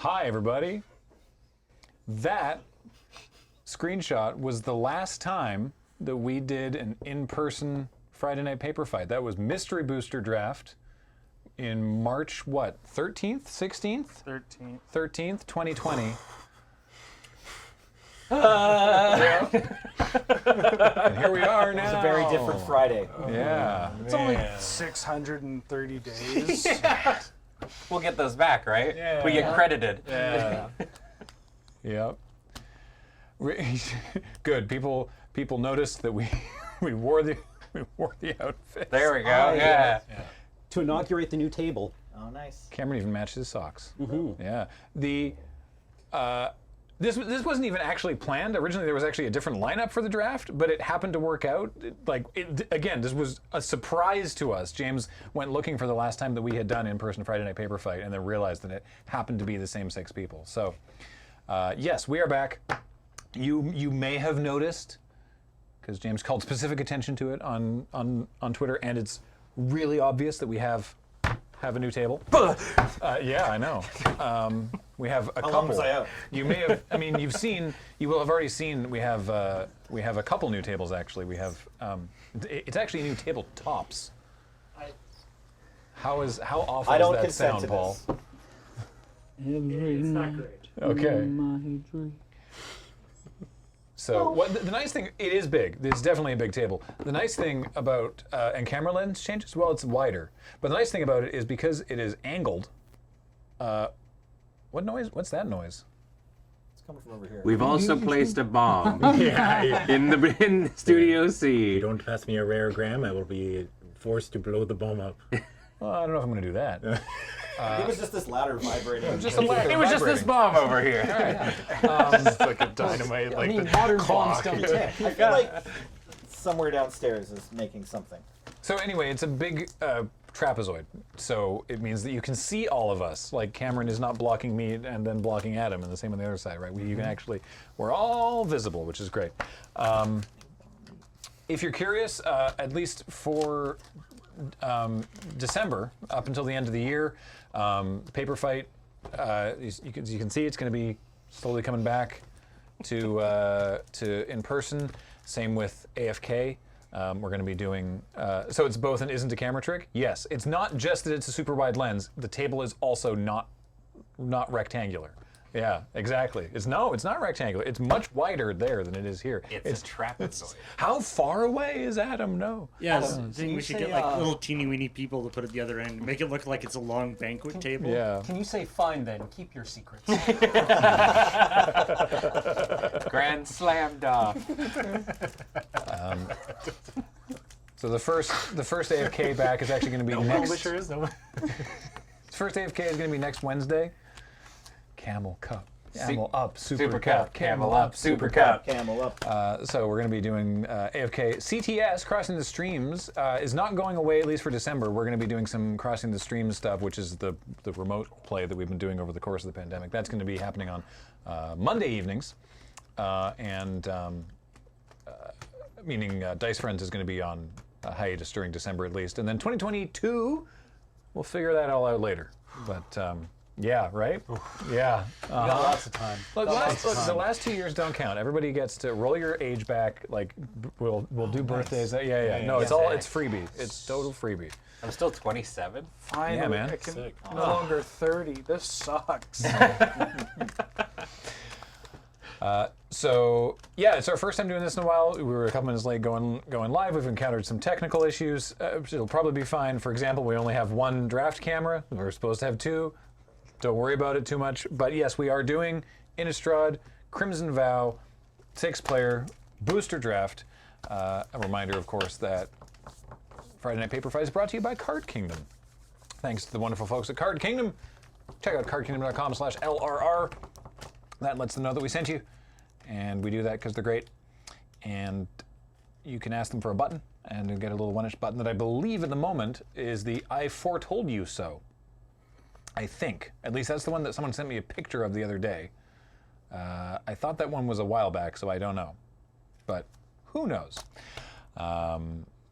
Hi, everybody. That screenshot was the last time that we did an in-person Friday Night Paper Fight. That was Mystery Booster Draft in March, what, 13th, 16th? 13th. 13th, 2020. And here we are now. It's a very different Friday. Yeah. It's only 630 days. We'll get those back, right? Yeah. We get credited. Yeah. Yep. Good. People noticed that we wore the outfit. There we go. Oh, yeah. To inaugurate the new table. Oh, nice. Cameron even matched his socks. Yeah. This wasn't even actually planned. Originally, there was actually a different lineup for the draft, but it happened to work out. Again, this was a surprise to us. James went looking for the last time that we had done in-person Friday Night Paper Fight, and then realized that it happened to be the same 6 people. So, yes, we are back. You may have noticed, because James called specific attention to it on Twitter, and it's really obvious that we have a new table. Yeah, I know. We have a couple. How long was I out? You may have. I mean, you will have already seen. We have a couple new tables actually. We have. It's actually a new tabletops. How awful I don't is that consent sound, to Paul? this. It's not great. Okay. So the nice thing, it is big. It's definitely a big table. The nice thing about, and camera lens changes, well, it's wider. But the nice thing about it is because it is angled, what noise? What's that noise? It's coming from over here. We've also placed a bomb Yeah. in Studio C. Don't pass me a rare gram, I will be forced to blow the bomb up. Well, I don't know if I'm going to do that. It was just this ladder vibrating. Just a ladder It was just this vibrating. bomb over here. It's like a dynamite, I mean, modern bombs don't tick. I feel like somewhere downstairs is making something. So anyway, it's a big trapezoid. So it means that you can see all of us. Like Cameron is not blocking me and then blocking Adam, and the same on the other side, right? You can actually, we're all visible, which is great. If you're curious, at least for December, up until the end of the year, Paper Fight, you can see it's going to be slowly coming back to in person. Same with AFK. We're going to be doing, so it's both an isn't a camera trick. Yes, it's not just that it's a super wide lens. The table is also not rectangular. Yeah, exactly. It's not rectangular. It's much wider there than it is here. It's a trapezoid. How far away is Adam? No. Yeah, I Adam, think can we you should say, get like little teeny weeny people to put at the other end, make it look like it's a long banquet table. Yeah. Can you say fine then? Keep your secrets. Grand slammed off. So the first AFK back is actually going to be next. Publishers, no. First AFK is going to be next Wednesday. Camel Cup. Camel up, Super Cup. Camel up, Super Cup. Camel up. So we're going to be doing AFK. CTS, Crossing the Streams, is not going away, at least for December. We're going to be doing some Crossing the Streams stuff, which is the remote play that we've been doing over the course of the pandemic. That's going to be happening on Monday evenings. Meaning Dice Friends is going to be on hiatus during December at least. And then 2022, we'll figure that all out later. But yeah, right? Yeah. We got lots of time. Look, the last 2 years don't count. Everybody gets to roll your age back. Like we'll do birthdays. Yeah. No, it's freebie. It's total freebie. I'm still 27. Finally, Yeah, man. I can Sick. no longer 30. This sucks. So yeah, it's our first time doing this in a while. We were a couple minutes late going live. We've encountered some technical issues. It'll probably be fine. For example, we only have one draft camera. We're supposed to have 2. Don't worry about it too much. But yes, we are doing Innistrad, Crimson Vow, 6-player booster draft. A reminder, of course, that Friday Night Paper Fight is brought to you by Card Kingdom. Thanks to the wonderful folks at Card Kingdom. Check out cardkingdom.com/LRR. That lets them know that we sent you. And we do that because they're great. And you can ask them for a button, and you'll get a little one-inch button that I believe at the moment is the I foretold you so. I think. At least that's the one that someone sent me a picture of the other day. I thought that one was a while back, so I don't know. But who knows?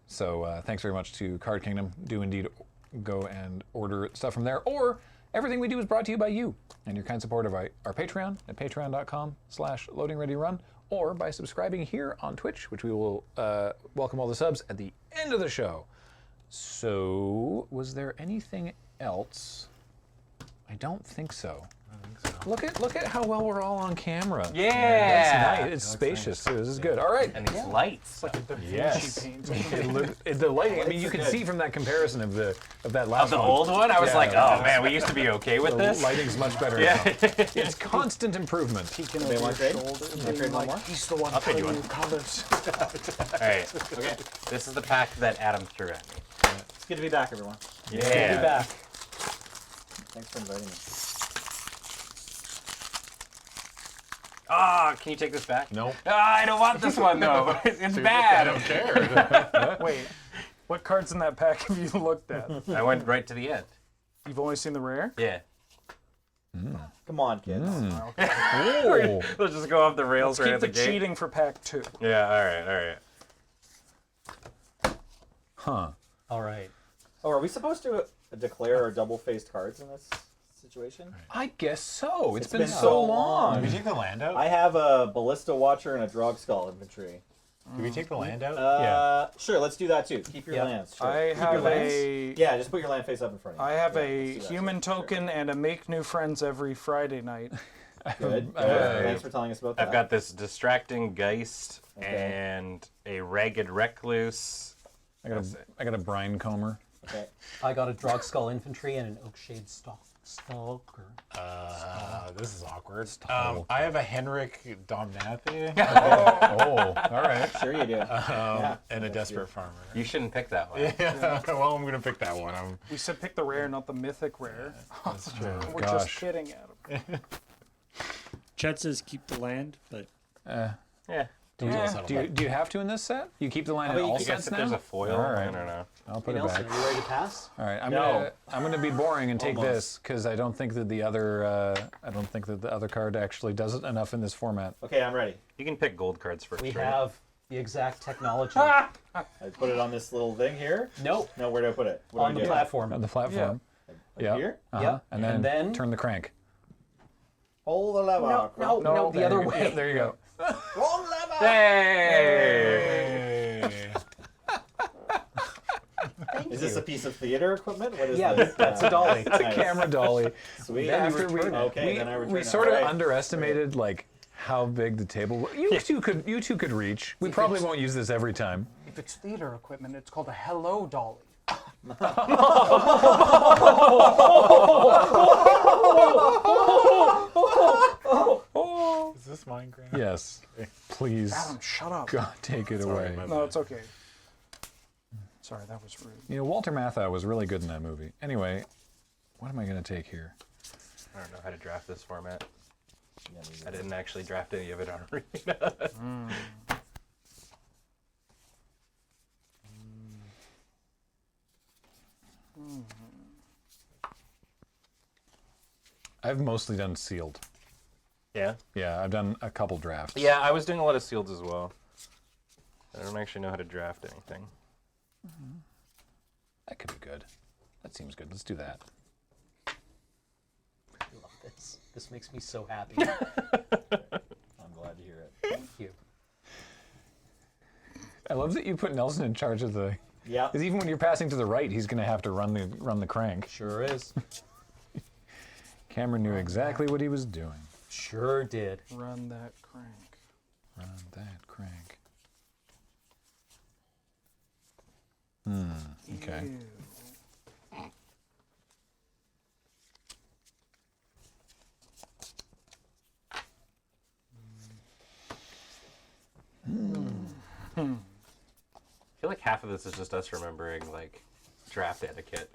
So thanks very much to Card Kingdom. Do indeed go and order stuff from there. Or Everything we do is brought to you by you and your kind support of our Patreon at patreon.com/loadingreadyrun, or by subscribing here on Twitch, which we will welcome all the subs at the end of the show. So, was there anything else? I don't think so. Look at how well we're all on camera. Yeah. That's nice. It's spacious too. This is good. All right. And these lights. Yes. The lighting. I mean, you can see from that comparison of that Of last the one. old one, I was Yeah. like, oh man, we used to be okay with The this. lighting's much better. Yeah. now. It's constant improvement. Peeking They over want your trade? shoulder. Want being trade one like, more? he's the one I'll trade you putting one. your colors. All right. Okay. This is the pack that Adam threw at me. It's good to be back, everyone. Good to be back. Thanks for inviting me. Ah, can you take this back? Nope. Ah, I don't want this one though. It's I bad. don't care. Wait, what cards in that pack have you looked at? I went right to the end. You've only seen the rare? Yeah. Come on, kids. Oh. Let's just go off the rails Let's right keep at the the gate. cheating for pack 2. Yeah. All right. Huh. All right. Oh, are we supposed to declare our double-faced cards in this situation? I guess so. It's been been so so long. Did we take the land out? I have a Ballista Watcher and a Drog Skull infantry. Did we take the land out? Sure, let's do that too. Keep your Yeah. lands. Sure. I Keep your have lands. a Yeah, just put your land face up in front of you. I have Yeah, a let's do that human too. Sure. token and a make new friends every Friday night. Good. Uh, Thanks for telling us about that. I've got this distracting Geist Okay. and a ragged recluse. I got a brine comber. Okay. I got a Drog Skull Infantry and an Oakshade Stalker. This is awkward. I have a Henrik Domnathy Oh, all right. Sure you do. and a Desperate Farmer. You shouldn't pick that one. Yeah. Well, I'm gonna pick that one. We said pick the rare, not the mythic rare. That's true. We're gosh. just kidding at him. Chet says keep the land, but Yeah. Do you have to in this set? You keep the line in all I guess sets if now? there's a foil, All right. I don't know. I'll put it Nelson, back. are you ready to pass? All right, No. I'm gonna be boring and take Almost. this because I don't think that the other card actually does it enough in this format. Okay, I'm ready. You can pick gold cards first. We right? have the exact technology. I put it on this little thing here. Nope. No, where do I put it? What On do the I do? platform. On the platform. Like Yeah. here? Uh-huh. Yep. And then And turn the crank. Hold the lever. No, no, no, the There other you- way. Yep, there you go. Wrong lever. Hey! Is this a piece of theater equipment? What is Yeah, this? that's a dolly. It's a camera dolly. Sweet. After we, Okay, then I return we it. sort of Alright. underestimated like how big the table was. You two could reach. We probably won't use this every time. If it's theater equipment, it's called a hello dolly. Is this mine, Grant? Yes. Please. Adam, shut up. God, take it away. No, it's okay. Sorry, that was rude. You know, Walter Matthau was really good in that movie. Anyway, what am I going to take here? I don't know how to draft this format. Yeah, me I neither. didn't actually draft any of it on Arena. I've mostly done sealed. Yeah. Yeah, I've done a couple drafts. Yeah, I was doing a lot of sealeds as well. I don't actually know how to draft anything. That could be good. That seems good. Let's do that. I love this. This makes me so happy. I'm glad to hear it. Thank you. I love that you put Nelson in charge of the. Yeah. Because even when you're passing to the right, he's going to have to run the crank. Sure is. Cameron knew exactly what he was doing. Sure did. Run that crank. Run that crank. Okay. Ew. I feel like half of this is just us remembering like draft etiquette.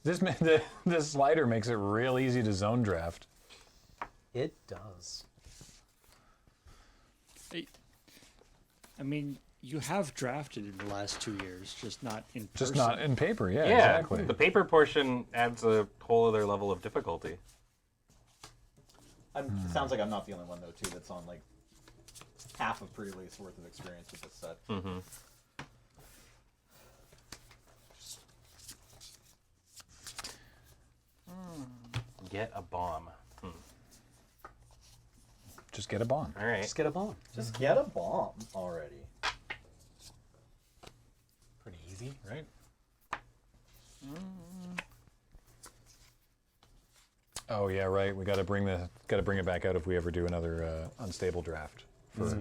This slider makes it real easy to zone draft. It does. I mean, you have drafted in the last 2 years, just not in Just person. not in paper. Yeah, Yeah, exactly. the paper portion adds a whole other level of difficulty. It sounds like I'm not the only one though too that's on like half of pre-release worth of experience with this set. Mm-hmm. get a bomb. Just get a bomb. All right. Just get a bomb. Just get a bomb already. Pretty easy, right? Oh yeah, right. We got to bring it back out if we ever do another unstable draft for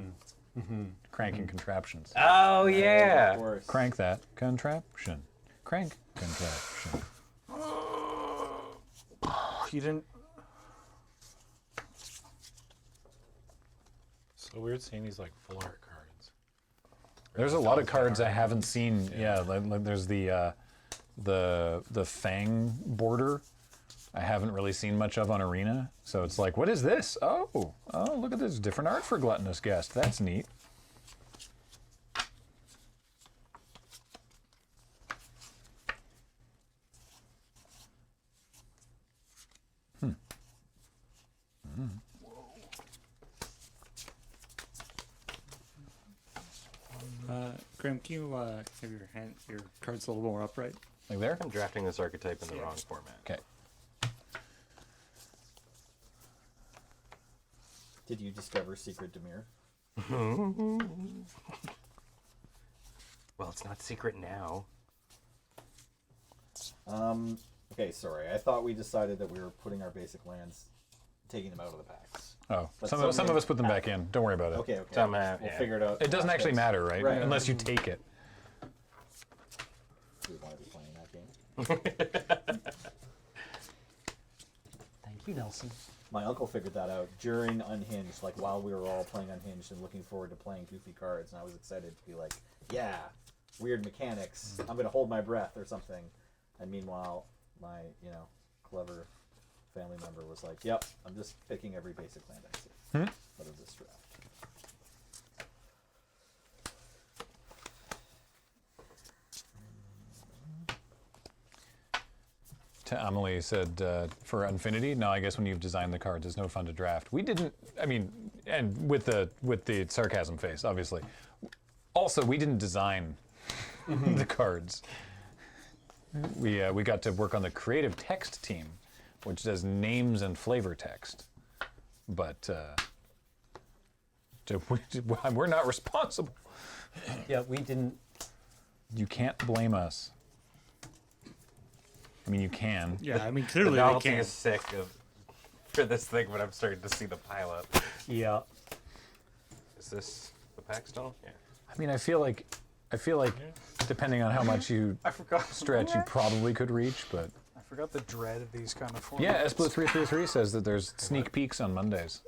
cranking contraptions. Oh Of yeah. course. Crank that contraption. Crank contraption. You didn't. So weird seeing these like full art cards. There's a lot of cards I haven't seen. Yeah, like there's the Fang border. I haven't really seen much of on Arena, so it's like, what is this? Oh, look at this different art for Gluttonous Guest. That's neat. Graham, can you have your cards a little more upright? Like there? I'm drafting this archetype in the wrong format. Okay. Did you discover Secret Demir? Well, it's not secret now. Okay, sorry. I thought we decided that we were putting our basic lands, taking them out of the packs. Oh, But some of some us put them back in. Don't worry about it. Okay. Somehow, We'll yeah. figure it out. It doesn't actually matter, right? Right. Unless you take it. Do we want to be playing that game? Thank you, Nelson. My uncle figured that out during Unhinged, like while we were all playing Unhinged and looking forward to playing goofy cards, and I was excited to be like, yeah, weird mechanics. I'm gonna hold my breath or something. And meanwhile, my clever family member was like, yep, I'm just picking every basic land I see out of this draft. Amelie said for Infinity, no, I guess when you've designed the cards, it's no fun to draft. We didn't. I mean, and with the sarcasm face, obviously. Also, we didn't design the cards. We got to work on the creative text team, which does names and flavor text. But we're not responsible. Yeah, we didn't. You can't blame us. I mean, you can. Yeah, I mean, The clearly they novelty can. is sick for this thing, but I'm starting to see the pile up. Yeah. Is this the pack still? Yeah. I mean, I feel like, depending on how much you I forgot. stretch, you probably could reach. But I forgot the dread of these kind of formats. yeah, Esplu333 says that there's sneak peeks on Mondays.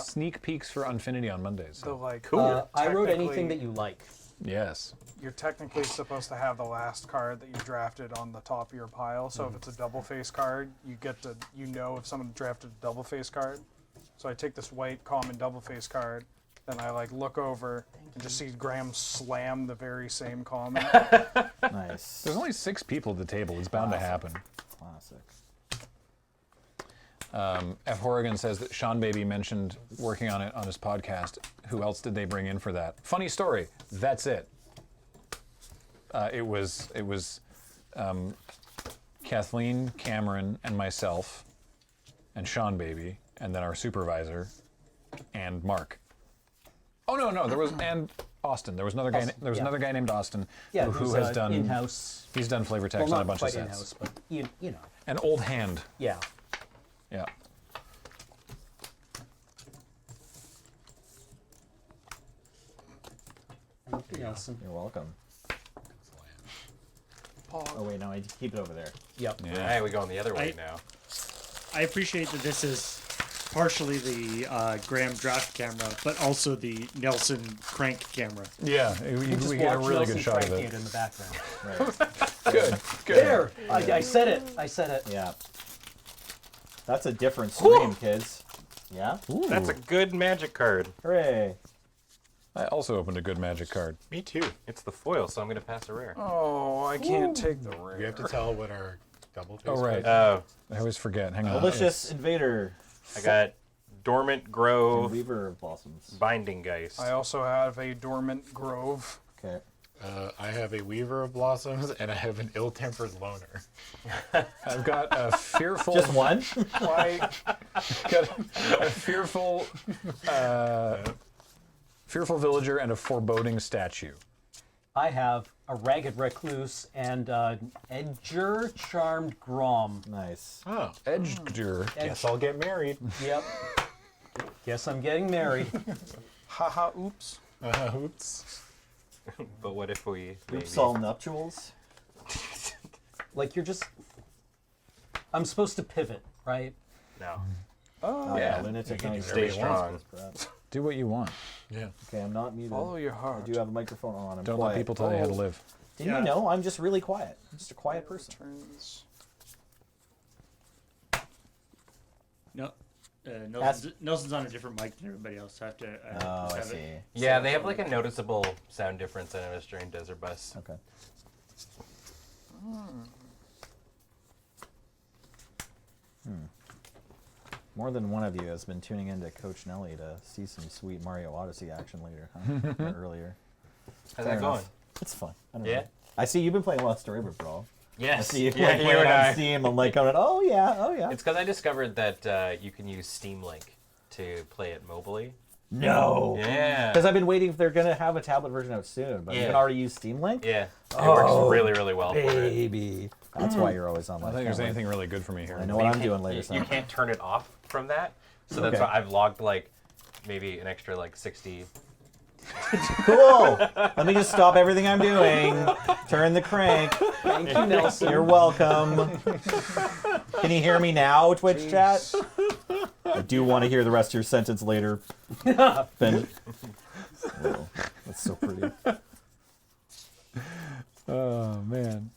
Sneak peeks for Infinity on Mondays. So like, I wrote anything technically- that you like. Yes. You're technically supposed to have the last card that you drafted on the top of your pile. So if it's a double face card, you get to if someone drafted a double face card. So I take this white common double face card, then I like look over and just see Graham slam the very same common. Nice. There's only 6 people at the table. It's bound to happen. Classic. F. Horrigan says that Sean Baby mentioned working on it on his podcast. Who else did they bring in for that? Funny story. That's it. It was Kathleen, Cameron, and myself, and Sean Baby, and then our supervisor, and Mark. Oh no, there was and Austin. There was another guy. There was another guy named Austin Yeah, who has done in-house. He's done flavor Well, text on a not bunch of quite sets. in-house, but you know. An old hand. Yeah. Yeah. Thank you, Nelson. You're welcome. Oh wait, no, I keep it over there. Yep. Yeah. All right, we going the other way I- now. I appreciate that this is partially the Graham draft camera, but also the Nelson crank camera. Yeah, Just we get a watch really Nelson good shot of cranking it. in the background. Right. Good. There! I said it. I said it. Yeah. That's a different stream, kids. Yeah? That's a good magic card. Hooray. I also opened a good magic card. Me too. It's the foil, so I'm going to pass a rare. Oh, I can't take the rare. We have to tell what our double face Oh, right. cards Oh, I always forget. Hang on. Malicious Invader. I got Dormant And Grove, Weaver of Blossoms. Binding Geist. I also have a dormant grove. Okay. I have a Weaver of Blossoms, and I have an ill-tempered loner. I've got a fearful. Just one? Why? Got a fearful, fearful villager and a foreboding statue. I have a ragged recluse and an edger charmed grom. Nice. Oh, Edger. guess I'll get married. Yep. Guess I'm getting married. Haha, oops. Oops. But what if we maybe... Oops, all nuptials. Like you're just. I'm supposed to pivot, right? No. Oh, Yeah. Lunatic You can night. stay strong. Perhaps. Do what you want. Yeah. Okay, I'm not muted. follow your I heart. do have a microphone on. I'm Don't quiet. let people tell you how to Oh, live. Didn't Yeah. you know? I'm just really quiet. I'm just a quiet person. Turns. No, Ask- Nelson's on a different mic than everybody else. So I have to. Oh, just I have see. it- Yeah, they have like a noticeable sound difference in us during Desert Bus. Okay. More than one of you has been tuning into Coach Nelly to see some sweet Mario Odyssey action later, huh? Or earlier. How's Fair that going? enough. It's fun. I don't Yeah? know. I see you've been playing a lot of Storybook Brawl. I Yes. see you Yeah, like you playing and on I. Steam. I'm like going, oh yeah, oh yeah. It's because I discovered that you can use Steam Link to play it mobily. No. Yeah. Because I've been waiting if they're gonna have a tablet version out soon, but you Yeah. can already use Steam Link. Yeah. It Oh, works really, really well for it. Baby. That's why you're always on I my don't think there's phone. anything really good for me here. I know what I'm can't- doing later. You Son. can't turn it off from that. So that's Okay. why I've logged like maybe an extra like 60. Cool. Let me just stop everything I'm doing. Turn the crank. Thank you, Nelson. You're welcome. Can you hear me now, Twitch chat? I do want to hear the rest of your sentence later. Ben. Whoa, that's so pretty. Oh man.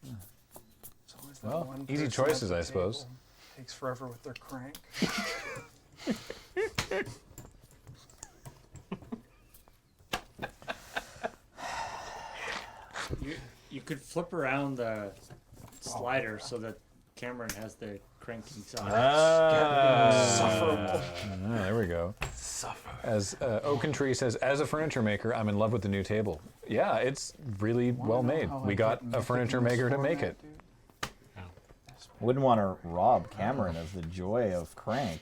It's always that Well, one easy person at choices, the I suppose. table. Takes forever with their crank. You could flip around the slider so that Cameron has the cranking side. Sufferable. Ah, there we go. Suffer. As Oaken Tree says, as a furniture maker, I'm in love with the new table. Yeah, it's really well made. We got a furniture maker to make it. Wouldn't want to rob Cameron of the joy of crank.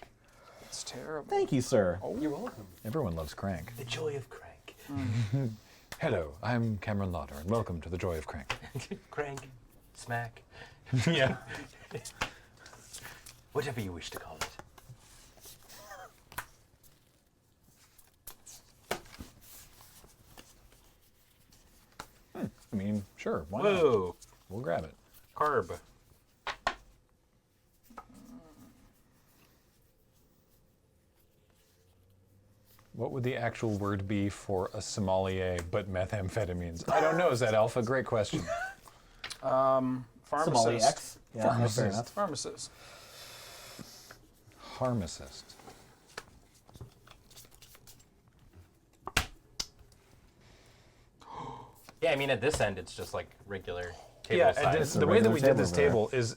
It's terrible. Thank you, sir. You're welcome. Everyone loves Crank. The joy of crank. Hello, I'm Cameron Lauder, and welcome to the Joy of Crank. Crank. Smack. Yeah. Whatever you wish to call it. I mean, sure, why not? Whoa. We'll grab it. Carb. What would the actual word be for a sommelier but methamphetamines? I don't know. Is that Alpha? Great question. Somali Pharmacist. X. Yeah, no, fair enough. Pharmacist. Pharmacist. Yeah, I mean at this end it's just like regular table Yeah, size. and the way that regular we did table this over there. table is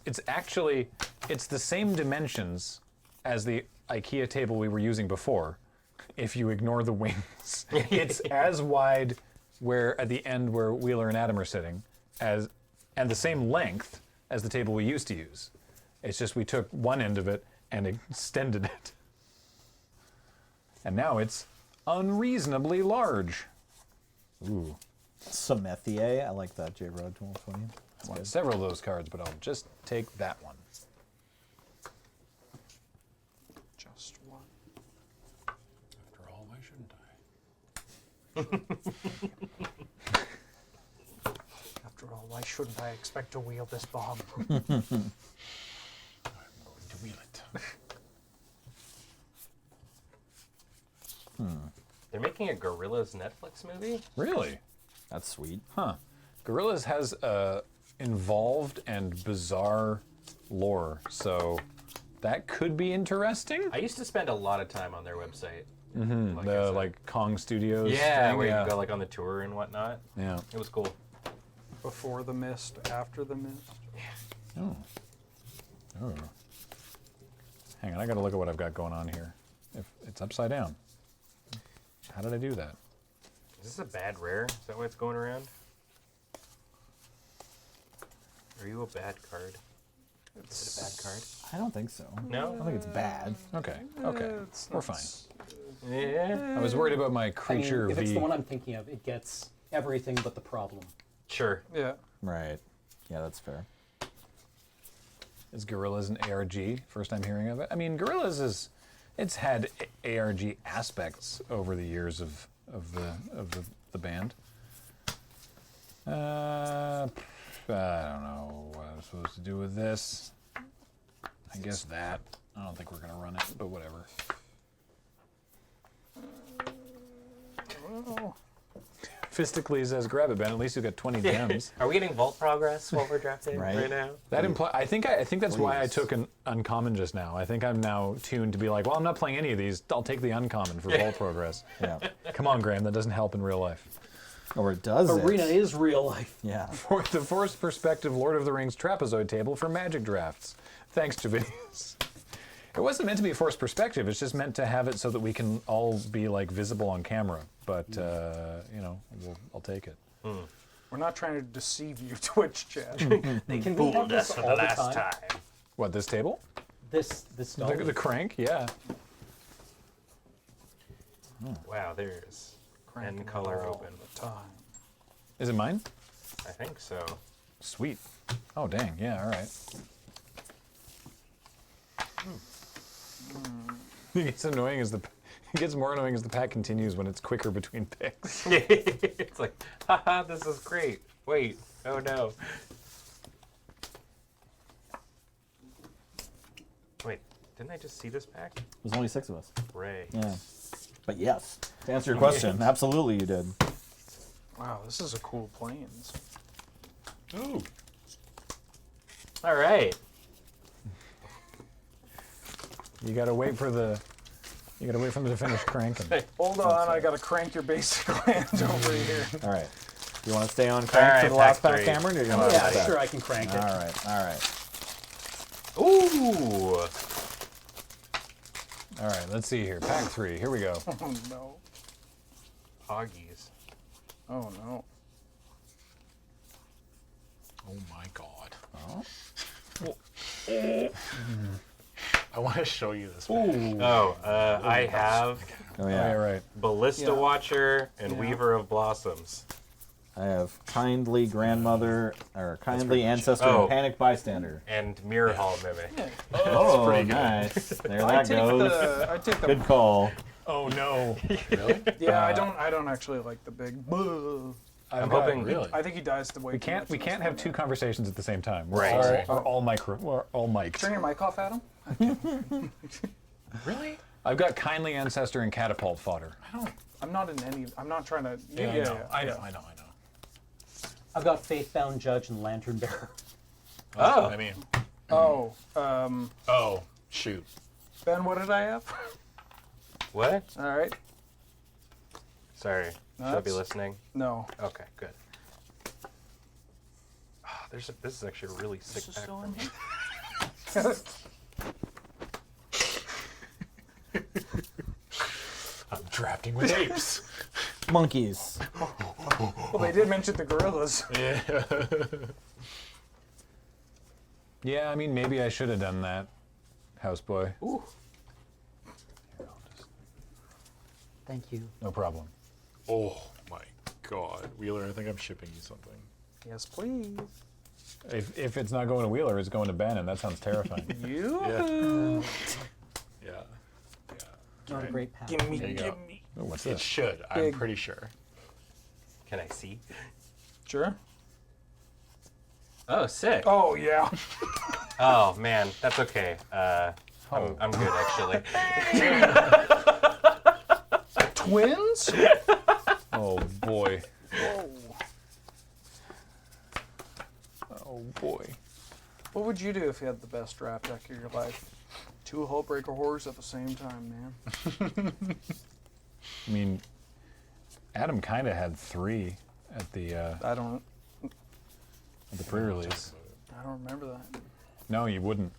it's the same dimensions as the IKEA table we were using before. If you ignore the wings, it's as wide where at the end where Wheeler and Adam are sitting, and the same length as the table we used to use. It's just we took one end of it and extended it, and now it's unreasonably large. Ooh, Somethier. I like that, J-Rod 1220. I want several of those cards, but I'll just take that one. Just one. After all, why shouldn't I? After all, why shouldn't I expect to wield this bomb? I'm going to wheel it. They're making a Gorillas Netflix movie? Really? That's sweet. Huh. Gorillas has involved and bizarre lore, so that could be interesting. I used to spend a lot of time on their website. Like I The said. like Kong Studios. yeah, thing, where yeah. you go like on the tour and whatnot. Yeah. It was cool. Before the mist, after the mist. Oh. Oh. Hang on, I gotta look at what I've got going on here. If it's upside down. How did I do that? Is this a bad rare? Is that why it's going around? Are you a bad card? Is it a bad card? I don't think so. I No? don't think it's bad. Okay, okay, It's we're not fine. Yeah. I was worried about my I mean, creature if it's V. the one I'm thinking of, it gets everything but the problem. Sure. Yeah. Right. Yeah, that's fair. Is Gorillas an ARG? First time hearing of it. I mean, Gorillas it's had ARG aspects over the years of the band. I don't know what I'm supposed to do with this. I guess that. I don't think we're gonna run it, but whatever. Fistically says, "Grab it, Ben. At least you got 20 gems." Are we getting vault progress while we're drafting Right. now? That imply. I think that's why I Please. took an uncommon just now. I think I'm now tuned to be like, well, I'm not playing any of these. I'll take the uncommon for vault progress. Yeah. Come on, Graham. That doesn't help in real life. Or it does Arena it. is real life. Yeah. For the forced perspective Lord of the Rings trapezoid table for Magic drafts. Thanks, Javidius. It wasn't meant to be forced perspective. It's just meant to have it so that we can all be like visible on camera. But you know, I'll take it. We're not trying to deceive you, Twitch chat. Can we have Fooled this us for all the the last time? time. What, this table? This dolly. The crank? Yeah. Wow, there's Cranking end color all open. the time. Is it mine? I think so. Sweet. Oh dang. Yeah. All right. It gets annoying as it gets more annoying as the pack continues when it's quicker between picks. It's like, haha, this is great. Wait, oh no. Wait, didn't I just see this pack? There's only 6 of us. Right. Yeah. But yes, to answer your question, absolutely you did. Wow, this is a cool planes. Ooh. All right. You gotta wait for them to finish cranking. Hold on, I gotta crank your basic lands over here. All right. You want to stay on crank All for right, the last pack pack, three. Cameron? Or you want Yeah, sure, I can crank it. All right. All right. Ooh. All right, let's see here. Pack 3. Here we go. Oh no. Hoggies. Oh no. Oh my god. I want to show you this. man. Oh, I have Oh All yeah. right. Ballista Yeah. Watcher and Yeah. Weaver of Blossoms. I have kindly grandmother or kindly ancestor Oh. and panic bystander. And Mirror Hall Mimic. Oh, pretty good. nice. There I that take goes. I take the. Good call. Oh no. Really? Yeah, I don't actually like the big. I'm hoping. Really? I think he dies the way. We can't have two conversations at the same time. We're Right. all, Sorry. we're all we're all mic'd. Turn your mic off, Adam. Really? I've got kindly ancestor and catapult fodder. I'm not in any. I'm not trying to. I know. I've got Faithbound Judge and Lantern Bearer. Oh. I mean, Oh, oh, shoot. Ben, what did I have? What? All right. Sorry. No, Should I be that's- listening? No. Okay, good. Ah, this is actually a really sick pack for me. I'm drafting with apes. Monkeys. Well, they did mention the gorillas. Yeah. Yeah, I mean, maybe I should have done that, houseboy. Ooh. Thank you. No problem. Oh my god. Wheeler, I think I'm shipping you something. Yes, please. If it's not going to Wheeler, it's going to Ben, and that sounds terrifying. You. Yeah. Not a great pack. Give me, There you go. give me. Oh, what's It this? should. I'm Big. pretty sure. Can I see? Sure. Oh, sick. Oh yeah. Oh man, that's okay. I'm good actually. Twins. Oh boy. Whoa. Oh boy. What would you do if you had the best draft deck of your life? 2 Hullbreaker horrors at the same time, man. I mean, Adam kind of had 3 at the I don't pre-release. I don't remember that. No, you wouldn't.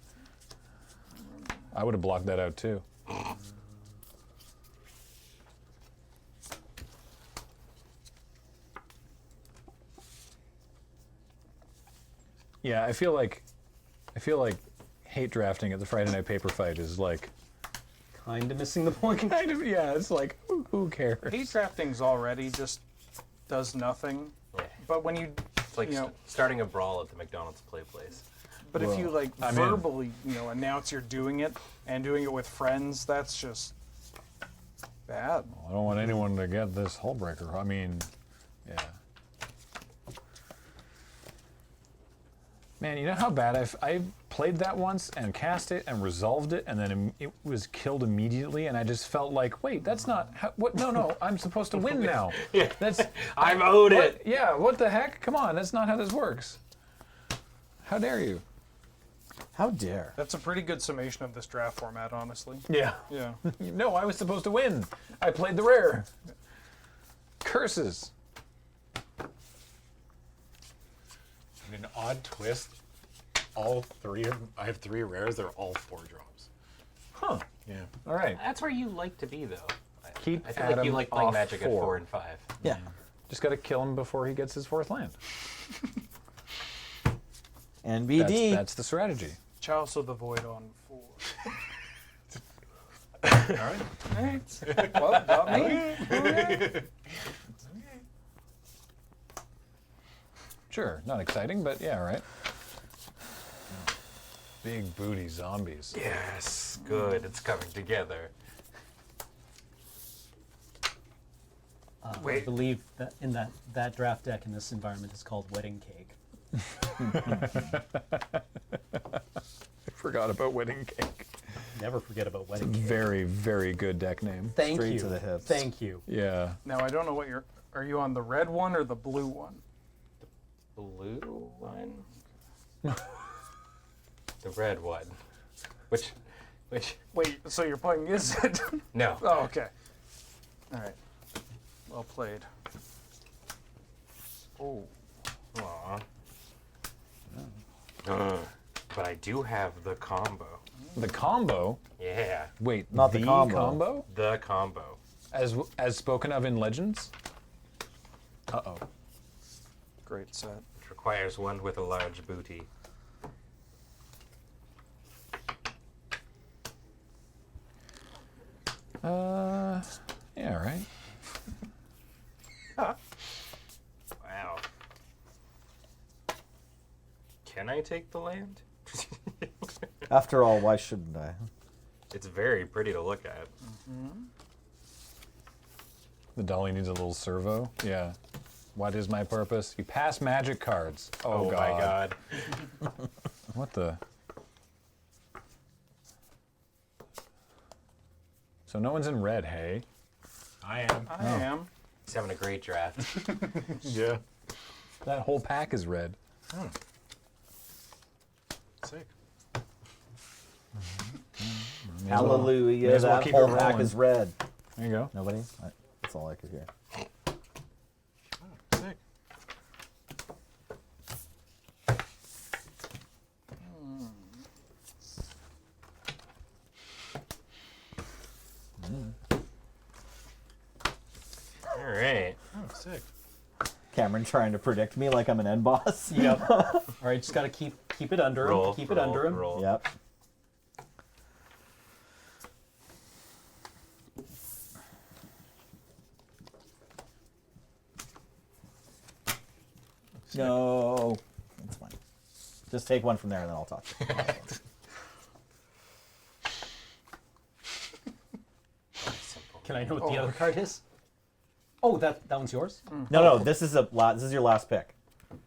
I would have blocked that out too. Yeah, I feel like hate drafting at the Friday Night Paper Fight is like Kind of missing the point. kind of, yeah. It's like who cares? Hate drafting's already just does nothing. Yeah. But when you, It's like you know, starting a brawl at the McDonald's play place. but if you like I'm in. verbally, announce you're doing it and doing it with friends, that's just bad. I don't want anyone to get this hull breaker. I mean, yeah. Man, you know how bad I played that once and cast it and resolved it and then it was killed immediately and I just felt like, wait, that's not how, what? No, I'm supposed to win now. Yeah. That's I've owed what, it. Yeah, what the heck? Come on, that's not how this works. How dare you? How dare? That's a pretty good summation of this draft format, honestly. Yeah. Yeah. No, I was supposed to win. I played the rare. Curses. In an odd twist, I have 3 rares. They're all 4 drops. Huh. Yeah. All right. That's where you like to be, though. Keep I feel like you Adam like playing off Magic at 4. 4 and 5. Yeah. Just got to kill him before he gets his 4th land. NBD. That's the strategy. Chalice of the Void on 4. All right. Alright. Well, got me. Sure, not exciting, but yeah, all right. Big booty zombies. Yes, good. It's coming together. I Wait. believe that in that draft deck in this environment is called Wedding Cake. I forgot about wedding cake. Never forget about Wedding Cake. Very, very good deck name. Thank Straight you. to the hips. Thank you. Yeah. Now, I don't know what are you on the red one or the blue one? Blue one? The red one. Which? Wait, so you're playing Izzet? No. Oh, okay. Alright. Well played. Oh. Aw. But I do have the combo. The combo. Yeah, Wait, Not the combo. combo? the combo. As spoken of in Legends? Uh-oh. Great set. Which requires one with a large booty. Yeah, right. Wow. Can I take the land? After all, why shouldn't I? It's very pretty to look at. The dolly needs a little servo. Yeah. What is my purpose? You pass magic cards. Oh, My god. What the? So no one's in red, hey? I am. I am. He's having a great draft. Yeah. That whole pack is red. Sick. Hallelujah, May as well that keep it whole pack rolling. is red. There you go. Nobody? That's all I could hear. Sick. All right. Oh, sick. Cameron trying to predict me like I'm an end boss. Yep. All right, just gotta keep it under Roll. him. Keep it roll, under him. Roll. Yep. No. That's fine. Just take one from there and then I'll talk. Simple. Can I know what the other card is? Oh, that one's yours. No, this is this is your last pick.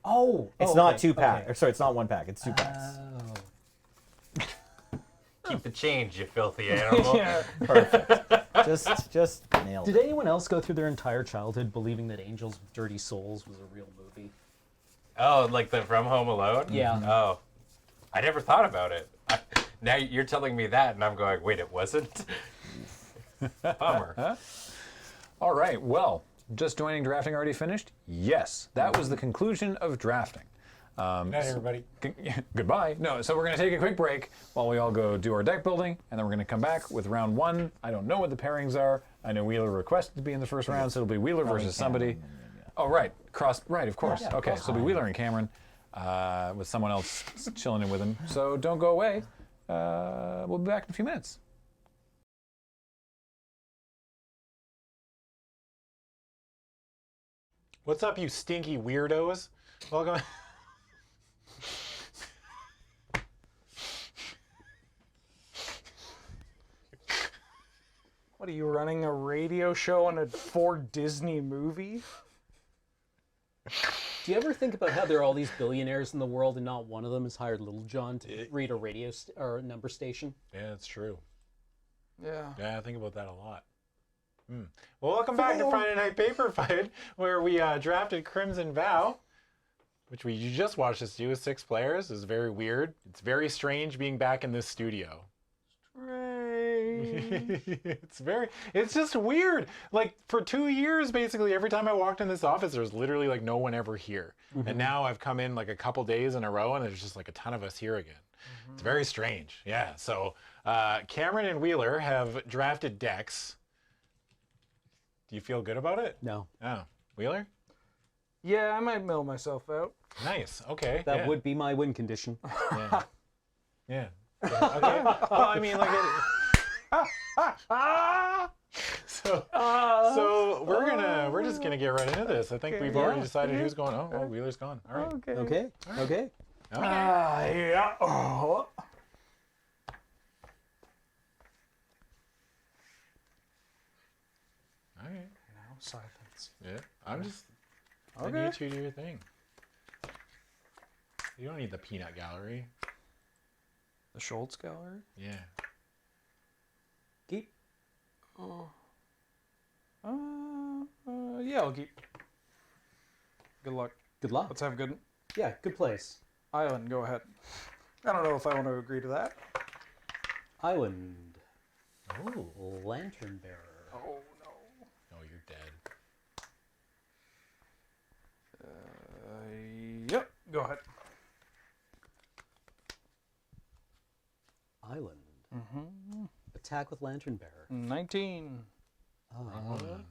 Oh, It's not okay, 2 pack. okay. Or sorry, it's not 1 pack. It's 2 packs. Oh. Keep the change, you filthy animal. Yeah. Just nailed Did it. anyone else go through their entire childhood believing that Angels with Dirty Souls was a real movie? Oh, like the From Home Alone? Yeah. Oh. I never thought about it. Now you're telling me that, and I'm going, wait, it wasn't? Bummer. All right, well, just joining drafting already finished? Yes, that was the conclusion of drafting. Good night, everybody. Goodbye. No, so we're going to take a quick break while we all go do our deck building, and then we're going to come back with round 1. I don't know what the pairings are. I know Wheeler requested to be in the first round, so it'll be Wheeler versus somebody. Oh, right. Right, of course. Yeah, okay, so it'll be Wheeler and Cameron. with someone else chilling in with him. So don't go away. We'll be back in a few minutes. What's up, you stinky weirdos? Welcome. What are you running a radio show on a Ford Disney movie? Do you ever think about how there are all these billionaires in the world and not one of them has hired Little John to read a radio or a number station? Yeah, it's true. Yeah. Yeah, I think about that a lot. Well, welcome back to Friday Night Paper Fight, where we drafted Crimson Vow, which you just watched us do with 6 players. It's very weird. It's very strange being back in this studio. It's just weird. Like, for 2 years, basically, every time I walked in this office, there was literally like no one ever here. And now I've come in like a couple days in a row, and there's just like a ton of us here again. It's very strange. Yeah. So Cameron and Wheeler have drafted decks. Do you feel good about it? No. Oh, Wheeler? Yeah, I might mill myself out. Nice. Okay. That yeah. would be my win condition. Yeah. Yeah. Okay. Well, I mean, like. So we're just gonna get right into this. I think we've already decided who's going. Oh, well, Wheeler's gone. All right. Okay. Okay. Yeah. Oh. All right. Now silence. Yeah. I'm just. I Okay. need you to do your thing. You don't need the peanut gallery. The Schultz Gallery? Yeah. Keep. Yeah, I'll keep. Good luck. Good luck. Let's have a good Yeah, good place. island. Go ahead. I don't know if I want to agree to that. Island. Oh. Lantern Bearer. Oh, no. Oh, you're dead. Yep. Go ahead. Island. Attack with Lantern Bearer. 19. There you go.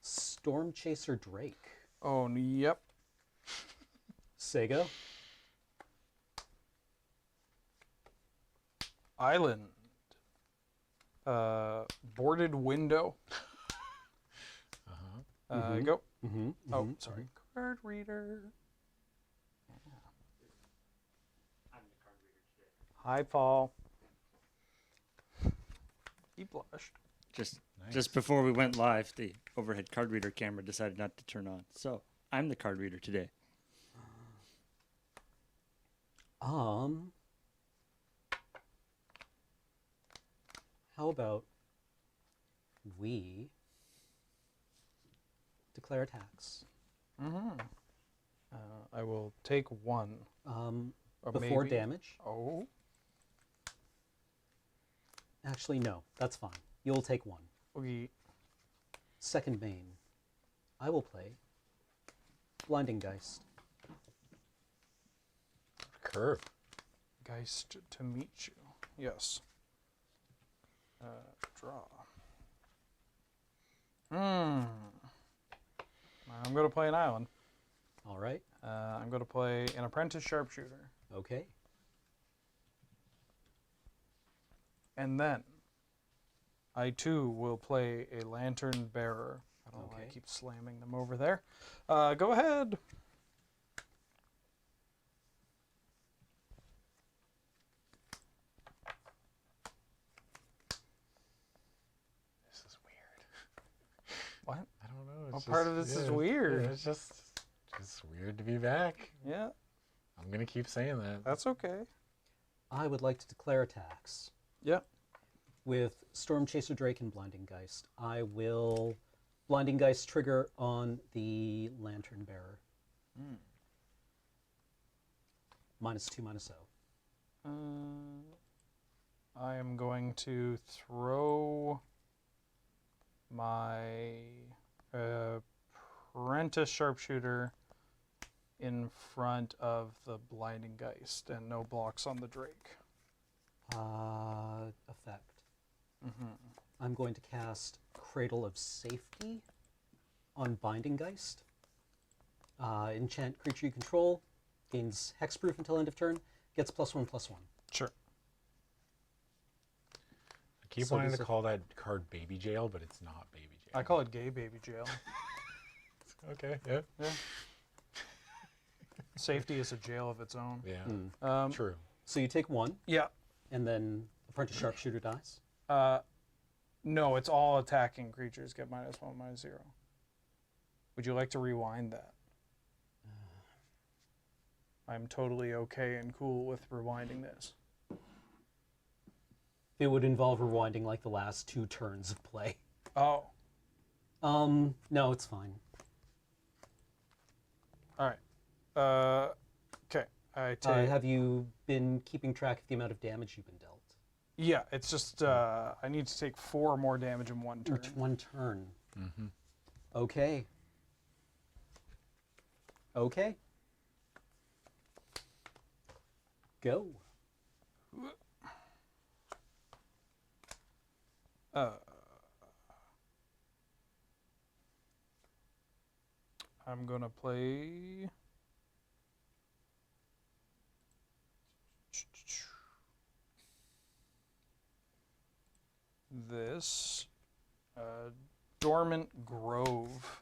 Storm Chaser Drake. Oh, yep. Sega. Island. Boarded window. Go. Oh, sorry. Card reader. Hi, Paul. He blushed. Just before we went live, the overhead card reader camera decided not to turn on. So I'm the card reader today. How about we declare attacks? I will take one. Or Before maybe- damage? Oh. Actually, no. That's fine. You'll take one. Okay. Second main. I will play Blinding Geist. Curve. Geist to meet you. Yes. Draw. I'm going to play an island. All right. I'm going to play an apprentice sharpshooter. Okay. And then I too will play a lantern bearer. I don't know why I Okay. keep slamming them over there. Go ahead. This is weird. What? I don't know. What part of this is weird? It's just weird to be back. Yeah, I'm gonna keep saying that. that's okay. I would like to declare attacks. Yeah. With Storm Chaser Drake and Blinding Geist. I will Blinding Geist trigger on the Lantern Bearer. -2, -0. I am going to throw my apprentice sharpshooter in front of the blinding geist and no blocks on the drake. Effect. I'm going to cast Cradle of Safety on Binding Geist. Enchant creature you control, gains hexproof until end of turn, gets +1/+1. Sure. I keep So wanting does to it- call that card Baby Jail, but it's not Baby Jail. I call it gay baby jail. Okay, yeah. Safety is a jail of its own. Yeah, true. So you take 1, Yeah. and then Apprentice Sharpshooter dies. No, it's all attacking creatures get -1/-0. Would you like to rewind that? I'm totally okay and cool with rewinding this. It would involve rewinding like the last 2 turns of play. Oh, No, it's fine. all right. Okay. I take. Have you been keeping track of the amount of damage you've been dealt? Yeah, it's just I need to take 4 more damage in 1 turn. Each 1 turn. Okay. Okay. Go. I'm gonna play. This Dormant Grove.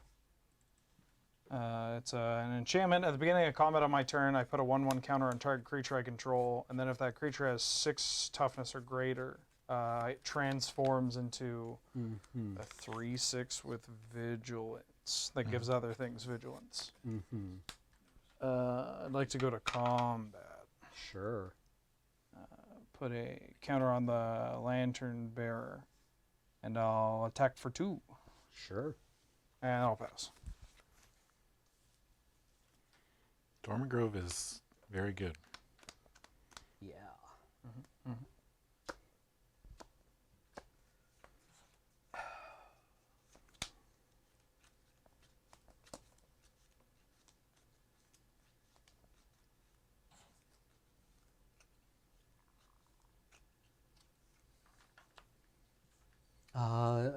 It's an enchantment. At the beginning of combat on my turn, I put a 1/1 counter on target creature I control, and then if that creature has 6 toughness or greater, it transforms into a 3/6 with vigilance that gives other things vigilance. I'd like to go to combat. Sure. Put a counter on the Lantern Bearer, and I'll attack for 2, Sure. and I'll pass. Dormant Grove is very good. Yeah.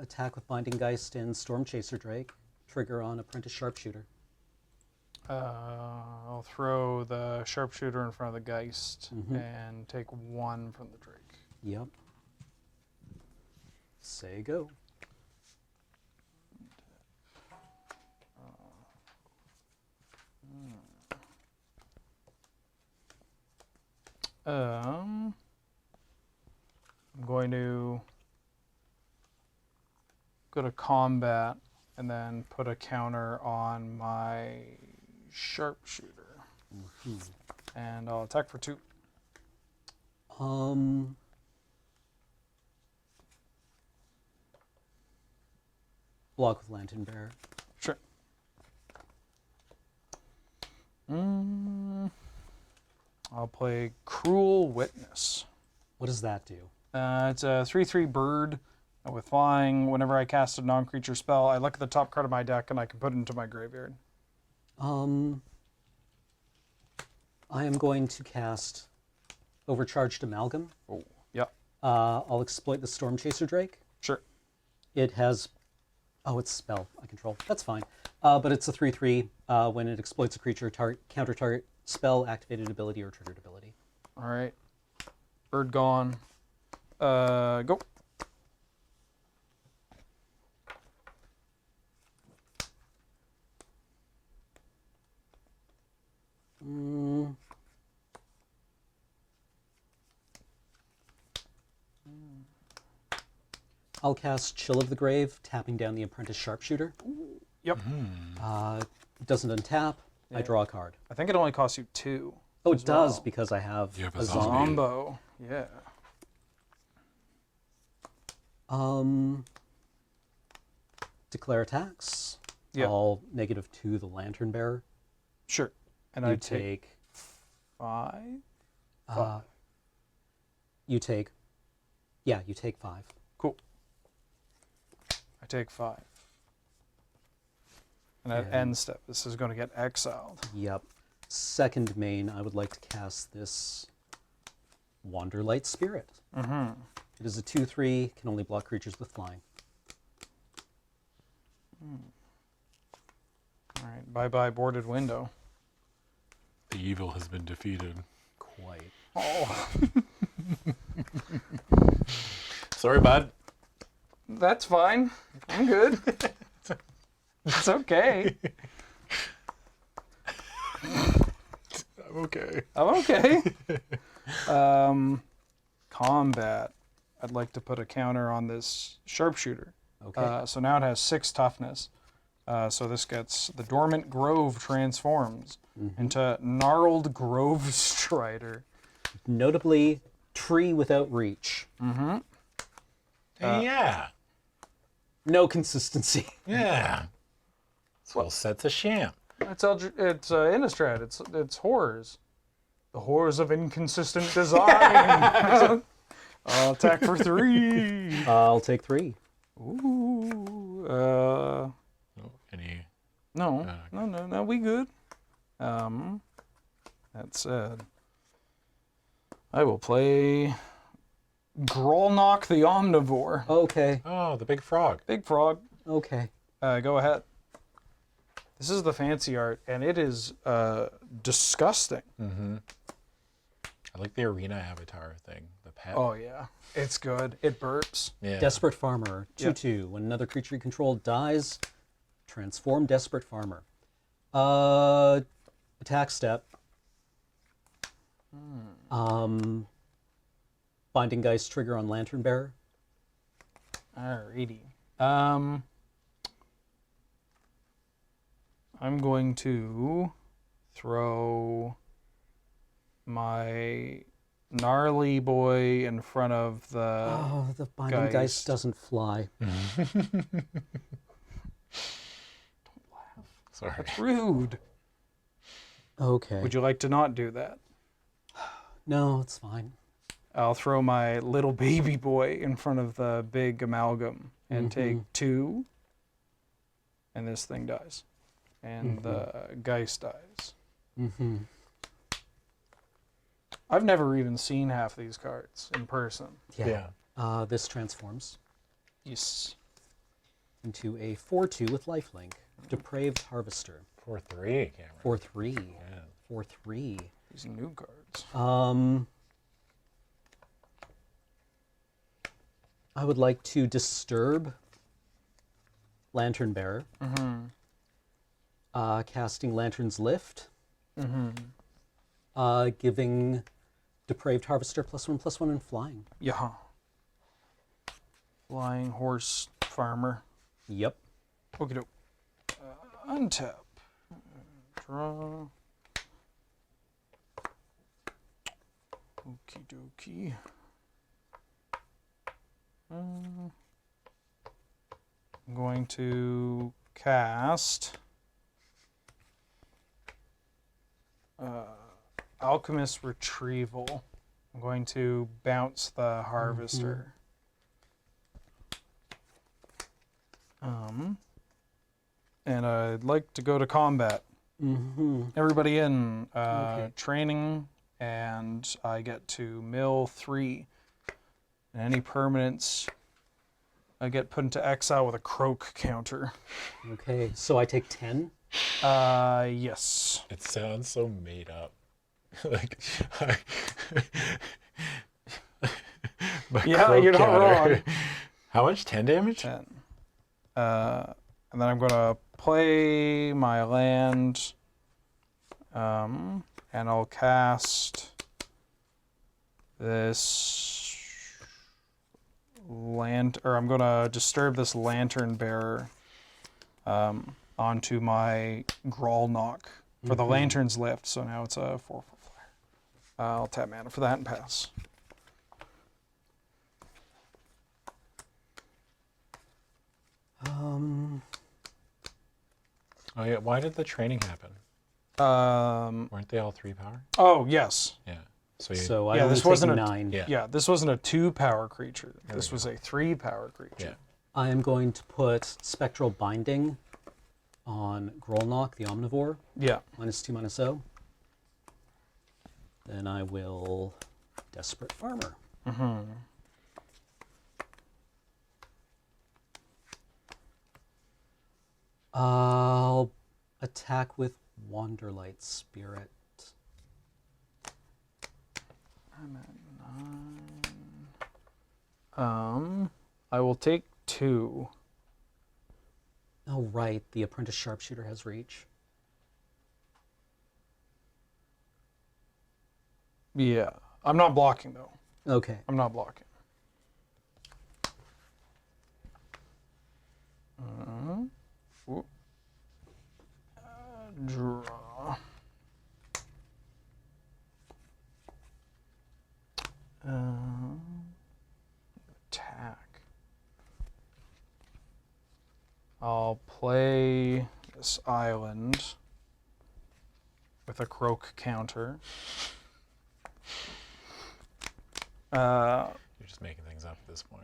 Attack with Binding Geist and Storm Chaser Drake. Trigger on Apprentice Sharpshooter. I'll throw the Sharpshooter in front of the Geist and take 1 from the Drake. Yep. Say go. I'm going to go to combat and then put a counter on my Sharpshooter. And I'll attack for 2. Block with Lantern Bearer. Sure. I'll play Cruel Witness. What does that do? It's a 3/3 bird with flying. Whenever I cast a non-creature spell, I look at the top card of my deck and I can put it into my graveyard. I am going to cast Overcharged Amalgam. Oh, yeah, I'll exploit the Storm Chaser Drake. sure. It has... Oh, it's spell I control. That's fine. But it's a 3/3. When it exploits a creature, counter target spell, activated ability, or triggered ability. All right. Bird gone. Go. I'll cast Chill of the Grave, tapping down the Apprentice Sharpshooter. Yep. It doesn't untap. I draw a card. I think it only costs you 2. Oh, it as does, well. because I have, You have a a zombie. zombie. Zombo. Yeah. Declare attacks. Yeah. I'll -2 the Lantern Bearer. Sure. And You I take 5. You take... Yeah, you take 5. Cool. I take 5. And at And- end step, this is going to get exiled. Yep. Second main, I would like to cast this Wanderlight Spirit. It is a 2/3, can only block creatures with flying. All right, bye-bye boarded window. The evil has been defeated. Quite. Oh, Sorry, bud. that's fine. I'm good. It's okay. I'm okay. I'm okay. Combat. I'd like to put a counter on this sharpshooter. Okay. So now it has 6 toughness. So this gets the Dormant Grove transforms into Gnarled Grove Strider. Notably, tree without reach. Yeah. No consistency. Yeah. Well, set's a sham. It's Innistrad. It's horrors. The horrors of inconsistent design. I'll attack for 3. I'll take 3. Ooh. Oh, any? No, we good. That said, I will play Grolnock the Omnivore. Okay. Oh, the big frog. Big frog. Okay. Go ahead. This is the fancy art, and it is disgusting. I like the arena avatar thing. The pet. Oh yeah, it's good. It burps. yeah. Desperate Farmer. 2/2. When another creature you control dies, transform Desperate Farmer. Attack step. Binding Geist trigger on Lantern Bearer. Alrighty. I'm going to throw my gnarly boy in front of the. Oh, the Binding Geist Geist. doesn't fly. Sorry. That's rude. Okay. Would you like to not do that? No, it's fine. I'll throw my little baby boy in front of the big amalgam and take 2. And this thing dies. And the Geist dies. I've never even seen half these cards in person. Yeah. This transforms Yes. into a 4/2 with lifelink. Depraved Harvester. 4/3, Cameron. 4/3. Yeah. These 4/3. new cards. I would like to disturb Lantern Bearer. Casting Lantern's Lift. Giving Depraved Harvester +1/+1 and flying. Yeah. Flying horse farmer. Yep. Okay, doke. Untap. Draw. Okie dokie. I'm going to cast Alchemist Retrieval. I'm going to bounce the Harvester. And I'd like to go to combat. Everybody in training, and I get to mill 3. And any permanents, I get put into exile with a croak counter. Okay, so I take 10. Yes. It sounds so made up. Like, Yeah, croak you're not counter. wrong. How much? 10 damage? 10. And then I'm going to play my land, and I'll cast this I'm going to disturb this Lantern Bearer onto my Grolnock for the Lantern's Lift. So now it's a 4/4 flyer. I'll tap mana for that and pass. Oh, yeah. Why did the training happen? Um, Weren't they all 3 power? oh, yes. Yeah. So, you, So I Yeah, only this take wasn't a- 9. yeah. Yeah, this wasn't a 2-power creature. This we was a 3-power creature. Yeah. I am going to put Spectral Binding on Grolnock, the Omnivore. Yeah. -2/-0. Then I will Desperate Farmer. I'll Attack with Wanderlight Spirit. I'm at 9. I will take 2. Oh, right. The Apprentice Sharpshooter has reach. Yeah. I'm not blocking, though. Okay. I'm not blocking. Ooh. Draw. Attack. I'll play this island with a croak counter. You're just making things up at this point.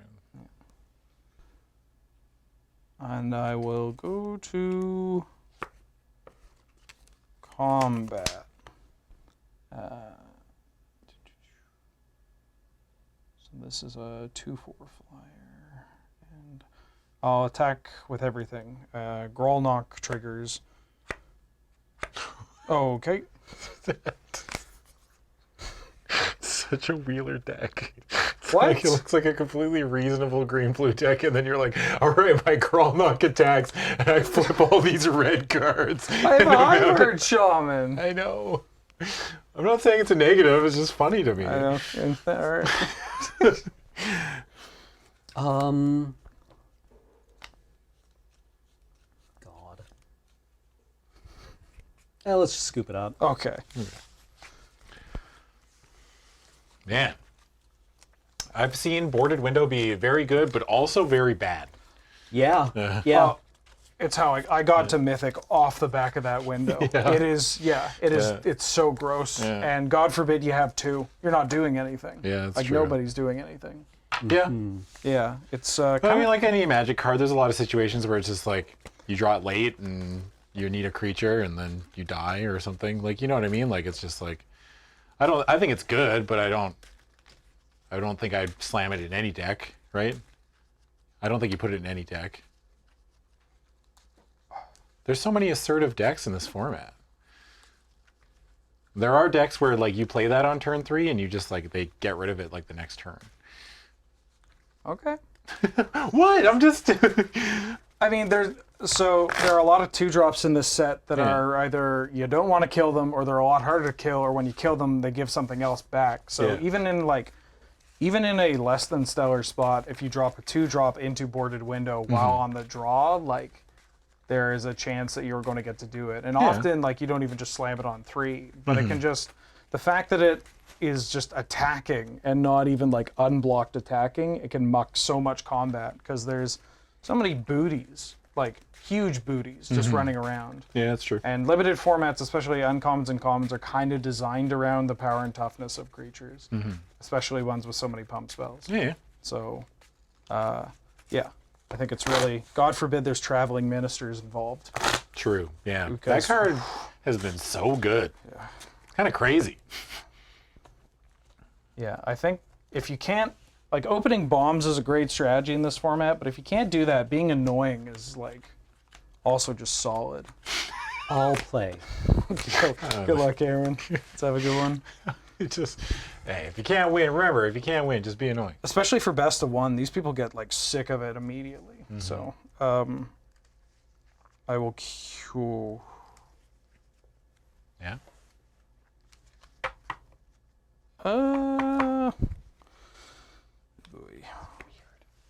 And I will go to combat. So this is a 2/4 flyer. And I'll attack with everything. Grolnock triggers. Okay. Such a Wheeler deck. It's What? Like, it looks like a completely reasonable green-blue deck, and then you're like, all right, my Grolnock attacks, and I flip all these red cards. I have And a I'm out. hybrid shaman. I know. I'm not saying it's a negative, it's just funny to me. I know. All right. God. Let's just scoop it up. Okay. Man. I've seen Boarded Window be very good, but also very bad. Yeah. Yeah. Yeah. Well, it's how I got to Mythic off the back of that window. Yeah. It is, Yeah. it's so gross. Yeah. And God forbid you have 2. You're not doing anything. Yeah, that's like true. nobody's doing anything. Yeah. Yeah, it's But I mean, like any Magic card, there's a lot of situations where it's just like, you draw it late and you need a creature and then you die or something. Like, you know what I mean? Like, it's just like, I think it's good, but I don't think I'd slam it in any deck, right? I don't think you put it in any deck. There's so many assertive decks in this format. There are decks where like you play that on turn 3 and you just like, they get rid of it like the next turn. okay. What? I'm just... I mean, there are a lot of 2-drops in this set that Yeah. are either you don't want to kill them or they're a lot harder to kill, or when you kill them, they give something else back. So Yeah. even in a less than stellar spot, if you drop a 2-drop into Boarded Window while on the draw, like there is a chance that you're going to get to do it. And often, like you don't even just slam it on 3, but it can just, the fact that it is just attacking and not even like unblocked attacking, it can muck so much combat because there's so many booties, like huge booties, just running around. Yeah, that's true. And limited formats, especially uncommons and commons, are kind of designed around the power and toughness of creatures, especially ones with so many pump spells. Yeah. So, yeah, I think it's really, God forbid there's traveling ministers involved. True. Yeah. Because- that card has been so good. Yeah. Kind of crazy. Yeah, I think if you can't, like opening bombs is a great strategy in this format, but if you can't do that, being annoying is like also just solid. I'll play. Good luck, Aaron. Let's have a good one. It just, hey, if you can't win, remember, if you can't win, just be annoying. Especially for best of 1, these people get like sick of it immediately. So, I will cue. Yeah.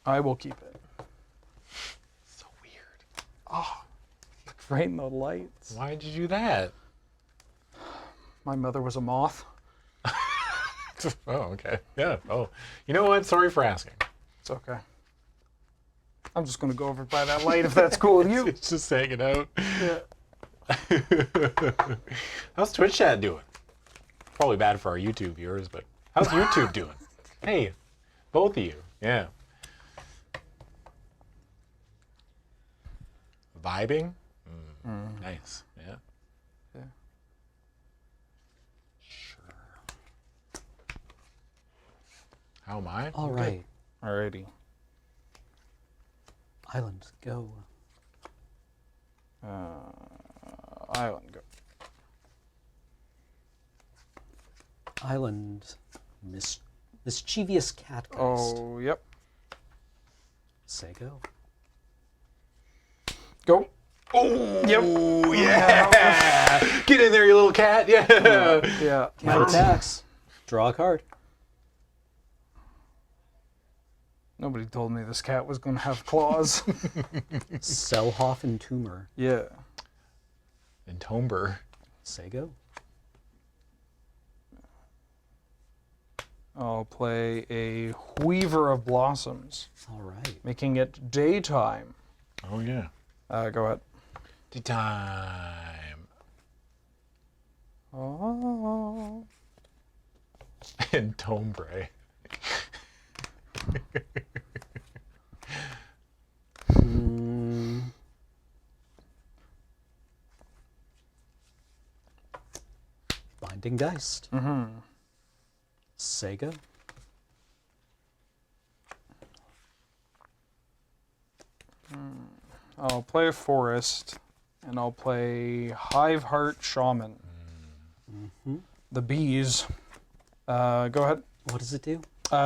I will keep it. So weird. Right in the lights. Why'd you do that? My mother was a moth. Oh, okay. Yeah. Oh, you know what? Sorry for asking. It's okay. I'm just gonna go over by that light if that's cool with you. It's just hanging out. Yeah. How's Twitch chat doing? Probably bad for our YouTube viewers, but how's YouTube doing? Hey, both of you. Yeah. Vibing? Nice. Yeah. Yeah. Sure. How am I? All right. Alrighty. Island, go. Island, go. Island. Mischievous Catgeist. Oh, yep. Say go. Go. Oh, yeah! Get in there, you little cat. Yeah. Yeah. Cat attacks. Draw a card. Nobody told me this cat was going to have claws. Selhoff and Tumor. Yeah. And Tomber. Say go. I'll play a Weaver of Blossoms, All right. making it daytime. Oh, yeah. Go ahead. Tea time. Oh. And Tombre. Binding Geist. Mm-hmm. Sega. I'll play a Forest, and I'll play Hiveheart Shaman. The bees. Go ahead. What does it do?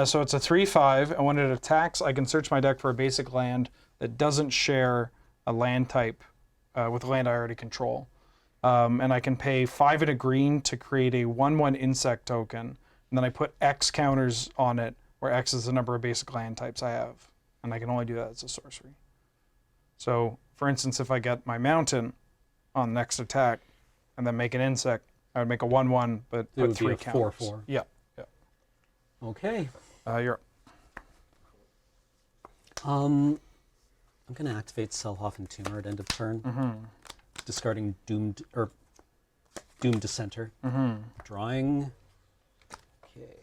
So it's a 3/5, and when it attacks, I can search my deck for a basic land that doesn't share a land type with land I already control. And I can pay 5 and a green to create a 1/1 insect token, and then I put X counters on it, where X is the number of basic land types I have, and I can only do that as a sorcery. So, for instance, if I get my mountain on next attack, and then make an insect, I would make a 1/1, but It would put be 3 a counters. 4/4. Yeah. Okay. You're up. I'm going to activate Selhoff and Tumor at end of turn. Discarding Doomed Dissenter. Drawing. Okay.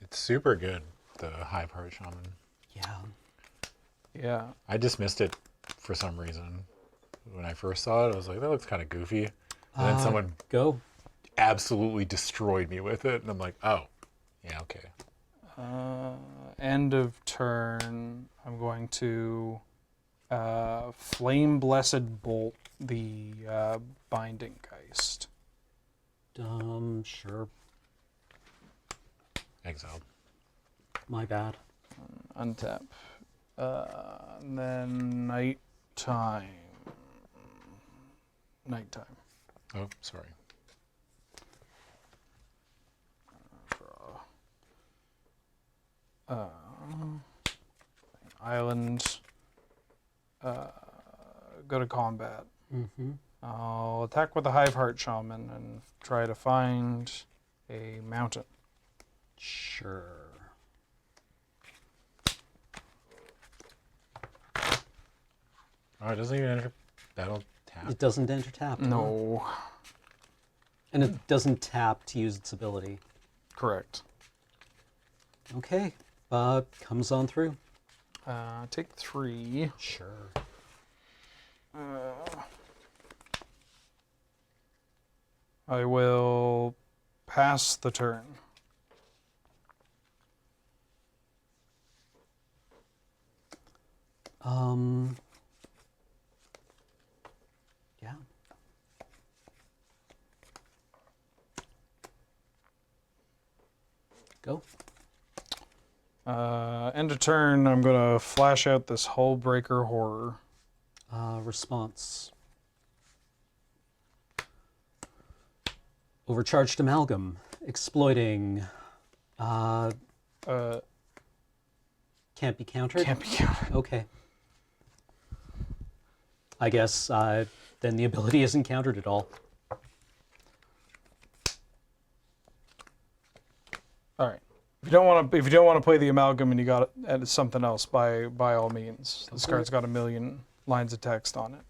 It's super good, the Hiveheart Shaman. Yeah. Yeah. I dismissed it for some reason. When I first saw it, I was like, that looks kind of goofy. And then someone Go. absolutely destroyed me with it. And I'm like, oh, yeah, okay. End of turn, I'm going to Flame Blessed Bolt the Binding Geist. Sure. Exiled. My bad. Untap. And then Nighttime. Nighttime. Oh, sorry. Island. Go to combat. Mm-hmm. I'll attack with the Hiveheart Shaman and try to find a mountain. Sure. Oh, it doesn't even enter battle tap. It doesn't enter tap. does it? No. And it doesn't tap to use its ability. Correct. Okay. Comes on through. Take 3. Sure. I will pass the turn. Yeah. Go. End of turn, I'm going to flash out this Hullbreaker Horror. Response. Overcharged Amalgam. Exploiting. Can't be countered? Can't be countered. Okay. I guess then the ability isn't countered at all. All right. If you don't want to play the Amalgam and you got something else, by all means. This card's got a million lines of text on it.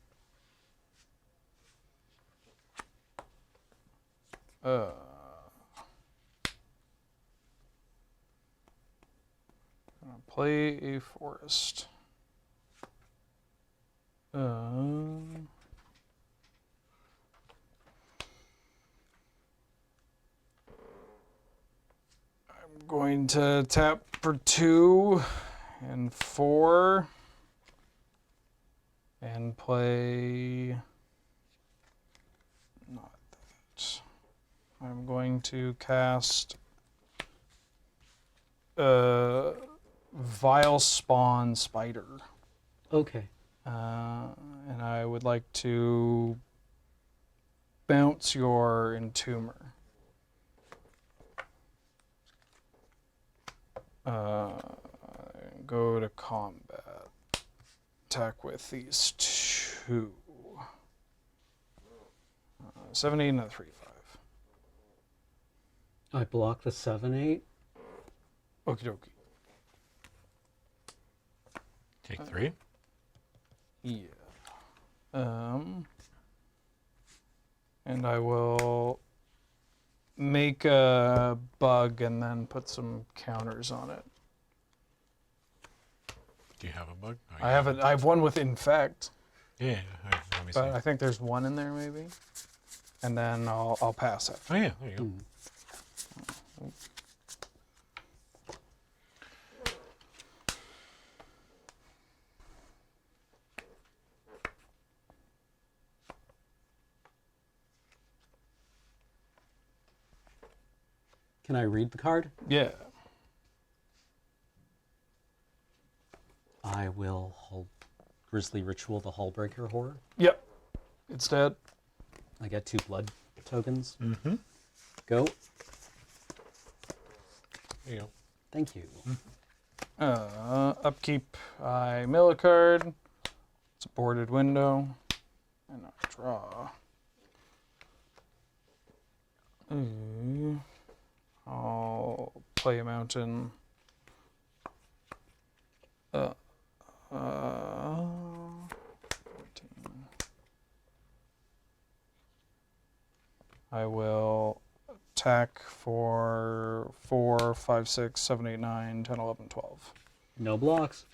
Play a forest. I'm going to tap for 2 and 4 and play not that. I'm going to cast Vile Spawn Spider. Okay. And I would like to bounce your Entomber. Go to combat. Attack with these 2. 7, 8, and a 3, 5. I blocked a 7/8. Okie dokie. Take 3. Yeah. And I will make a bug and then put some counters on it. Do you have a bug? Oh, I have one with infect, Yeah. Let me see. but I think there's one in there maybe. And then I'll pass it. Oh, yeah. There you go. Can I read the card? Yeah. I will Grizzly Ritual the Hullbreaker Horror. Yep. It's dead. I get 2 blood tokens. Mm-hmm. Go. There you go. Thank you. Upkeep. I mill a card. It's a boarded window. And I draw. I'll play a mountain. Uh, 14. I will attack for 4, 5, 6, 7, 8, 9, 10, 11, 12. No blocks.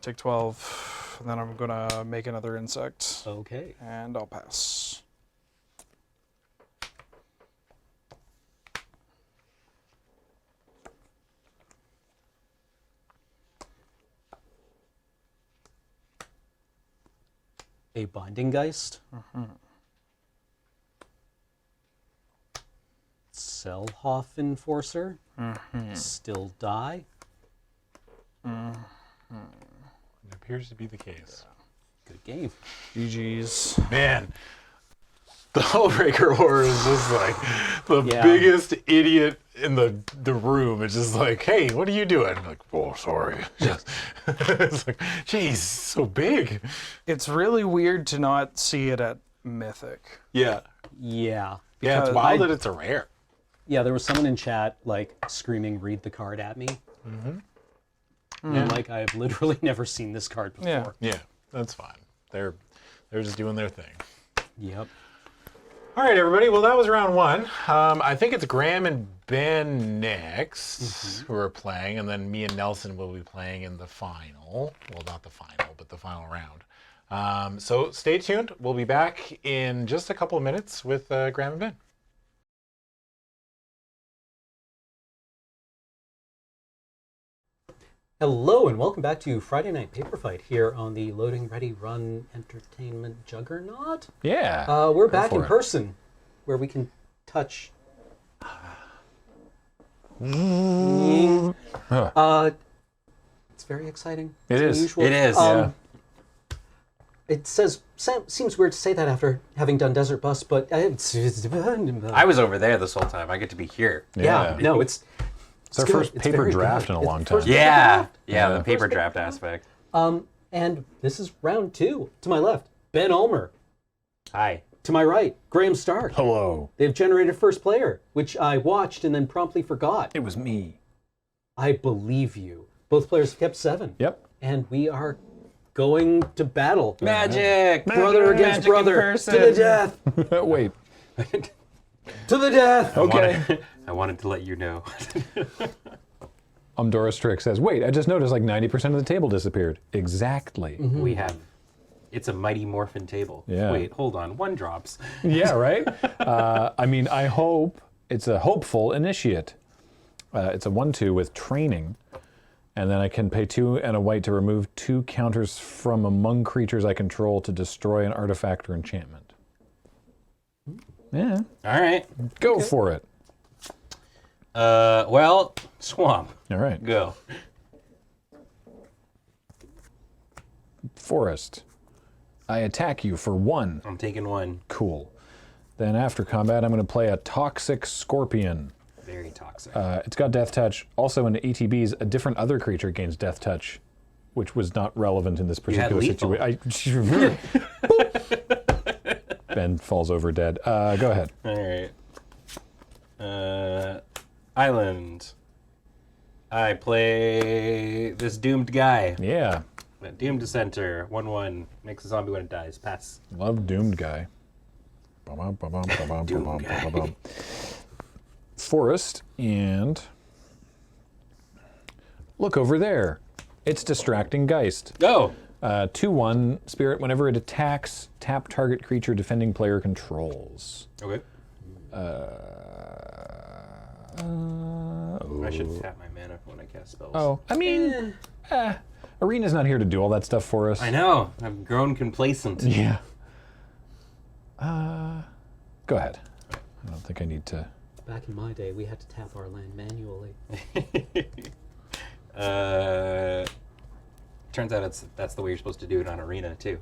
Take 12, and then I'm gonna make another insect, Okay. and I'll pass. A Binding Geist. Selhoff Enforcer. Still die. It appears to be the case. Good game. GG's. Man, the Hullbreaker Horror is just like the Yeah. biggest idiot in the room. It's just like, hey, what are you doing? I'm like, oh, sorry. Just, it's like, geez, so big. It's really weird to not see it at Mythic. Yeah. Yeah. Yeah, it's Because wild that it's a rare. Yeah, there was someone in chat like screaming, "Read the card at me." And like, I've literally never seen this card before. Yeah. Yeah, that's fine. They're just doing their thing. Yep. All right, everybody. Well, that was round 1. I think it's Graham and Ben next who are playing, and then me and Nelson will be playing in the final. Well, not the final, but the final round. So stay tuned. We'll be back in just a couple of minutes with Graham and Ben. Hello and welcome back to Friday Night Paper Fight here on the Loading Ready Run Entertainment Juggernaut. Yeah. We're back for in it. person, where we can touch. It's very exciting. It It's is. unusual. It is. It seems weird to say that after having done Desert Bus, but I was over there this whole time. I get to be here. yeah, no, it's our good. first It's paper very draft good. in a It's long the time. first paper Yeah. draft. Yeah, the Yeah. paper draft aspect. And this is round 2. To my left, Ben Ulmer. Hi. To my right, Graham Stark. Hello. They've generated first player, which I watched and then promptly forgot. It was me. I believe you. Both players have kept 7. Yep. And we are going to battle. Magic! Brother against Magic in brother. To person. the death. Wait. To the death. Okay. I wanted to let you know. Doris Trick says, wait, I just noticed like 90% of the table disappeared. Exactly. We have. It's a Mighty Morphin table. Yeah. Wait, hold on. 1 drops. Yeah, right? I mean, I hope it's a hopeful initiate. It's a 1/2 with training, and then I can pay 2 and a white to remove 2 counters from among creatures I control to destroy an artifact or enchantment. Yeah, All right. go for it. Well, swamp. All right, Go. forest. I attack you for 1. I'm taking 1. Cool. Then after combat, I'm going to play a toxic scorpion. Very toxic. It's got death touch. Also in ETBs, a different other creature gains death touch, which was not relevant in this particular lethal. situation. Ben falls over dead. Go ahead. All right. Island. I play this doomed guy. Yeah, Doomed Dissenter. 1/1. Makes a zombie when it dies. Pass. love doomed guy. Ba-bum. Forest, and look over there. It's distracting Geist. Go. 2/1 spirit. Whenever it attacks, tap target creature defending player controls. Okay. I should tap my mana when I cast spells. Oh, I mean, Arena's not here to do all that stuff for us. I know. I've grown complacent. Yeah. Go ahead. I don't think I need to. Back in my day, we had to tap our land manually. Turns out that's the way you're supposed to do it on Arena too.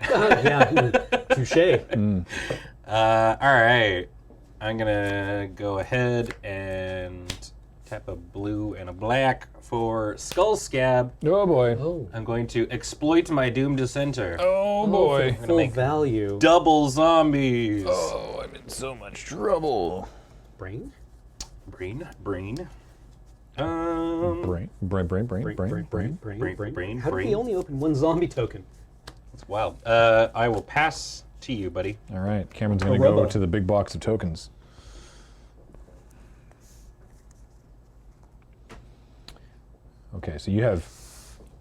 Yeah, touche. All right. I'm gonna go ahead and tap a blue and a black for Skull Scab. Oh boy. Oh, I'm going to exploit my Doomed Dissenter. Oh boy. gonna full make value. Double zombies. Oh, I'm in so much trouble. Brain? Brain. Brain. Brain. How did we only open 1 zombie token? It's wild. I will pass to you, buddy. All right, Cameron's gonna go to the big box of tokens. Okay, so you have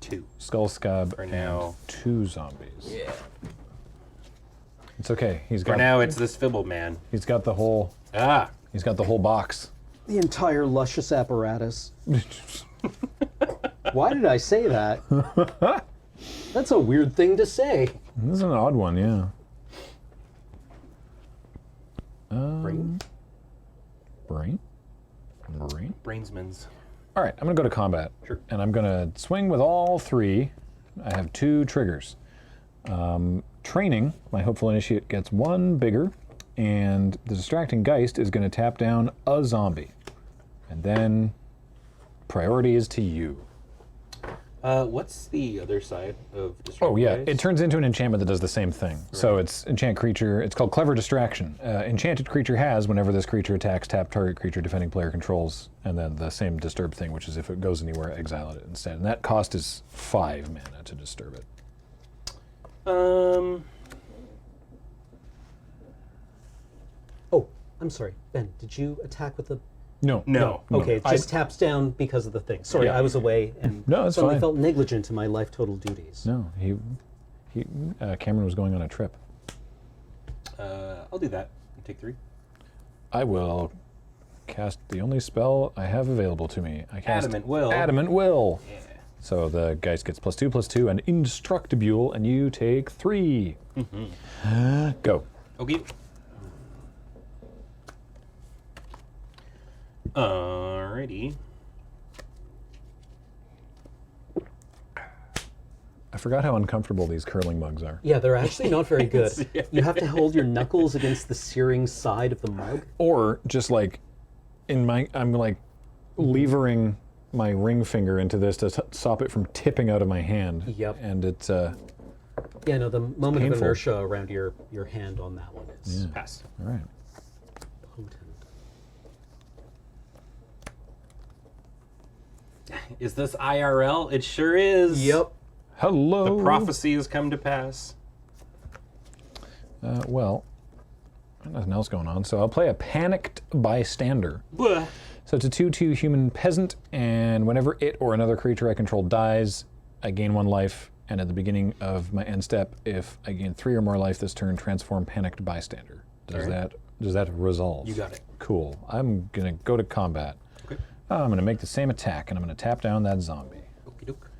2. Skull Scab For and now. 2 zombies. Yeah. It's okay. For now, it's this Fibble man. He's got the whole. Ah. He's got the whole box. The entire luscious apparatus. Why did I say that? That's a weird thing to say. This is an odd one, yeah. Brain? Brain. Brainsmans. All right, I'm gonna go to combat. Sure. And I'm gonna swing with all 3. I have 2 triggers. Training, my hopeful initiate gets 1 bigger, and the distracting Geist is gonna tap down a zombie. And then priority is to you. What's the other side of Distract? Oh yeah, Guys? it turns into an enchantment that does the same thing. So it's enchant creature. It's called Clever Distraction. Enchanted creature has whenever this creature attacks, tap target creature defending player controls, and then the same disturb thing, which is if it goes anywhere, exile it instead. And that cost is 5 mana to disturb it. Oh, I'm sorry. Ben, did you attack with the... No. No. Okay, it just taps down because of the thing. Sorry, Yeah. I was away and No, it's suddenly fine. felt negligent in my life total duties. No, Cameron was going on a trip. I'll do that. Take 3. I will cast the only spell I have available to me. I cast Adamant Will. Adamant Will. Yeah. So the Geist gets +2/+2 and Indestructible, and you take 3. Go. Okay. Alrighty. I forgot how uncomfortable these curling mugs are. Yeah, they're actually not very good. You have to hold your knuckles against the searing side of the mug. Or just like, I'm like levering my ring finger into this to stop it from tipping out of my hand. Yep. And it's Yeah, no, the moment of painful. inertia around your hand on that one is Pass. all right. potent. Is this IRL? It sure is. Yep. Hello. The prophecy has come to pass. Well, nothing else going on. So I'll play a Panicked Bystander. Blah. So it's a 2/2 human peasant, and whenever it or another creature I control dies, I gain 1 life. And at the beginning of my end step, if I gain 3 or more life this turn, transform Panicked Bystander. Does that resolve? You got it. Cool. I'm gonna go to combat. Okay. I'm going to make the same attack, and I'm going to tap down that zombie. Okie doke.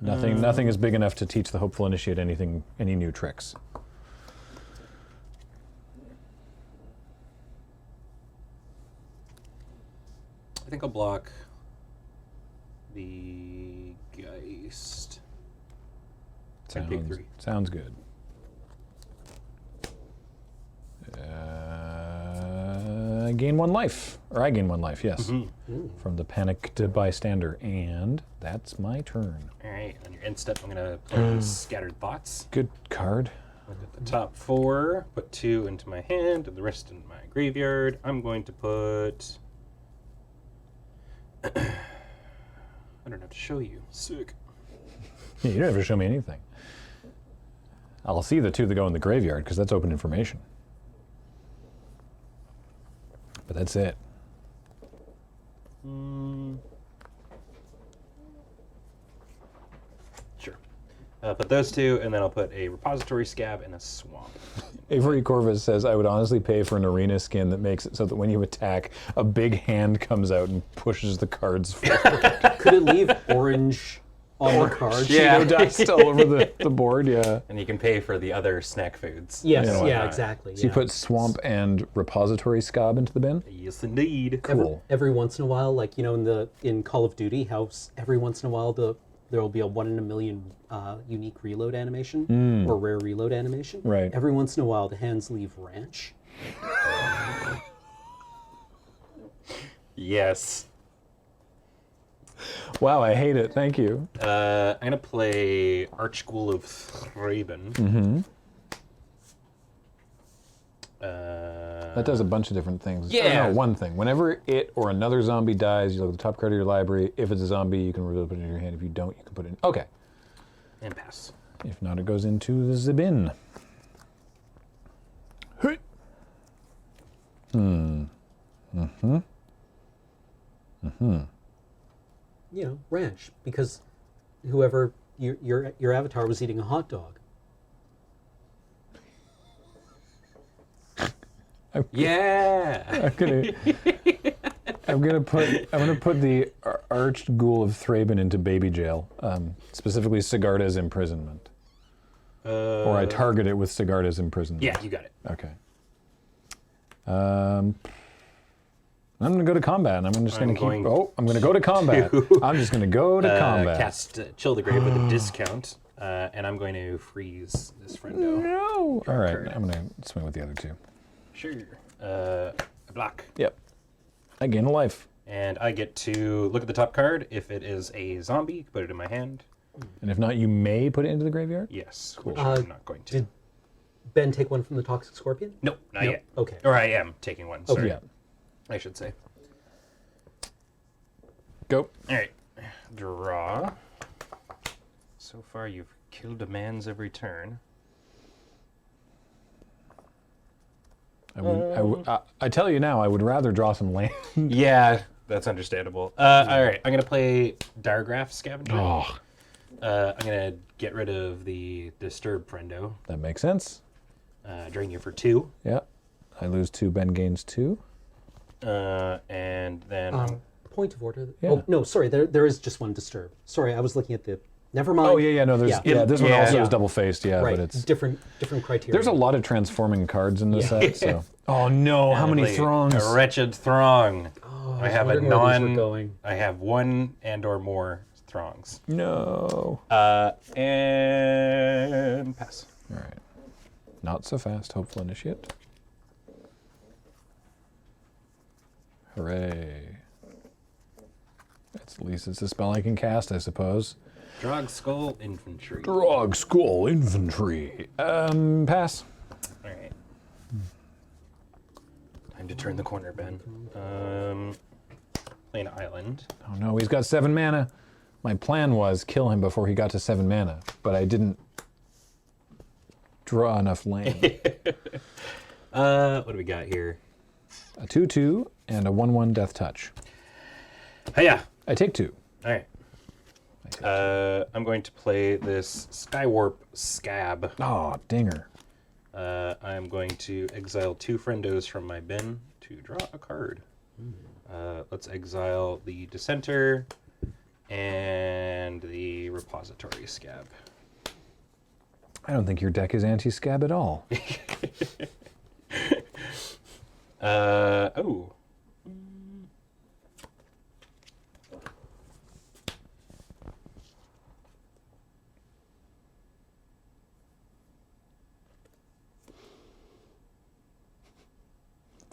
Nothing is big enough to teach the Hopeful Initiate any new tricks. I think I'll block the Geist. And take 3. Sounds good. I gain 1 life. Or I gain 1 life, yes. From the panicked bystander. And that's my turn. All right, on your end step, I'm going to play Scattered Thoughts. Good card. Look at the top 4, put 2 into my hand, and the rest in my graveyard. I'm going to put... I don't have to show you. Sick. Yeah, you don't have to show me anything. I'll see the 2 that go in the graveyard, because that's open information. But that's it. Sure. Put those 2, and then I'll put a Repository Scab and a Swamp. Avery Corvus says, I would honestly pay for an arena skin that makes it so that when you attack, a big hand comes out and pushes the cards forward. Could it leave orange on the card? Yeah. Cheeto dust all over the board, yeah. And you can pay for the other snack foods. Yes, Yeah, yeah, why not? exactly. So you put Swamp and Repository Scab into the bin? Yes, indeed. Cool. Every once in a while, like, you know, in Call of Duty, how every once in a while there will be a 1 in a million unique reload animation or rare reload animation. Right. Every once in a while, the hands leave ranch. Yes. Wow, I hate it. Thank you. I'm going to play Archghoul of Thraben. That does a bunch of different things. Yeah. No, one thing. Whenever it or another zombie dies, you look at the top card of your library. If it's a zombie, you can put it in your hand. If you don't, you can put it in. Okay. And pass. If not, it goes into the bin. Hey. You know, ranch, because whoever your avatar was eating a hot dog. Yeah. I'm gonna put the arched ghoul of Thraben into baby jail. Specifically, Sigarda's imprisonment. Or I target it with Sigarda's imprisonment. Yeah, you got it. Okay. I'm gonna go to combat, and I'm just gonna keep. Oh, I'm gonna go to combat. I'm just gonna go to combat. Cast Chill the Grave with a discount, and I'm going to freeze this friendo. No. All right, I'm gonna swing with the other 2. Sure. A block. Yep. I gain a life. And I get to look at the top card. If it is a zombie, put it in my hand. And if not, you may put it into the graveyard? Yes, which I'm not going to. Did Ben take one from the Toxic Scorpion? Nope, not yet. Okay. Or I am taking one, sorry. Yeah. I should say. Go. All right, draw. So far, you've killed demands every turn. I tell you now, I would rather draw some land. Yeah, that's understandable. All right, I'm going to play Diregraph Scavenger. Oh, I'm going to get rid of the Disturb Friendo. that makes sense. Drain you for 2. Yeah. I lose 2, Ben gains 2. And then... Point of order. Yeah. Oh no, sorry. There is just one disturb. Sorry, I was looking at the. Never mind. Oh, yeah, no, there's, this one also Yeah. is double-faced, yeah, Right. but it's... different criteria. There's a lot of transforming cards in this set, so... Oh, no, how many Play throngs? A Wretched Throng. Oh, I have a wondering where these were non... going. I have 1 and or more Throngs. No. And pass. All right. Not so fast, Hopeful Initiate. Hooray. At least it's a spell I can cast, I suppose. Drog Skull Infantry. Drog Skull Infantry. Pass. All right. Time to turn the corner, Ben. Play an island. Oh no, he's got 7 mana. My plan was kill him before he got to 7 mana, but I didn't draw enough land. What do we got here? A 2/2 and a 1/1 Death Touch. Hey, yeah. I take 2. All right. I'm going to play this Skywarp Scab. Oh, dinger. I'm going to exile 2 friendos from my bin to draw a card. Let's exile the Dissenter and the Repository Scab. I don't think your deck is anti-scab at all. Oh.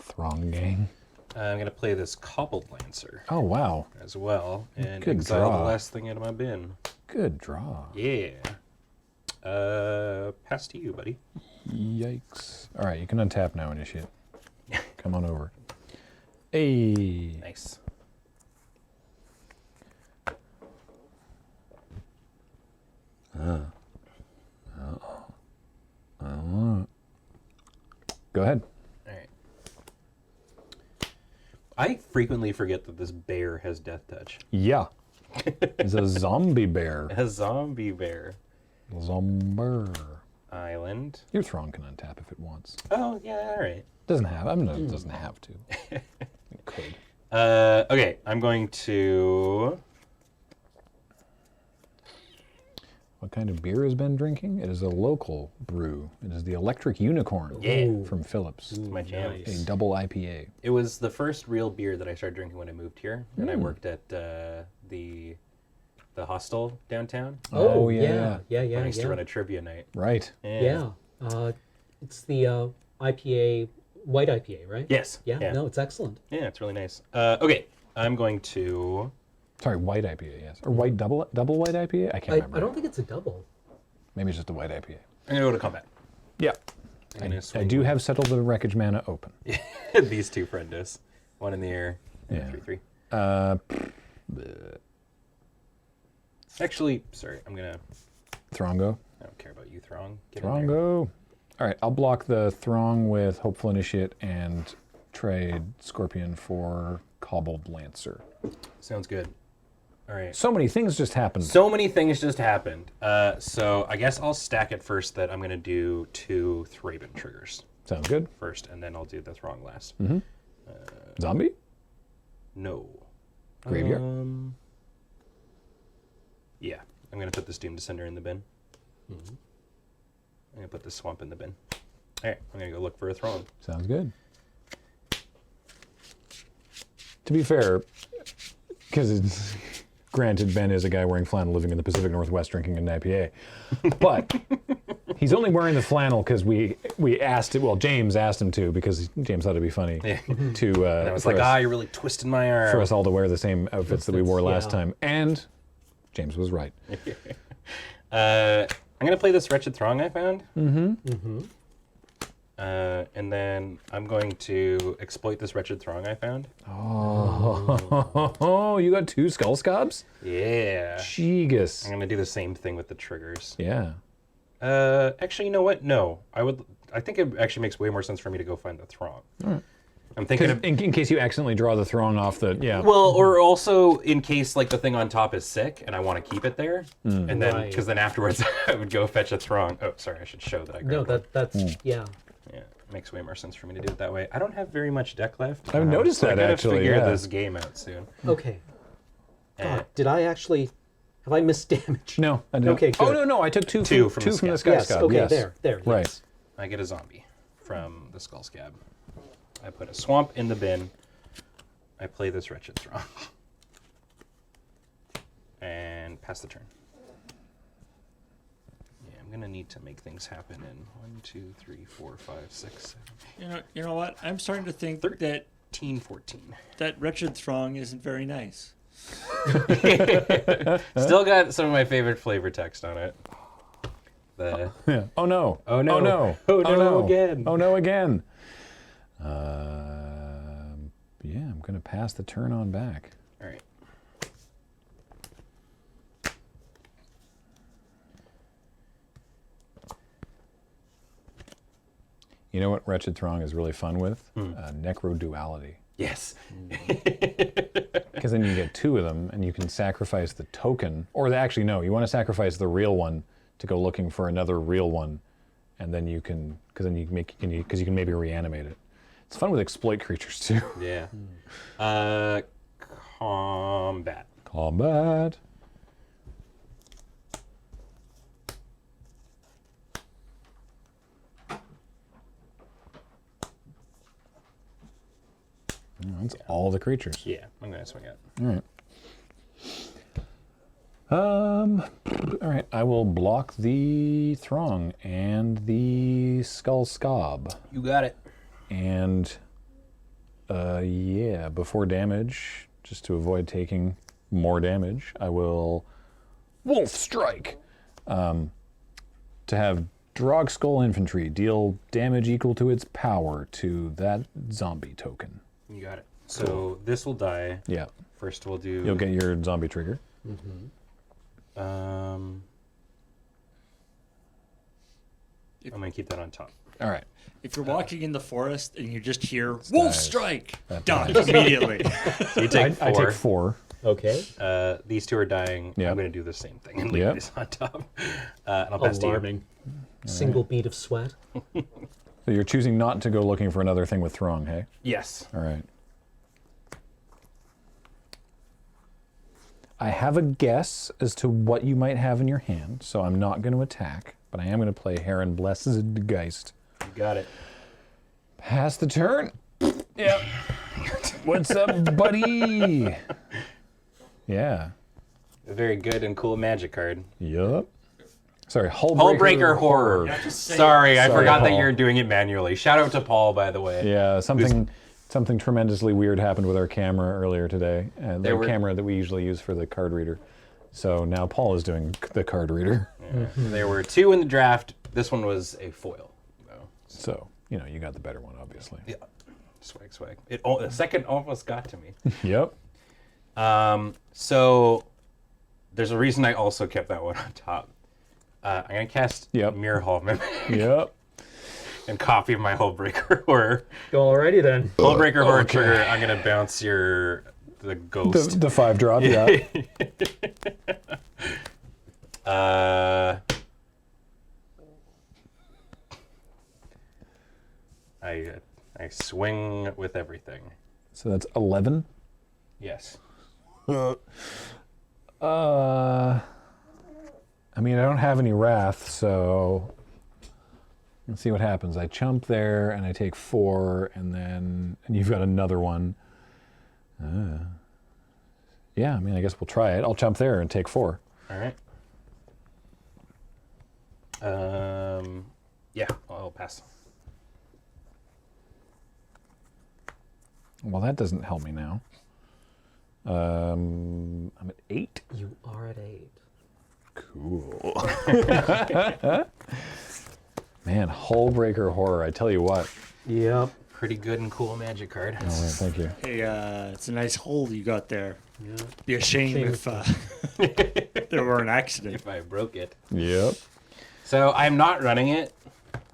Throng gang. I'm going to play this Cobbled Lancer Oh, wow. as well and Good exile draw. the last thing out of my bin. Good draw. Yeah. Pass to you, buddy. Yikes. All right, you can untap now, Initiate. Come on over. Hey. Nice. Go ahead. All right. I frequently forget that this bear has Death Touch. Yeah. It's a zombie bear. A zombie bear. Zombie. Island. Your Throng can untap if it wants. Oh, yeah, all right. Doesn't have. I mean, it doesn't have to. It could. Okay, I'm going to... What kind of beer has been drinking? It is a local brew. It is the Electric Unicorn Yeah. from Phillips. It's my jam. A double IPA. It was the first real beer that I started drinking when I moved here, and I worked at the hostel downtown. Oh, yeah. I used to run a trivia night. Right. Yeah. It's the IPA, white IPA, right? Yes. Yeah, no, it's excellent. Yeah, it's really nice. Okay, I'm going to... Sorry, white IPA, yes. Or white double white IPA? I can't remember. I don't think it's a double. Maybe it's just a white IPA. I'm going to go to combat. Yeah. I'm gonna I swing do have Settle the Wreckage mana open. these two friendos. One in the air, Yeah. 3/3. Bleh. Actually, sorry, I'm going to... Throngo. I don't care about you, Throng. Get in there. Throngo. All right, I'll block the Throng with Hopeful Initiate and trade Scorpion for Cobbled Lancer. Sounds good. All right. So many things just happened. So many things just happened. So I guess I'll stack it first that I'm going to do 2 Thraben triggers Sounds good. first, and then I'll do the Throng last. Zombie? No. Graveyard? Yeah. I'm going to put this Doom Descender in the bin. I'm going to put this Swamp in the bin. All right. I'm going to go look for a Throng. Sounds good. To be fair, because it's granted, Ben is a guy wearing flannel living in the Pacific Northwest drinking an IPA, but he's only wearing the flannel because we asked it. Well, James asked him to because James thought it'd be funny to. And I was like, you're really twisting my arm. for us all to wear the same outfits that we wore last yeah. time, and James was right. I'm going to play this Wretched Throng I found. And then I'm going to exploit this Wretched Throng I found. Oh, you got 2 Skull Scobs? Yeah. Jeegus. I'm going to do the same thing with the triggers. Yeah. Actually, you know what? No. I think it actually makes way more sense for me to go find the Throng. I'm thinking of... In case you accidentally draw the Throng off the... Yeah. Well, or also in case like the thing on top is sick and I want to keep it there, and then Right. because then afterwards I would go fetch a Throng. Oh, sorry, I should show that I No, grabbed it. that's yeah. Yeah, it makes way more sense for me to do it that way. I don't have very much deck left. I've noticed so that, I gotta actually, figure yeah. this game out soon. Okay. Eh, God, did I actually have I missed damage? No, I didn't. Okay, Oh, good. no, I took 2 Two from, from two the from the Scout. Sky Yes. Scab. Okay. Yes. There. Right. Yes. I get a zombie from the Skull Scab. I put a Swamp in the bin. I play this Wretched Throng. And pass the turn. Yeah, I'm gonna need to make things happen in 1, 2, 3, 4, 5, 6, 7, You know what? I'm starting to think 13, 14. that Wretched Throng isn't very nice. Still got some of my favorite flavor text on it. The Yeah. Oh, no. Oh, no. Oh, no. Oh, no, again. Oh, no, again. Yeah, I'm going to pass the turn on back. all right. You know what Wretched Throng is really fun with? Necro-duality. Yes. Because then you get 2 of them, and you can sacrifice the token, or actually no, you want to sacrifice the real one to go looking for another real one, and then you can, because then you can maybe reanimate it. It's fun with exploit creatures too. Yeah. Combat. Combat. That's all the creatures. Yeah, I'm gonna swing it. All right. All right. I will block the Throng and the Skull Scob. You got it. And, yeah, before damage, just to avoid taking more damage, I will Wolf Strike. To have Drog Skull Infantry deal damage equal to its power to that zombie token. You got it. So this will die. Yeah. First we'll do... You'll get your zombie trigger. I'm gonna keep that on top. All right. If you're walking in the forest and you just hear dies. wolf strike, die immediately. So you take I 4. take 4. Okay. These 2 are dying. Yep. I'm gonna do the same thing and leave Yep. this on top. And I'll pass to you. Alarming. Single bead of sweat. So you're choosing not to go looking for another thing with Throng, hey? Yes. All right. I have a guess as to what you might have in your hand, so I'm not going to attack, but I am going to play Heron Blessed Geist. You got it. Pass the turn. Yep. What's up, buddy? Yeah. A very good and cool magic card. Yup. Sorry, Hullbreaker Horror. say Sorry, I Sorry, forgot that Paul. you're doing it manually. Shout out to Paul, by the way. Yeah, something tremendously weird happened with our camera earlier today. The were- camera that we usually use for the card reader. So now Paul is doing the card reader. There were 2 in the draft. This one was a foil. though. So, you got the better one, obviously. Yeah. Swag, swag. The second almost got to me. Yep. So there's a reason I also kept that one on top. I'm gonna cast Yep. Mirror Hall Mimic Yep. and copy my Hullbreaker Horror. Alrighty then. Hullbreaker Horror Okay. trigger. I'm gonna bounce the ghost. The 5 drop, yeah. I swing with everything. So that's 11. Yes. I mean, I don't have any wrath, so let's see what happens. I chump there, and I take 4, and you've got another one. Yeah, I mean, I guess we'll try it. I'll chump there and take 4. All right. Yeah, I'll pass. Well, that doesn't help me now. I'm at 8. You are at 8. Cool. Man, Hullbreaker Horror, I tell you what. Yep. Pretty good and cool magic card. Oh, wait, thank you. Hey, it's a nice hole you got there. Yeah. Be a shame if there were an accident. If I broke it. Yep. So I'm not running it,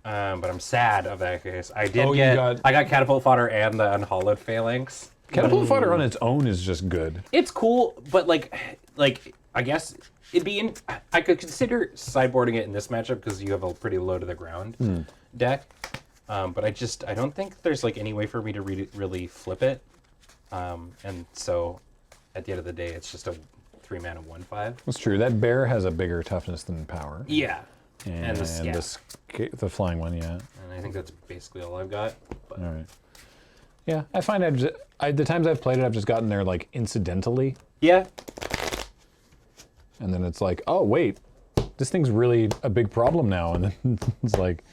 but I'm sad of that case. I did Oh, you get. got- I got Catapult Fodder and the Unhallowed Phalanx. Catapult Fodder on its own is just good. It's cool, but like I guess it'd be in. I could consider sideboarding it in this matchup because you have a pretty low to the ground deck. But I don't think there's like any way for me to really flip it. And so at the end of the day, it's just a 3-mana 1/5. That's true. That bear has a bigger toughness than power. Yeah. And the flying one, yeah. And I think that's basically all I've got. But All right. Yeah, I find the times I've played it, I've just gotten there like incidentally, yeah, and then it's like, oh wait, this thing's really a big problem now, and then it's like,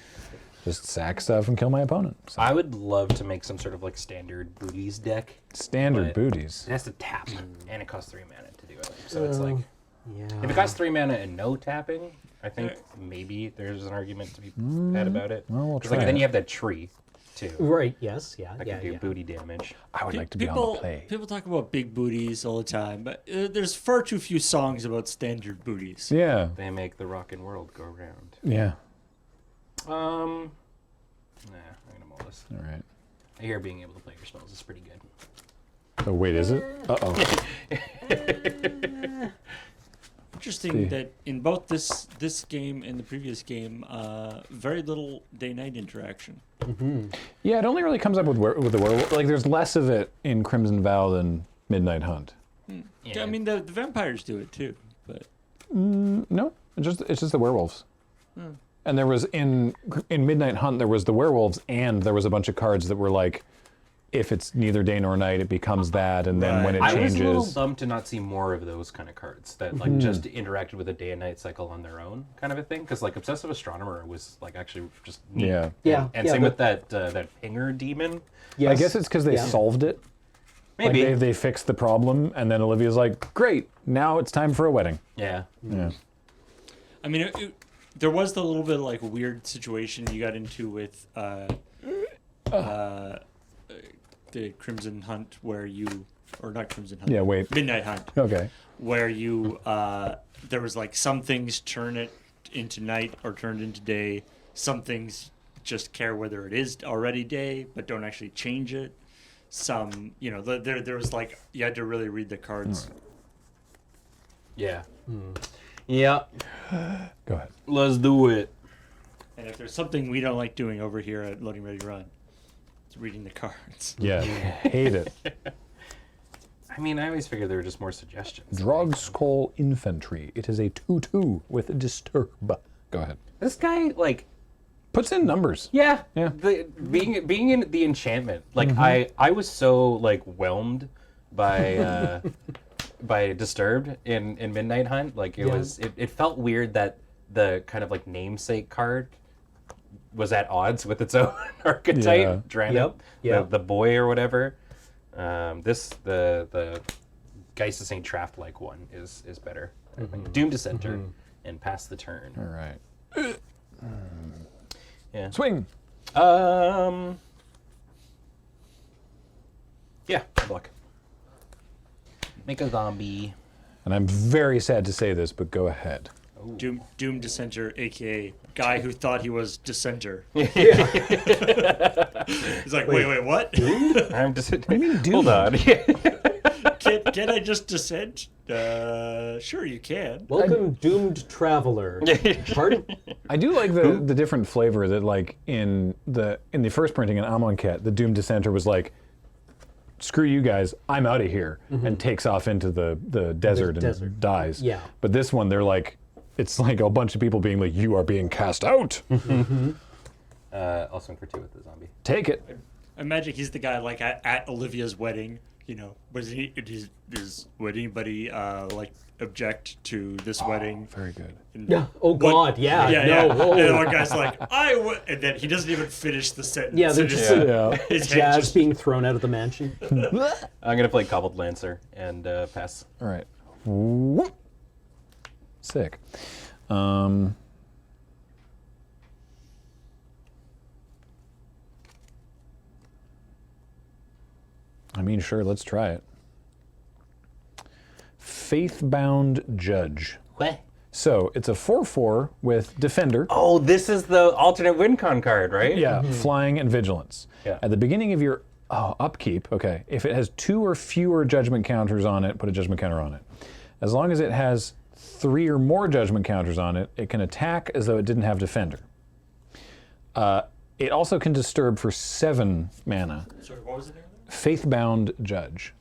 just sack stuff and kill my opponent. So, I would love to make some sort of like standard booties deck. standard but- booties. It has to tap, and it costs 3 mana to do it. So it's like, Yeah. if it costs 3 mana and no tapping, I think maybe there's an argument to be had about it. Well, we'll 'Cause, try then it. you have that tree, too. Right. Yes. Yeah. That yeah. can do Yeah. booty damage. I would like to be on the play. People talk about big booties all the time, but there's far too few songs about standard booties. Yeah, They make the rockin' world go round. yeah. Nah, I'm gonna mull this. All right. I hear being able to play your spells is pretty good. Oh wait, is it? Uh oh. Interesting that in both this game and the previous game, very little day-night interaction. Yeah, it only really comes up with the werewolf. Like, there's less of it in Crimson Vow than Midnight Hunt. I mean, the vampires do it too, but No, it's just the werewolves. And there was in Midnight Hunt, there was the werewolves, and there was a bunch of cards that were like, if it's neither day nor night, it becomes that, and then when it I was changes. a little bummed to not see more of those kind of cards that like just interacted with a day and night cycle on their own, kind of a thing. Because like Obsessive Astronomer was like actually just neat. Yeah. Yeah. And same with that Pinger Demon. Yes. I guess it's because they solved it. Maybe. Like they fixed the problem, and then Olivia's like, great, now it's time for a wedding. Yeah. Yeah. I mean, there was the little bit of like weird situation you got into with the Crimson Hunt, where you, or not Crimson Hunt. Yeah, wait. Midnight Hunt, Okay. where you there was like some things turn it into night or turned into day. Some things just care whether it is already day, but don't actually change it. Some, there was like you had to really read the cards. Yeah. Yeah. Go ahead. Let's do it. And if there's something we don't like doing over here at Loading Ready Run, it's reading the cards. Yeah, hate it. I mean, I always figured there were just more suggestions. Drogskol Infantry. It is a 2/2 with Disturb. Go ahead. This guy, like, Puts in numbers. yeah, Yeah. Being in the enchantment, like I was so like whelmed by by Disturbed in Midnight Hunt. Like it felt weird that the kind of like namesake card was at odds with its own archetype. Yeah. Drana, Yep. the boy or whatever. The Geist of Saint Traft like one is better. I think. Doom Dissenter and Pass the Turn. All right. Yeah. Swing. Yeah, good luck. Make a zombie. And I'm very sad to say this, but go ahead. Doom Dissenter, aka guy who thought he was Dissenter. He's like, wait, what? I'm just. What do you mean, Hold on. Can I just dissent? Sure you can. Welcome, doomed traveler. Pardon? I do like the different flavor that, like, in the first printing in Amonkhet, the Doom Dissenter was like, screw you guys, I'm out of here, and takes off into the desert and desert. dies. Yeah. But this one, they're like, it's like a bunch of people being like, you are being cast out. I'll swing for 2 with the zombie. Take it. Imagine he's the guy like at Olivia's wedding. Would anybody like object to this wedding? Very good. And Yeah. Oh God. Yeah. Yeah, no. yeah. Oh. And one guy's like, I would, and then he doesn't even finish the sentence. Yeah, they're It just Yeah. his head jazz just being thrown out of the mansion. I'm gonna play Cobbled Lancer and pass. All right. Whoop. Sick. I mean, sure, let's try it. Faithbound Judge. What? So it's a 4/4 with Defender. Oh, this is the alternate win con card, right? Yeah, flying and vigilance. Yeah. At the beginning of your upkeep, okay, if it has 2 or fewer judgment counters on it, put a judgment counter on it. As long as it has 3 or more judgment counters on it, it can attack as though it didn't have Defender. It also can disturb for 7 mana. Sorry, what was it again? Faithbound Judge.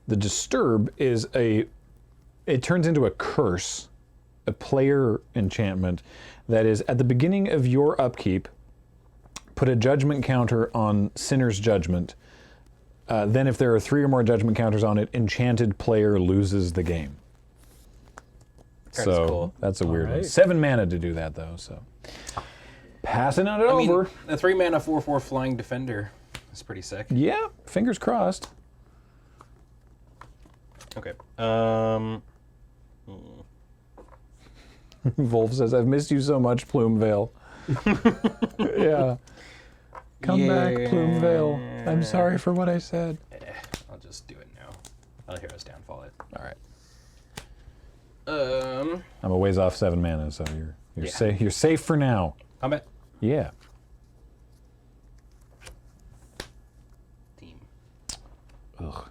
The disturb is it turns into a curse, a player enchantment that is at the beginning of your upkeep, put a judgment counter on Sinner's Judgment. Then if there are 3 or more judgment counters on it, enchanted player loses the game. That's So cool. that's a weird one. right. 7 mana to do that though, so. Passing it over. The 3 mana 4/4 flying defender is pretty sick. Yeah, fingers crossed. Okay. Wolf says, I've missed you so much, Plumevale. Yeah. Come back, Plumevale. I'm sorry for what I said. I'll just do it now. I'll Hero's Downfall it. All right. Um. I'm a ways off 7 mana, so you're safe for now. Combat. Yeah. Team. Ugh.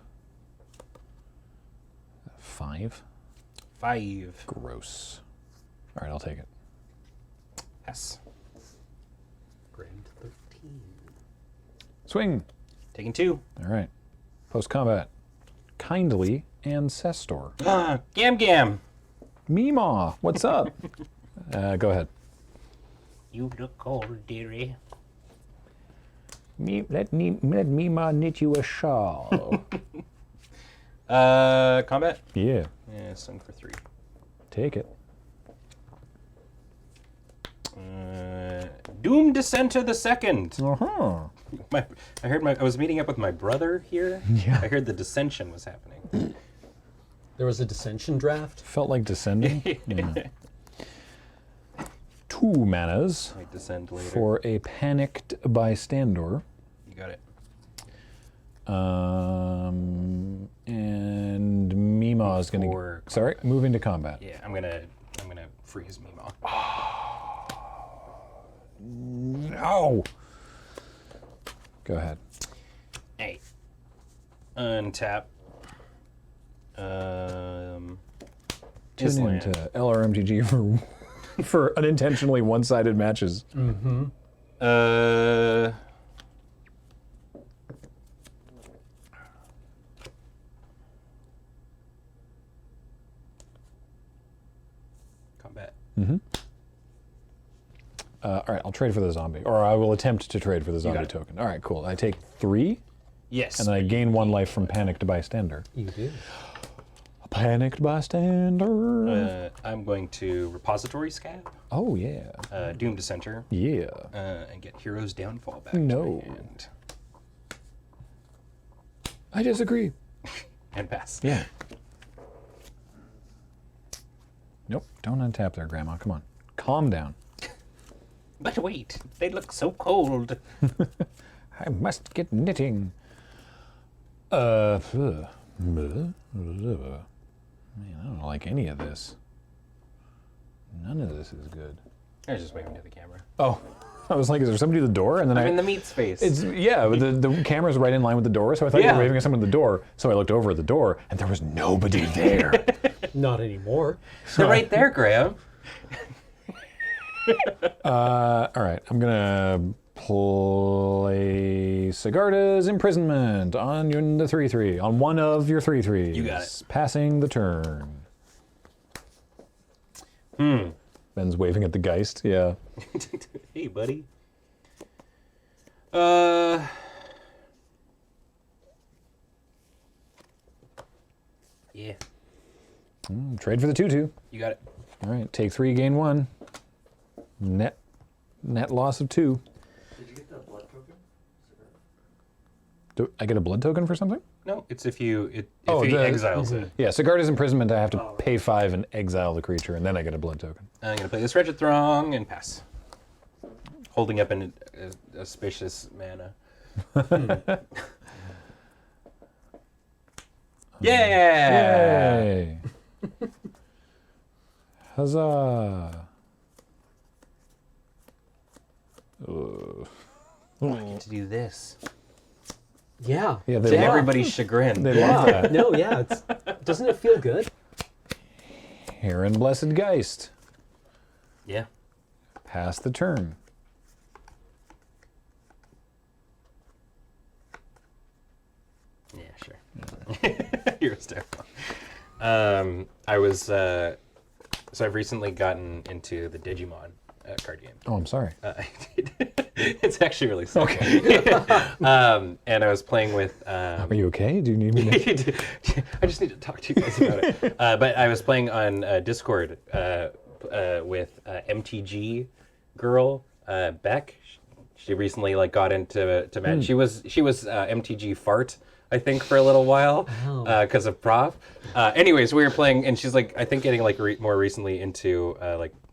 5? 5. Gross. All right, I'll take it. Pass. Grand 13. Swing. Taking 2. All right. Post combat. Kindly Ancestor. Gam Gam. Meemaw, what's up? Go ahead. You look old, dearie. Let Meemaw knit you a shawl. Combat? Yeah, Yeah, swing for 3. take it. Doom Dissenter the Second. Uh-huh. I was meeting up with my brother here. Yeah. I heard the dissension was happening. There was a dissension draft. Felt like descending. Yeah. 2 manas Might descend later. for a panicked bystander. You got it. And Meemaw is going For to... Sorry, moving to combat. Yeah, I'm gonna freeze Meemaw. No! Go ahead. Hey. Untap. Tune Island. into LRMTG for unintentionally one-sided matches. Combat. All right, I'll trade for the zombie. Or I will attempt to trade for the zombie got it. token. All right, cool. I take 3, Yes. and then I gain 1 life from panicked bystander. You do. A panicked bystander. I'm going to Repository Scab, Oh, yeah. Doom Dissenter, Yeah. and get Hero's Downfall back No. to my hand. I disagree. And pass. Yeah. Nope, don't untap there, Grandma. Come on. Calm down. But wait, they look so cold. I must get knitting. Man, I don't like any of this. None of this is good. I was just waving to the camera. Oh, I was like, is there somebody at the door? And then I'm in the meat space. It's yeah, but the camera's right in line with the door, so I thought you Yeah. were waving at someone at the door. So I looked over at the door, and there was nobody there. Not anymore. They're right there, Graham. All right, I'm gonna play Sigarda's Imprisonment on the 3/3, on one of your 3/3s. You got it. Passing the turn. Ben's waving at the Geist. Yeah. Hey, buddy. Yeah, Trade for the 2/2. you got it. All right, take 3, gain 1. Net loss of 2. Did you get that blood token? Do I get a blood token for something? No, it's if he the- exiles it. Yeah, Sigarda's Imprisonment, I have to pay 5 and exile the creature, and then I get a blood token. I'm gonna play this Wretched Throng and pass. Holding up an auspicious mana. Yeah! Yay! Huzzah! I get to do this. Yeah. Yeah, To they love, everybody's chagrin. they love Yeah. that. No, yeah. Doesn't it feel good? Heron Blessed Geist. Yeah. Pass the turn. Yeah, sure. Heroes Downfall. I was so I've recently gotten into the Digimon card game. Oh, I'm sorry. It's actually really sad. Okay. And I was playing with. Are you okay? Do you need me to? I just need to talk to you guys about it. But I was playing on Discord with MTG girl Beck. She recently got into Magic. She was MTG fart, I think, for a little while because of Prof. Anyways, we were playing, and she's I think getting more recently into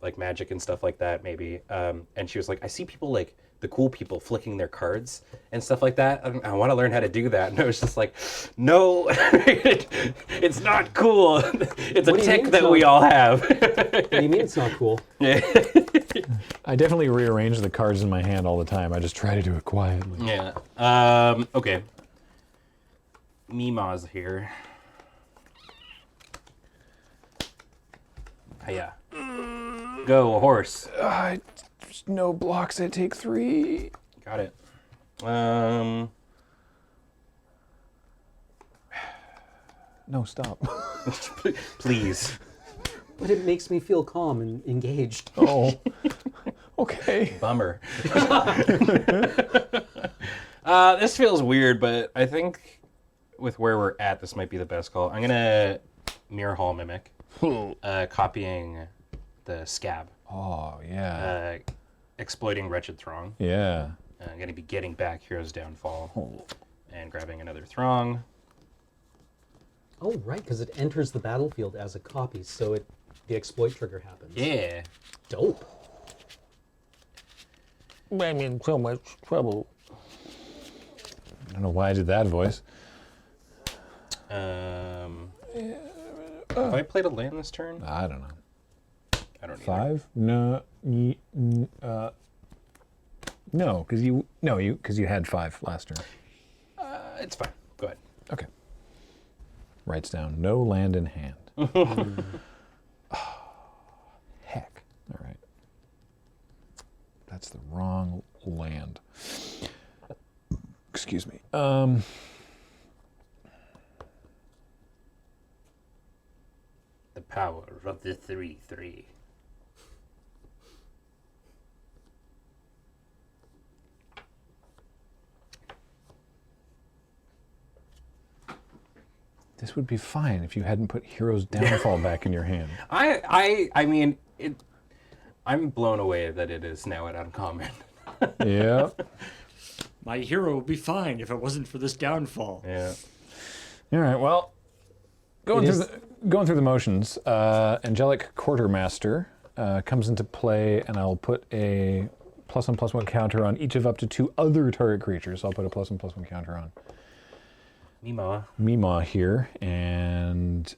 like Magic and stuff like that, maybe. And she was like, I see people the cool people flicking their cards and stuff like that. I want to learn how to do that. And I was just like, no, it's not cool. It's a What do you tick mean that it's we not- all have. What do you mean it's not cool? I definitely rearrange the cards in my hand all the time. I just try to do it quietly. Yeah. Okay. Meemaw's here. Hiya. Go, horse. There's no blocks. I take 3. Got it. No, stop. Please. But it makes me feel calm and engaged. Oh. Okay. Bummer. This feels weird, but I think with where we're at, this might be the best call. I'm gonna Mirror Hall Mimic, copying the Scab, Oh, yeah. exploiting Wretched Throng. Yeah. I'm gonna be getting back Hero's Downfall and grabbing another Throng. Oh, right, because it enters the battlefield as a copy, so the exploit trigger happens. Yeah. Dope. I'm in so much trouble. I don't know why I did that voice. Have I played a land this turn? I don't know. I don't either. 5? No. No, because you had 5 last turn. It's fine. Go ahead. Okay. Writes down no land in hand. Oh, heck. All right. That's the wrong land. Excuse me. The power of the 3/3. This would be fine if you hadn't put Hero's Downfall back in your hand. I mean, I'm blown away that it is now an uncommon. Yeah. My hero would be fine if it wasn't for this downfall. Yeah. All right. Well, going through the motions, Angelic Quartermaster comes into play, and I'll put a +1/+1 counter on each of up to 2 other target creatures. I'll put a +1/+1 counter on Mima here, and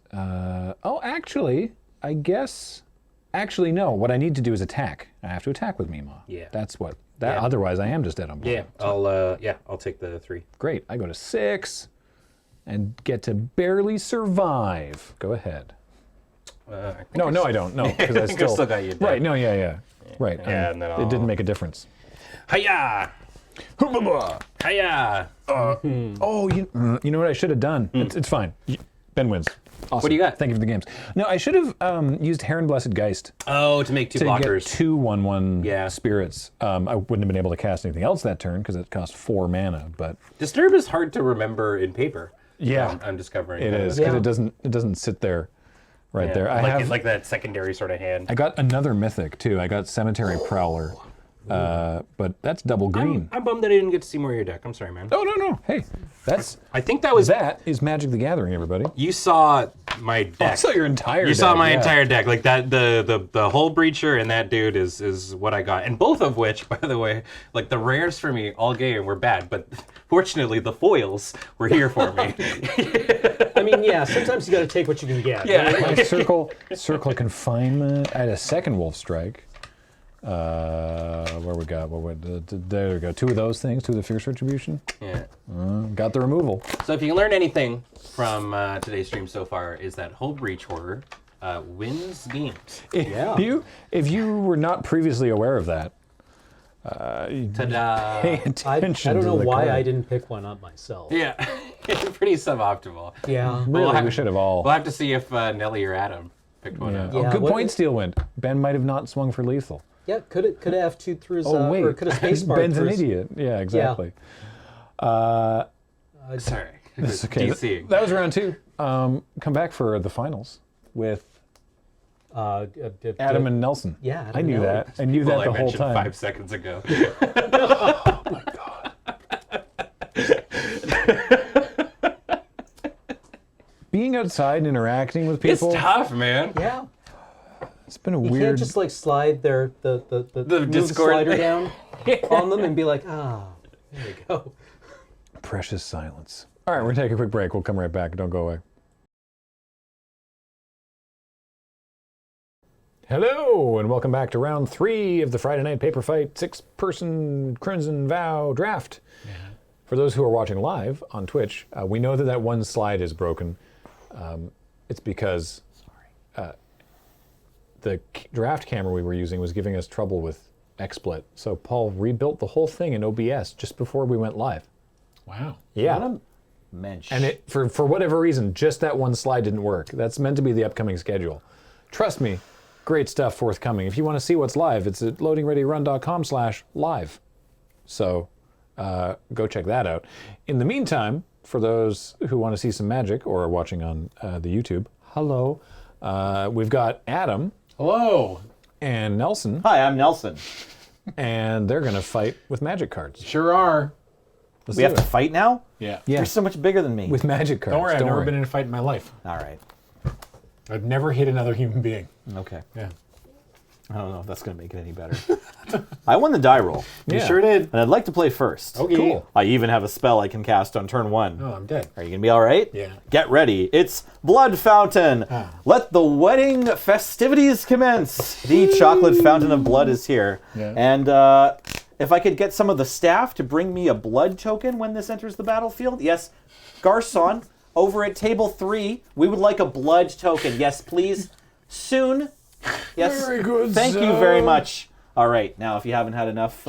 actually, I guess. Actually, no. What I need to do is attack. I have to attack with Mima. Yeah. That's what. That. Yeah. Otherwise, I am just dead on block. Yeah. I'll take the 3. Great. I go to 6, and get to barely survive. Go ahead. No, I don't. No, because I think I still got you dead. Right. No. Yeah. Right. Yeah, and then it didn't make a difference. Hiya! Hiya! Oh, you know what I should have done? It's fine. Ben wins. Awesome. What do you got? Thank you for the games. No, I should have used Heron Blessed Geist Oh, to make 2 to blockers. get 2 1/1 Yeah. spirits. I wouldn't have been able to cast anything else that turn because it cost 4 mana. But Disturb is hard to remember in paper. yeah, I'm discovering. it that. is because Yeah. it doesn't sit there right Yeah, there. I like, have like that secondary sort of hand. I got another mythic too. I got Cemetery Prowler, but that's double green. I'm bummed that I didn't get to see more of your deck. I'm sorry, man. Oh no! Hey, I think that was that is Magic the Gathering, everybody. You saw my deck. I saw your entire. You saw deck, my yeah. entire deck, like that. The whole breacher and that dude is what I got, and both of which, by the way, like the rares for me all game were bad, but fortunately the foils were here for me. I mean, yeah, sometimes you got to take what you can get. Yeah. My circle of confinement. I had a second Wolf Strike. Where we got? There we go. 2 of those things. 2 of the Fierce Retribution. Yeah. Got the removal. So if you can learn anything from today's stream so far, is that whole breach horror wins games. Yeah. If you were not previously aware of that, Ta-da! pay I attention. don't to know the why card. I didn't pick one up myself. Yeah, pretty suboptimal. Yeah. Really, we should have all. We'll have to see if Nelly or Adam picked one Yeah. up. Oh, Yeah, good what- point, Steelwind. Ben might have not swung for lethal. Yeah, could have F2 through his, Oh wait, or could have spacebar Ben's through an his- idiot. Yeah, exactly. Sorry. It's okay. DC. That was round 2. Come back for the finals with Adam and Nelson. Yeah, Adam I and knew Nelly. that. I knew Well, that I the whole mentioned time. 5 seconds ago. Being outside and interacting with people, It's tough, man. Yeah. it's been a You weird. can't just like slide the move Discord. slider down on them and be like, there you go. Precious silence. All right, we're gonna take a quick break. We'll come right back. Don't go away. Hello, and welcome back to round 3 of the Friday Night Paper Fight 6-person Crimson Vow draft. For those who are watching live on Twitch, we know that one slide is broken. It's because draft camera we were using was giving us trouble with XSplit. So Paul rebuilt the whole thing in OBS just before we went live. Wow. Yeah. What a mensch. And it for whatever reason, just that one slide didn't work. That's meant to be the upcoming schedule. Trust me, great stuff forthcoming. If you want to see what's live, it's at loadingreadyrun.com/live. So go check that out. In the meantime, for those who want to see some magic or are watching on the YouTube, hello. We've got Adam Hello. and Nelson, Hi, I'm Nelson. and they're going to fight with magic cards. Sure are. Let's We do have to it. fight now? Yeah. Yeah. You're so much bigger than me. With magic cards. Don't worry, I've never been in a fight in my life. All right. I've never hit another human being. Okay. Yeah. I don't know if that's going to make it any better. I won the die roll, You Yeah. sure did. and I'd like to play first. Okay. Cool. I even have a spell I can cast on turn 1. Oh, I'm dead. Are you going to be all right? Yeah. Get ready. It's Blood Fountain. Let the wedding festivities commence. The chocolate fountain of blood is here. Yeah. And if I could get some of the staff to bring me a blood token when this enters the battlefield. Yes, Garçon, over at table 3, we would like a blood token. Yes, please. Soon. Yes. Very good, Thank you sir. very much. All right. Now, if you haven't had enough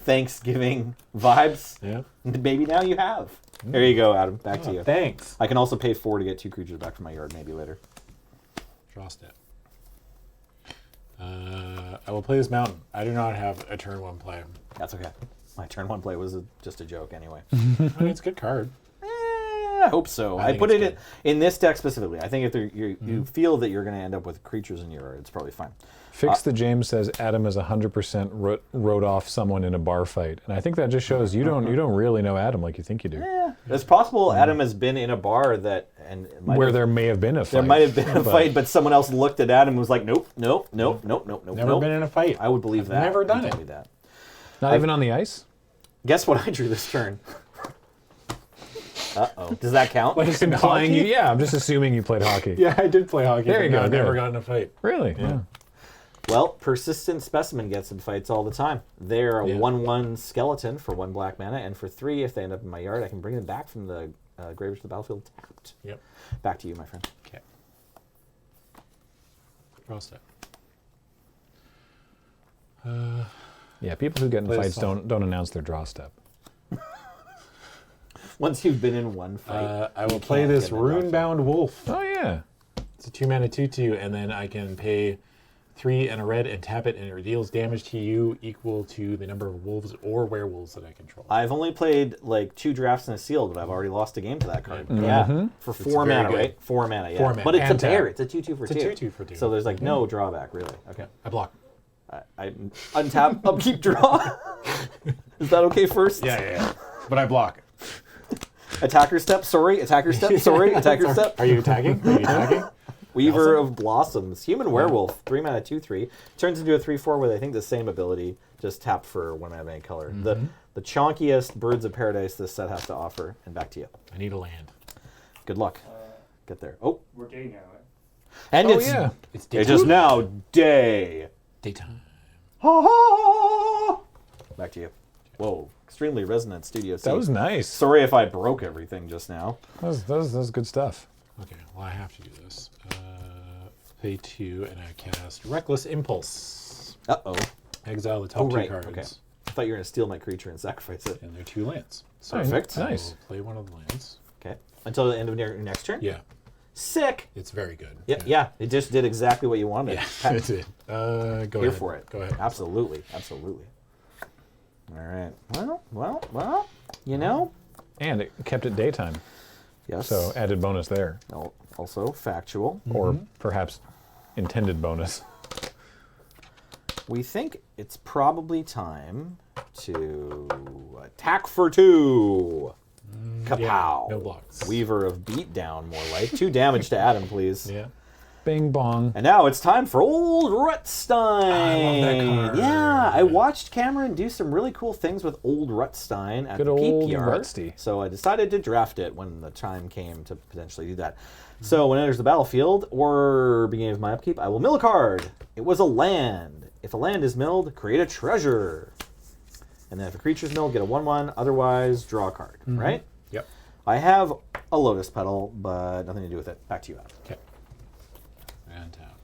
Thanksgiving vibes, Yeah. maybe now you have. There you go, Adam. Back to you. Thanks. I can also pay 4 to get 2 creatures back from my yard maybe later. Draw step. I will play this mountain. I do not have a turn 1 play. That's okay. My turn 1 play was just a joke anyway. I mean, it's a good card. I hope so. I think put it's it in this deck specifically. I think if you feel that you're going to end up with creatures in your yard, it's probably fine. Fix the James says Adam is 100% wrote off someone in a bar fight, and I think that just shows you don't really know Adam like you think you do. Yeah. It's possible Adam has been in a bar that and it might Where have- there may have been a fight. there might have been a fight, but someone else looked at Adam and was like, nope, nope, nope, nope, nope, nope. Never nope. been in a fight. I would believe I've that. never You done told it. me that. Not even on the ice. Guess what I drew this turn? Uh-oh. Does that count? Like in Implying hockey? yeah, I'm just assuming you played hockey. Yeah, I did play hockey. There but you no, go, I've never good. got in a fight. Really? Yeah. Well, persistent specimen gets in fights all the time. They're a Yeah. 1/1 skeleton for 1 black mana, and for 3, if they end up in my yard, I can bring them back from the graveyard to the battlefield tapped. Yep. Back to you, my friend. Okay. Draw step. Yeah, people who get in Play fights this off. don't announce their draw step. Once you've been in one fight, I will you play can't this get in another fight. Runebound Wolf. Oh yeah. It's a 2-mana 2/2, and then I can pay 3 and a red and tap it, and it deals damage to you equal to the number of wolves or werewolves that I control. I've only played like 2 drafts and a sealed, but I've already lost a game to that card. Yeah. Yeah, for 4 very mana, good. right? 4 mana, yeah. 4 mana. But it's And a bear. tap. It's a 2/2 for It's a 2. 2/2 for 2. So there's like no drawback, really. Okay. I block. I untap, upkeep, draw. Is that okay first? Yeah. But I block. Attacker step, sorry. Attacker step, sorry. Attacker step. Are you attacking? Are you attacking? Weaver of Blossoms. Human Werewolf. 3 mana, 2/3. Turns into a 3/4 with, I think, the same ability, just tapped for 1 mana of any color. The chonkiest Birds of Paradise this set has to offer. And back to you. I need a land. Good luck. Get there. Oh, We're day now. Eh? and Oh it's, yeah. It's it's just now day. daytime. Ha ha! Back to you. Whoa. Extremely resonant studio scene. That was nice. Sorry if I broke everything just now. That was good stuff. Okay, well, I have to do this. Pay 2, and I cast Reckless Impulse. Uh-oh. Exile the top Oh, 2 right. cards. Okay. I thought you were going to steal my creature and sacrifice it. And they're 2 lands. So Perfect. I Nice. will play one of the lands. Okay. Until the end of your next turn? Yeah, Sick. it's very good. Yeah. It just did exactly what you wanted. Yeah, Pat, that's it. Go Here ahead. for it. Go ahead. Absolutely. Absolutely. All right. Well, you know. And it kept it daytime, Yes. so added bonus there, Also factual. or perhaps intended bonus. We think it's probably time to attack for 2. Kapow. Yeah, no blocks. Weaver of Beatdown, more like. 2 damage to Adam, please. Yeah. Bing bong. And now it's time for Old Rutstein. I love that card. Yeah, I watched Cameron do some really cool things with Old Rutstein at Good the Peep old Yard. Rutsty. So I decided to draft it when the time came to potentially do that. So when it enters the battlefield or beginning of my upkeep, I will mill a card. It was a land. If a land is milled, create a treasure. And then if a creature's milled, get a 1/1. Otherwise, draw a card. Right? Yep. I have a Lotus Petal, but nothing to do with it. Back to you, Adam. Okay. And tap.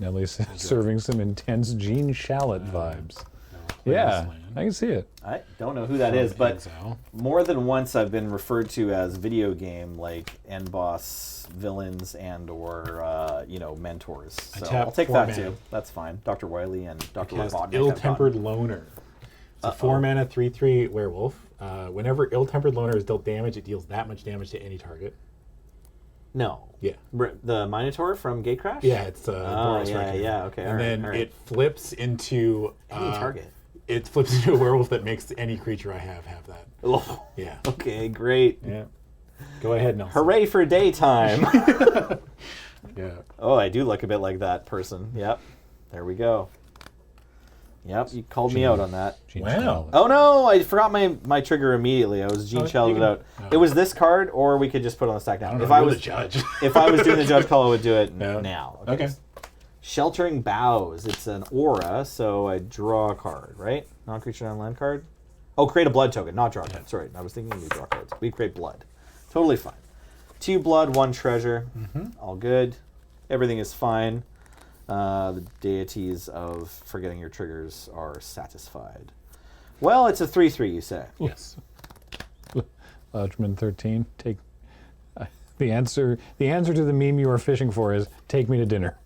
Nellie's serving some intense Gene Shalit vibes. Yeah, Land. I can see it. I don't know who that is, but Exile. more than once I've been referred to as video game like end boss villains and or mentors. So tap I'll take 4 that mana. too. That's fine. Dr. Wiley and Dr. Cast Robotnik. Ill-Tempered Loner. It's a 4 mana 3/3 werewolf. Whenever Ill-Tempered Loner is dealt damage, it deals that much damage to any target. No. Yeah. The Minotaur from Gatecrash? Yeah, it's Oh, yeah, okay. And then all right. it flips into Any target. It flips into a werewolf that makes any creature I have that. Oh, Yeah. okay, great. Yeah. Go ahead, Nelson. Hooray for daytime. Yeah. Oh, I do look a bit like that person. Yep. There we go. Yep, you called me out on that. Gene Wow. Shalit. Oh no, I forgot my trigger immediately. I was Gene Shelled it out. It was this card, or we could just put it on the stack now. I If don't know, I you're was the judge. if I was doing the judge call, I would do it Yeah. now. Okay. Sheltering Boughs. It's an aura, so I draw a card, right? Non-creature non-land card. Oh, create a blood token, not draw a card. Sorry, I was thinking we draw cards. We create blood. Totally fine. 2 blood, 1 treasure. All good. Everything is fine. The deities of forgetting your triggers are satisfied. Well, it's a 3/3, you say. Yes. Lodgeman 13. Take the answer. The answer to the meme you are fishing for is take me to dinner.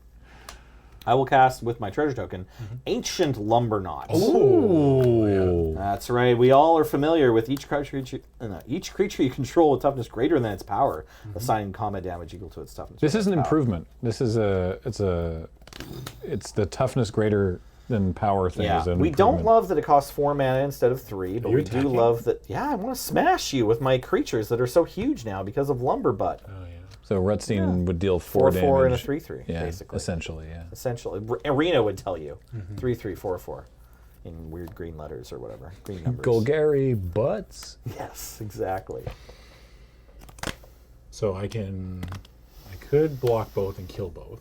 I will cast with my treasure token, Ancient Lumberknot. Ooh. That's right. We all are familiar with each creature you control with toughness greater than its power, assigning combat damage equal to its toughness. This is an power. improvement. This is it's the toughness greater than power thing. Yeah, is an we don't improvement. love that it costs 4 mana instead of 3, but you we do attacking? love that. Yeah, I want to smash you with my creatures that are so huge now because of Lumberbutt. Oh yeah. So Rutstein would deal 4 damage. 4/4 and a 3/3, Yeah, basically. essentially, yeah. Essentially, Arena would tell you 3/3, 4/4, in weird green letters or whatever, green numbers. Golgari butts. Yes, exactly. So I could block both and kill both.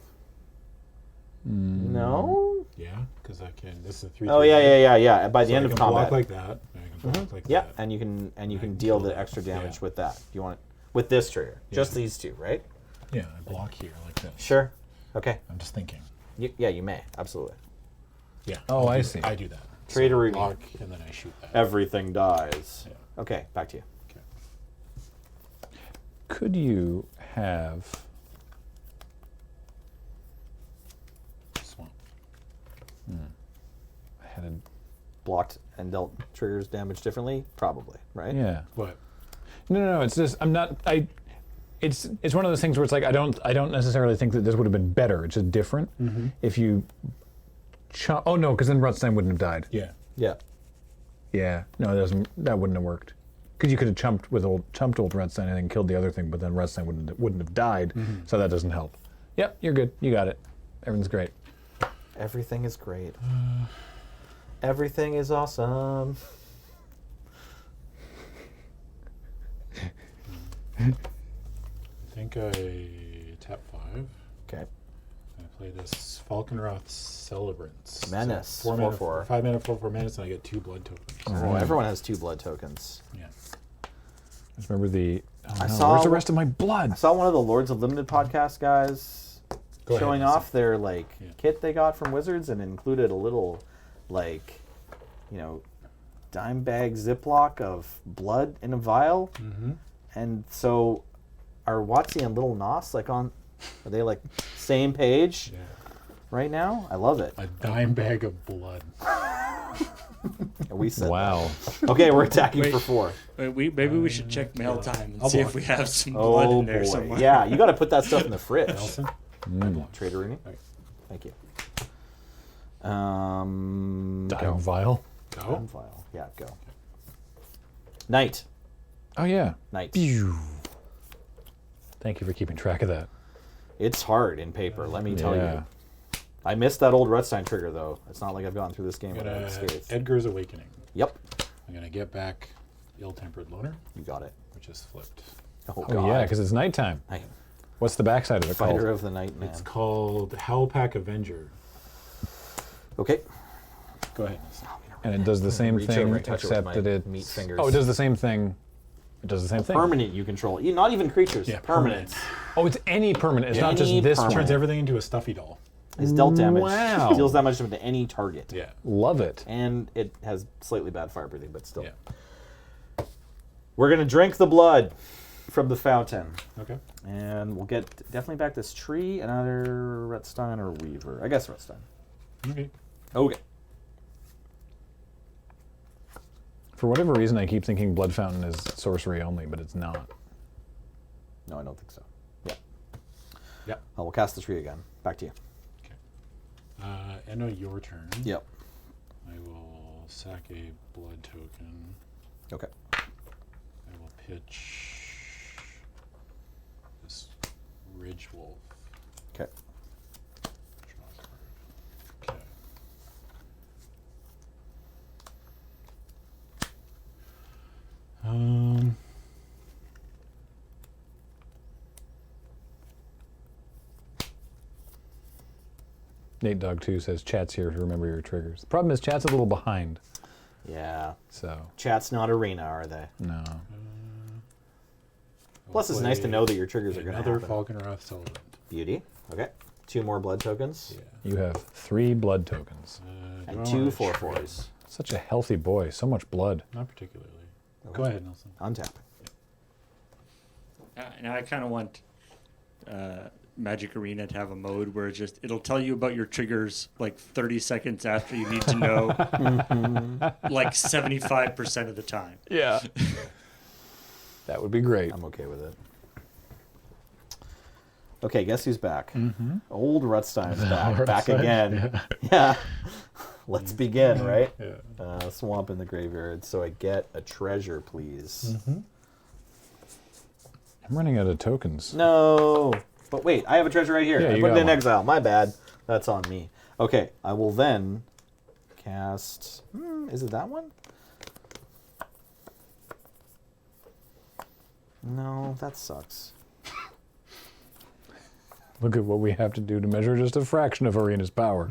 No. Yeah, because I can. This is a 3/3. Oh yeah. By the So end I of can combat. block like that. And I can block like Yeah, that. and you can can deal kill the that. extra damage Yeah. with that. Do you want it with this trigger? Just these two, right? Yeah, I block here like this. Sure. Okay. I'm just thinking. Yeah, you may absolutely. Yeah. Oh, I do- see. I do that. Trade So a I reading. block and then I shoot that. Everything dies. Yeah. Okay, back to you. Okay. Could you have Swamp. had a Blocked and dealt triggers damage differently, probably, right? yeah? What? No. It's just I'm not. It's one of those things where it's like I don't necessarily think that this would have been better. It's just different. If you. Oh no, because then Rutstein wouldn't have died. Yeah. Yeah. Yeah. No, it doesn't. That wouldn't have worked. Because you could have chumped old Rutstein and then killed the other thing, but then Rutstein wouldn't have died. So that doesn't help. Yep, you're good. You got it. Everything's great. Everything is great. Everything is awesome. I think I tap 5. Okay. I play this Falconroth Celebrance. Menace, So 4 mana, 4/4. 5 mana, 4/4 menace, and I get 2 blood tokens. Oh, everyone has 2 blood tokens. Yeah. Just remember the. Oh, I no, saw- where's the rest of my blood? I saw one of the Lords of Limited podcast guys Go ahead, showing Nancy. off their like Yeah. kit they got from Wizards and included a little dime bag Ziploc of blood in a vial. And so are Watsy and Little Nos are they like same page Yeah. right now? I love it. A dime bag of blood. We said Wow. that. Okay, we're attacking Wait. for 4. Maybe we should check mail time and I'll see block if we have some blood Oh in there boy. somewhere. Yeah, you got to put that stuff in the fridge. Nelson? Trader Rooney. Right. Thank you. Dime vial. Go. File. Yeah, go. Knight. Oh yeah. Knight. Pew. Thank you for keeping track of that. It's hard in paper, let me tell Yeah. you. I missed that old Rutstein trigger, though. It's not like I've gone through this game I'm without gonna unscathed. Edgar's Awakening. Yep, I'm gonna get back Ill-Tempered Loner, you got it. which is flipped. Oh, Oh yeah, because it's nighttime. I- What's the backside of it Fighter called? of the Night Man. It's called Howlpack Avenger. Okay. Go ahead. And it does the same Reach thing, over and touch it with except my that it. meat fingers. Oh, it does the same thing. It does the same thing. Permanent you control. Not even creatures. Yeah, permanent. Oh, it's any permanent. It's not just Any this permanent. Turns turn. everything into a stuffy doll. His dealt damage Wow. deals that much to any target. Yeah. Love it. And it has slightly bad fire breathing, but still. Yeah. We're going to drink the blood from the fountain. Okay. And we'll get definitely back this tree and either Retstein or Weaver. I guess Retstein. Okay. Okay. For whatever reason, I keep thinking Blood Fountain is sorcery only, but it's not. No, I don't think so. Yeah. Yeah. I will cast the tree again. Back to you. End of your turn. Yep. I will sack a blood token. Okay. I will pitch this Ridge Wolf. Okay. Draw a card. Okay. Nate Dog 2 says chat's here to remember your triggers. The problem is chat's a little behind, Yeah. so Chat's not arena, are they? no. Plus, it's nice to know that your triggers are going to Another happen. Falconwrath Celebrant. Beauty. Okay. 2 more blood tokens. Yeah. You have 3 blood tokens. Do I And 2 wanna 4/4s. Such a healthy boy. So much blood. Not particularly. Go ahead, Nelson. Untap. And I kind of want Magic Arena to have a mode where it'll tell you about your triggers like 30 seconds after you need to know, like 75% of the time. Yeah. That would be great. I'm okay with it. Okay, guess who's back? Old Rutstein's back. Back Rutstein, again. Yeah. Let's begin, right? Yeah. Swamp in the graveyard. So I get a treasure, please. I'm running out of tokens. No. But wait, I have a treasure right here. Yeah, I you put it got in one. exile. My bad. That's on me. Okay, I will then cast... is it that one? No, that sucks. Look at what we have to do to measure just a fraction of Arena's power.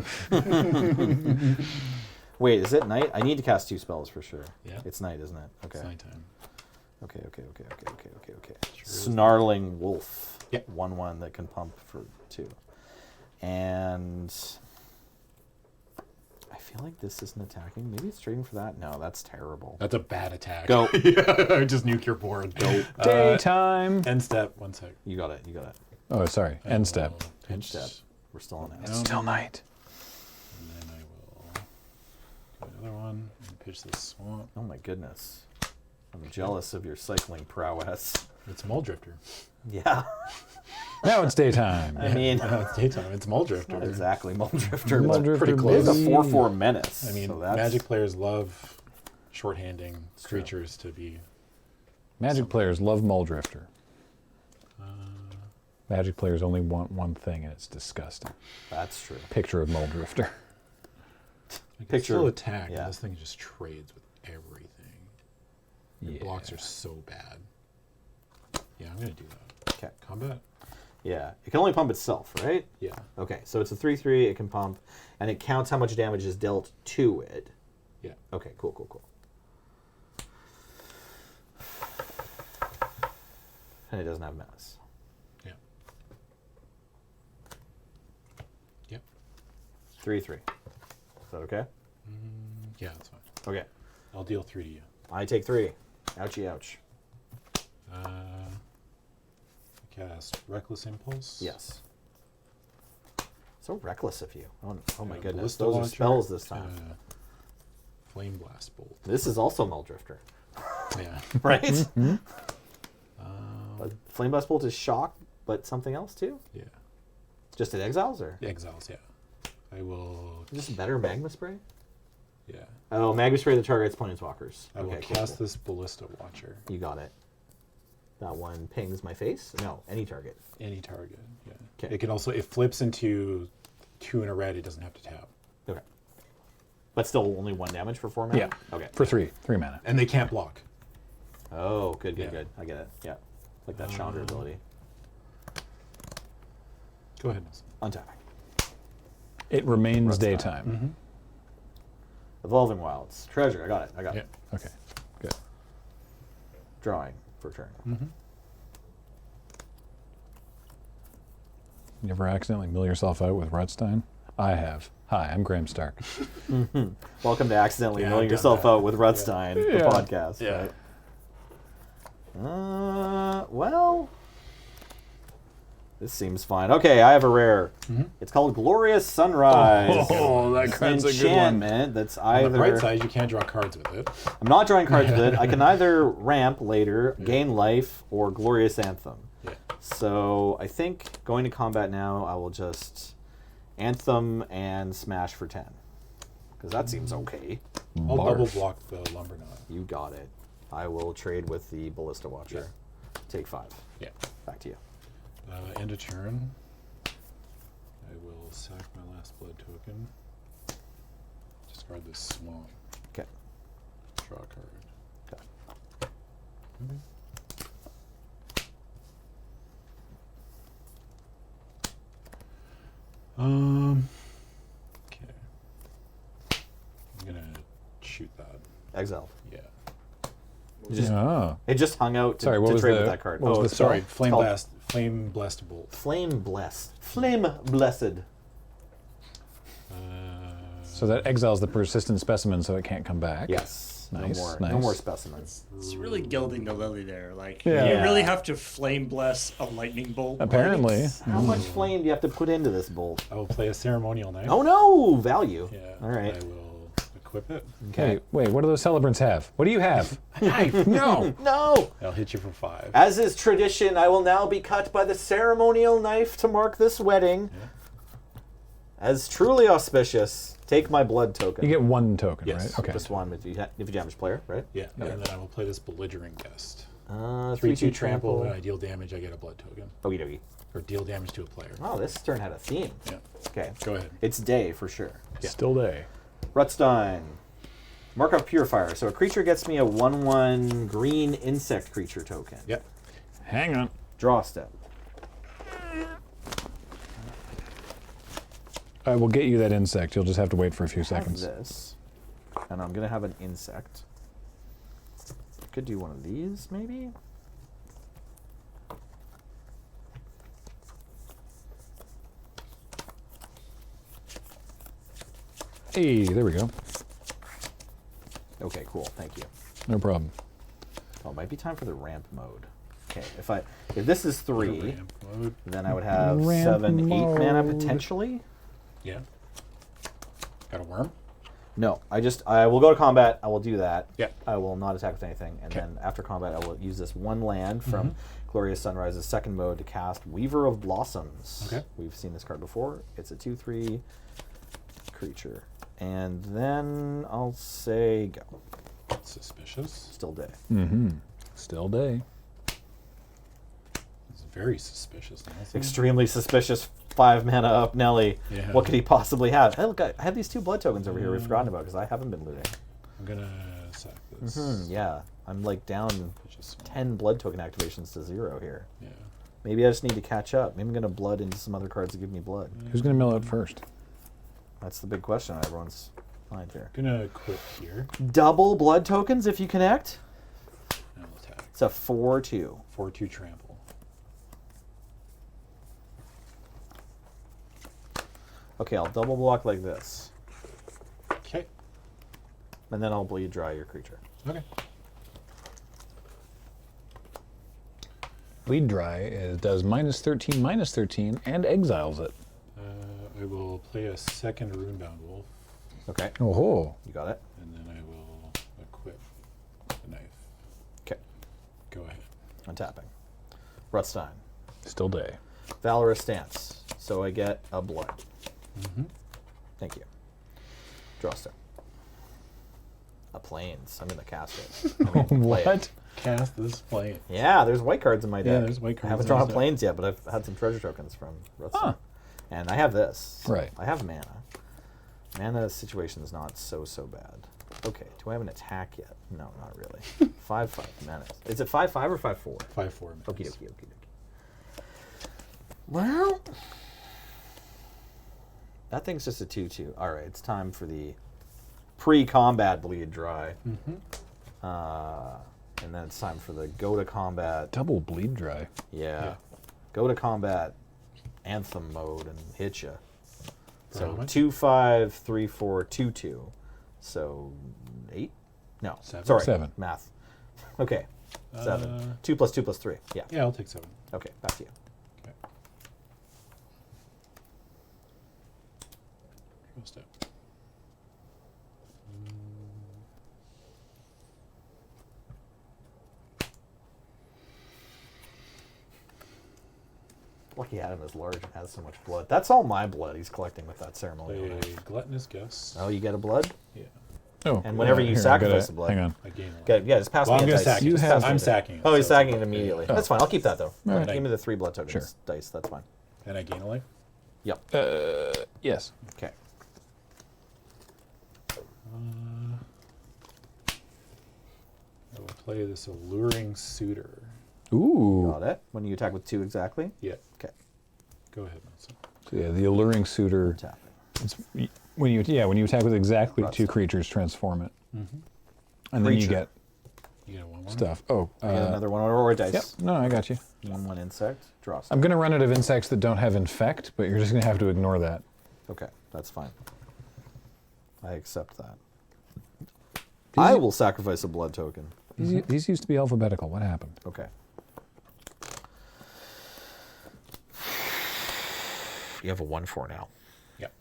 Wait, is it night? I need to cast 2 spells for sure. Yeah. It's night, isn't it? Okay. It's nighttime. Okay. Snarling Wolf. Yep. 1/1 that can pump for 2. And I feel like this isn't attacking. Maybe it's trading for that. No, that's terrible. That's a bad attack. Go. Just nuke your board. Go. Daytime. End step. 1 sec. You got it. Oh, sorry. End step. End step. We're still on Down. it. Still night. And then I will go another one and pitch this swamp. Oh my goodness. I'm jealous of your cycling prowess. It's Muldrifter. Yeah. Now it's daytime. I mean, It's daytime. It's Muldrifter. not exactly Muldrifter, but Muldrifter, pretty it's close. a baby. 4/4 menace. I mean, so that's, Magic players love shorthanding true. creatures to be. Magic players love Muldrifter. Magic players only want one thing, and it's disgusting. That's true. Picture of Muldrifter. Like Picture- still attack, yeah. and this thing just trades with everything. Your blocks are so bad. Yeah, I'm gonna do that. Okay. Combat. Yeah. It can only pump itself, right? Yeah. Okay, so it's a 3/3. It can pump, and it counts how much damage is dealt to it. Yeah. Okay, cool. And it doesn't have menace. Yeah. Yep. 3/3. Is that okay? Yeah, that's fine. Okay. I'll deal 3 to you. I take 3. Ouchie, ouch. Cast Reckless Impulse. Yes. So reckless of you. Oh my goodness. Ballista Those are Launcher, spells this time. Flame Blast Bolt. This is also Muldrifter, Yeah. right? But Flame Blast Bolt is shock, but something else too? Yeah. Just it exiles or? Exiles, yeah. I will. Just better Magma Spray? Yeah. Oh, Magma Spray that targets Planeswalkers. I will Okay, cast cool. this Ballista Watcher. You got it. That one pings my face? No, any target. Any target. Yeah. 'Kay. It can also, it flips into 2 in a red, it doesn't have to tap. Okay. But still only 1 damage for 4 mana? Yeah. Okay. For 3 mana. And they can't block. Oh, good. Yeah. I get it. Yeah. Like that Chandra ability. Go ahead, Nelson. Untapping. It remains Rutstein. daytime. Evolving Wilds. Treasure. I got it. Yeah. Okay, good. Drawing for turn. You ever accidentally mill yourself out with Rutstein? I have. Hi, I'm Graham Stark. Welcome to accidentally Yeah, knowing I've done yourself that. out with Rudstein, the Yeah. podcast. Yeah. Right? Well, this seems fine. Okay, I have a rare. It's called Glorious Sunrise. Oh, that It's an card's a good one. enchantment that's On the either. bright side, you can't draw cards with it. I'm not drawing cards with it. I can either ramp later, gain life, or Glorious Anthem. Yeah. So I think going to combat now, I will just Anthem and smash for 10. Because that seems okay. I'll double Barf. block the Lumbernaut. You got it. I will trade with the Ballista Watcher. Take 5. Yeah. Back to you. End of turn. I will sack my last blood token. Discard this swamp. Okay. Draw a card. Okay. Okay. I'm gonna shoot that. Exile. Yeah. Oh. It just hung out to, Sorry, what to was trade the- with that card. what was Oh, the it's spell? Sorry, flame called- blast. Flame blessed bolt. Flame blessed. Flame blessed. So that exiles the persistent specimen so it can't come back. Yes. Nice, No more. nice. No more specimens. It's really gilding the lily there. Like, Yeah. you really have to flame bless a lightning bolt. Apparently. How much flame do you have to put into this bolt? I will play a ceremonial knife. Oh no! Value. Yeah. All right. I will equip it. Okay. Wait, what do those celebrants have? What do you have? A knife. No. No! I'll hit you for 5. As is tradition, I will now be cut by the ceremonial knife to mark this wedding. As truly auspicious, take my blood token. You get 1 token, Yes. right? Okay. Just one if you damage player, right? Yeah. And then I will play this belligerent guest. 3/2 trample. When I deal damage, I get a blood token. Okie dokie. Or deal damage to a player. Wow, this turn had a theme. Yeah. Okay. Go ahead. It's day for sure. Still day. Rutstein. Mark Purifier. So a creature gets me a 1/1 green insect creature token. Yep. Hang on. Draw a step. I will get you that insect. You'll just have to wait for a few Have seconds. this. And I'm going to have an insect. Could do one of these, maybe? Hey, there we go. Okay, cool. Thank you. No problem. Oh, it might be time for the ramp mode. Okay, if this is 3, Ramp mode. then I would have Ramp 7, 8 mana mode. potentially. Yeah. Got a worm? No, I will go to combat. I will do that. Yeah. I will not attack with anything, and then after combat, I will use this 1 land from Glorious Sunrise's second mode to cast Weaver of Blossoms. Okay. We've seen this card before. It's a 2/3 creature, and then I'll say go. Suspicious. Still day. Mm-hmm. Still day. It's very suspicious. Nelson. Extremely suspicious. 5 mana up, Nelly. Yeah. What could he possibly have? Hey, look, I have these 2 blood tokens over here we've forgotten about because I haven't been looting. I'm gonna sack this. Yeah, I'm like down Just 10 blood token activations to 0 here. yeah. Maybe I just need to catch up. Maybe I'm going to blood into some other cards that give me blood. Who's going to mill out first? That's the big question on everyone's mind here. Gonna quit here. Double blood tokens if you connect. And I'll attack. It's a 4/2. 4/2 trample. Okay, I'll double block like this. Okay. And then I'll bleed dry your creature. Okay. Bleed Dry does -13, and exiles it. I will play a second Runebound Wolf, Okay, Oh, you got it. and then I will equip the knife. Okay, Go ahead. untapping. Rutstein. still day. Valorous Stance. So I get a blood. Thank you. Draw step. A plains. I'm going to cast it. I'm gonna play it. What? Cast this flame. Yeah, there's white cards in my deck. Yeah, there's white I cards haven't in drawn my a deck. plains yet, but I've had some treasure tokens from Rutstein. Huh. And I have this. Right. I have mana. Mana situation is not so bad. Okay, do I have an attack yet? No, not really. 5/5 mana. Is it 5/5 or 5/4? 5/4. Okie dokie. Well, that thing's just a 2/2. All right, it's time for the pre-combat bleed dry. And then it's time for the go to combat. Double Bleed Dry. Yeah. Go to combat anthem mode and hit ya. how So much? 2, 5, 3, 4, 2, 2. So 8? No. 7. Sorry. 7. Math. Okay. 7. 2 plus 2 plus 3. Yeah. Yeah, I'll take 7. Okay. Back to you. Okay. Draw step. Lucky Adam is large and has so much blood. That's all my blood he's collecting with that ceremony. Play a gluttonous guest. Oh, you get a blood? Yeah. Oh, And whenever you here, I sacrifice gotta- the blood. Hang on. I gain 1. Okay, yeah, just pass Well, me I'm a going to dice. sack it. Just pass me I'm a- sacking it. Oh, he's so- sacking it immediately. That's fine. I'll keep that though. Alright. Give me the 3 blood tokens Sure. dice. That's fine. And I gain a life. Yep. Yes. Okay. I will play this alluring suitor. Ooh. Got it. When you attack with 2 exactly. Yeah. Okay. Go ahead, Nelson. So yeah, the alluring suitor. Tapping. It's, when you attack with exactly Right. 2 creatures, transform it, and then you Creature. get You get a 1/1. stuff. Oh, I get another one or a dice. Yep. No, I got you. 1/1 insect. Draw. I'm Step. gonna run out of insects that don't have infect, but you're just gonna have to ignore that. Okay, that's fine. I accept that. I will sacrifice a blood token. These used to be alphabetical. What happened? Okay. You have a 1/4 now. Yep.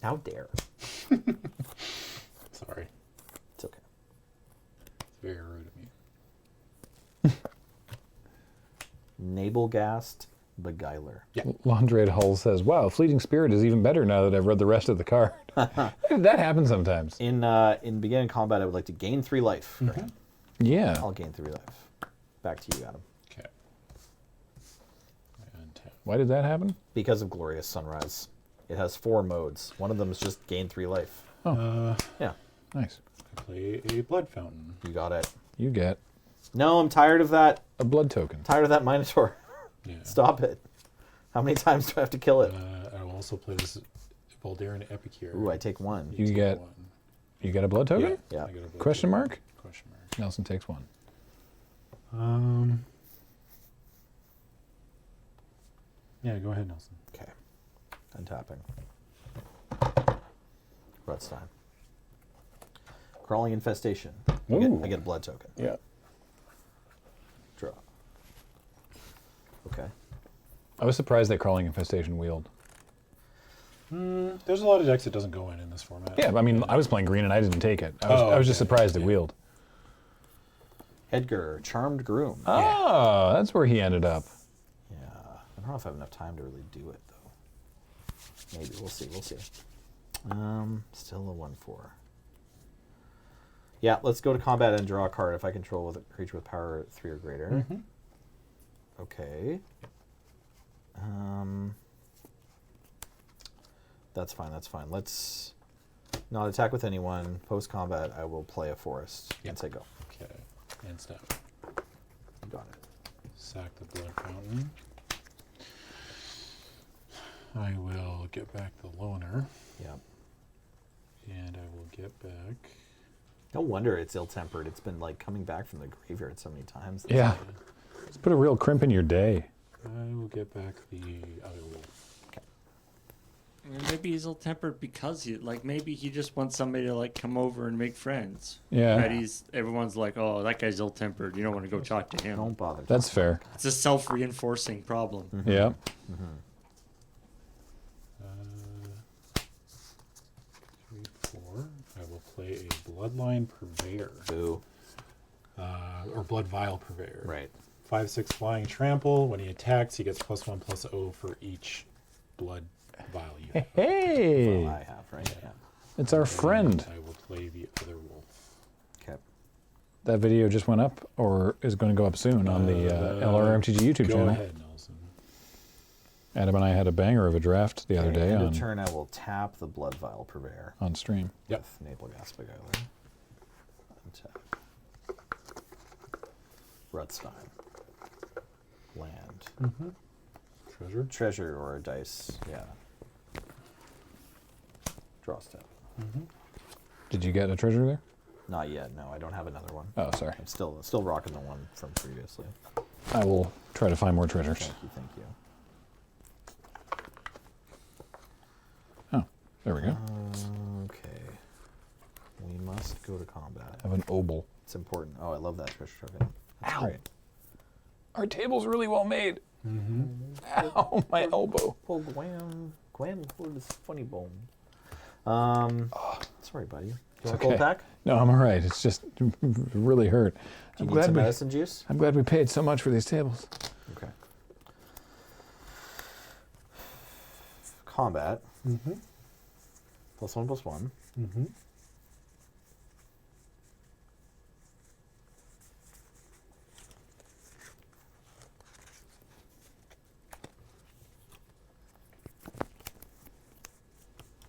How dare. Sorry. It's okay. It's very rude of me. Nabelgast Beguiler. Laundrade Hull says, "Wow, Fleeting Spirit is even better now that I've read the rest of the card." That happens sometimes. In beginning combat, I would like to gain 3 life. For him. Yeah. I'll gain 3 life. Back to you, Adam. Okay. And tap. Why did that happen? Because of Glorious Sunrise. It has 4 modes. One of them is just gain 3 life. Yeah, Nice. I play a blood fountain. you got it. You get No, I'm tired of that. a blood token. Tired of that Minotaur. Yeah. Stop it. How many times do I have to kill it? I will also play this Voldaren Epicure. Ooh, I take 1. You Take get 1. you get a blood token. Yeah. Yeah. I get a blood Question token. mark? Question mark. Nelson takes 1. Yeah, go ahead, Nelson. Okay. Untapping. Rutstein. Crawling Infestation. I Ooh. get a blood token. Yeah. Draw. Okay. I was surprised that Crawling Infestation wheeled. There's a lot of decks that doesn't go in this format. Yeah, I mean, I was playing green and I didn't take it. I was just okay. surprised it wheeled. Edgar, Charmed Groom. Oh, that's where he ended up. Yeah. I don't know if I have enough time to really do it, though. Maybe. We'll see. We'll see. Still a 1/4. Yeah, let's go to combat and draw a card if I control with a creature with power 3 or greater. Okay. That's fine, that's fine. Let's not attack with anyone. Post combat, I will play a forest. Yep. And say go. Okay. And step. You got it. Sack the blood fountain. I will get back the loner, Yeah. and I will get back. No wonder it's ill-tempered. It's been like coming back from the graveyard so many times. Yeah. Let's put a real crimp in your day. I will get back the other wolf. Maybe he's ill-tempered because maybe he just wants somebody to like come over and make friends. Yeah. Right? Everyone's like, oh, that guy's ill-tempered. You don't want to go talk to him. Don't bother. That's fair. It's a self-reinforcing problem. Yeah. 3, 4. I will play a Bloodline Purveyor, Boo. or Blood Vial Purveyor. Right. 5/6 flying trample. When he attacks, he gets +1/+0 for each blood vial you have. Hey, Well, I have, right? Yeah. it's our friend. I will play the other wolf. Okay. That video just went up, or is going to go up soon on the LRMTG YouTube Go channel. ahead, Nelson. Adam and I had a banger of a draft the other day End on, of turn, I will tap the Blood Vial Purveyor on stream. Yep. with Nabelgast Beguiler. Untap. Rutstein. Land. Treasure. Treasure or a dice. Yeah. Draw step. Did you get a treasure there? Not yet. No, I don't have another one. Oh, sorry. I'm still rocking the one from previously. I will try to find more treasures. Thank you. Thank you. Oh, There we go. Okay. We must go to combat. Have an obol. It's important. Oh, I love that treasure token. That's Ow. great. Our table's really well made. Ow, my elbow. Oh, Gwen for this funny bone. Sorry, buddy. Do you want a cold pack? No, I'm all right. It's just it really hurt. Do you need some medicine juice? I'm glad we paid so much for these tables. Okay. Combat. +1/+1.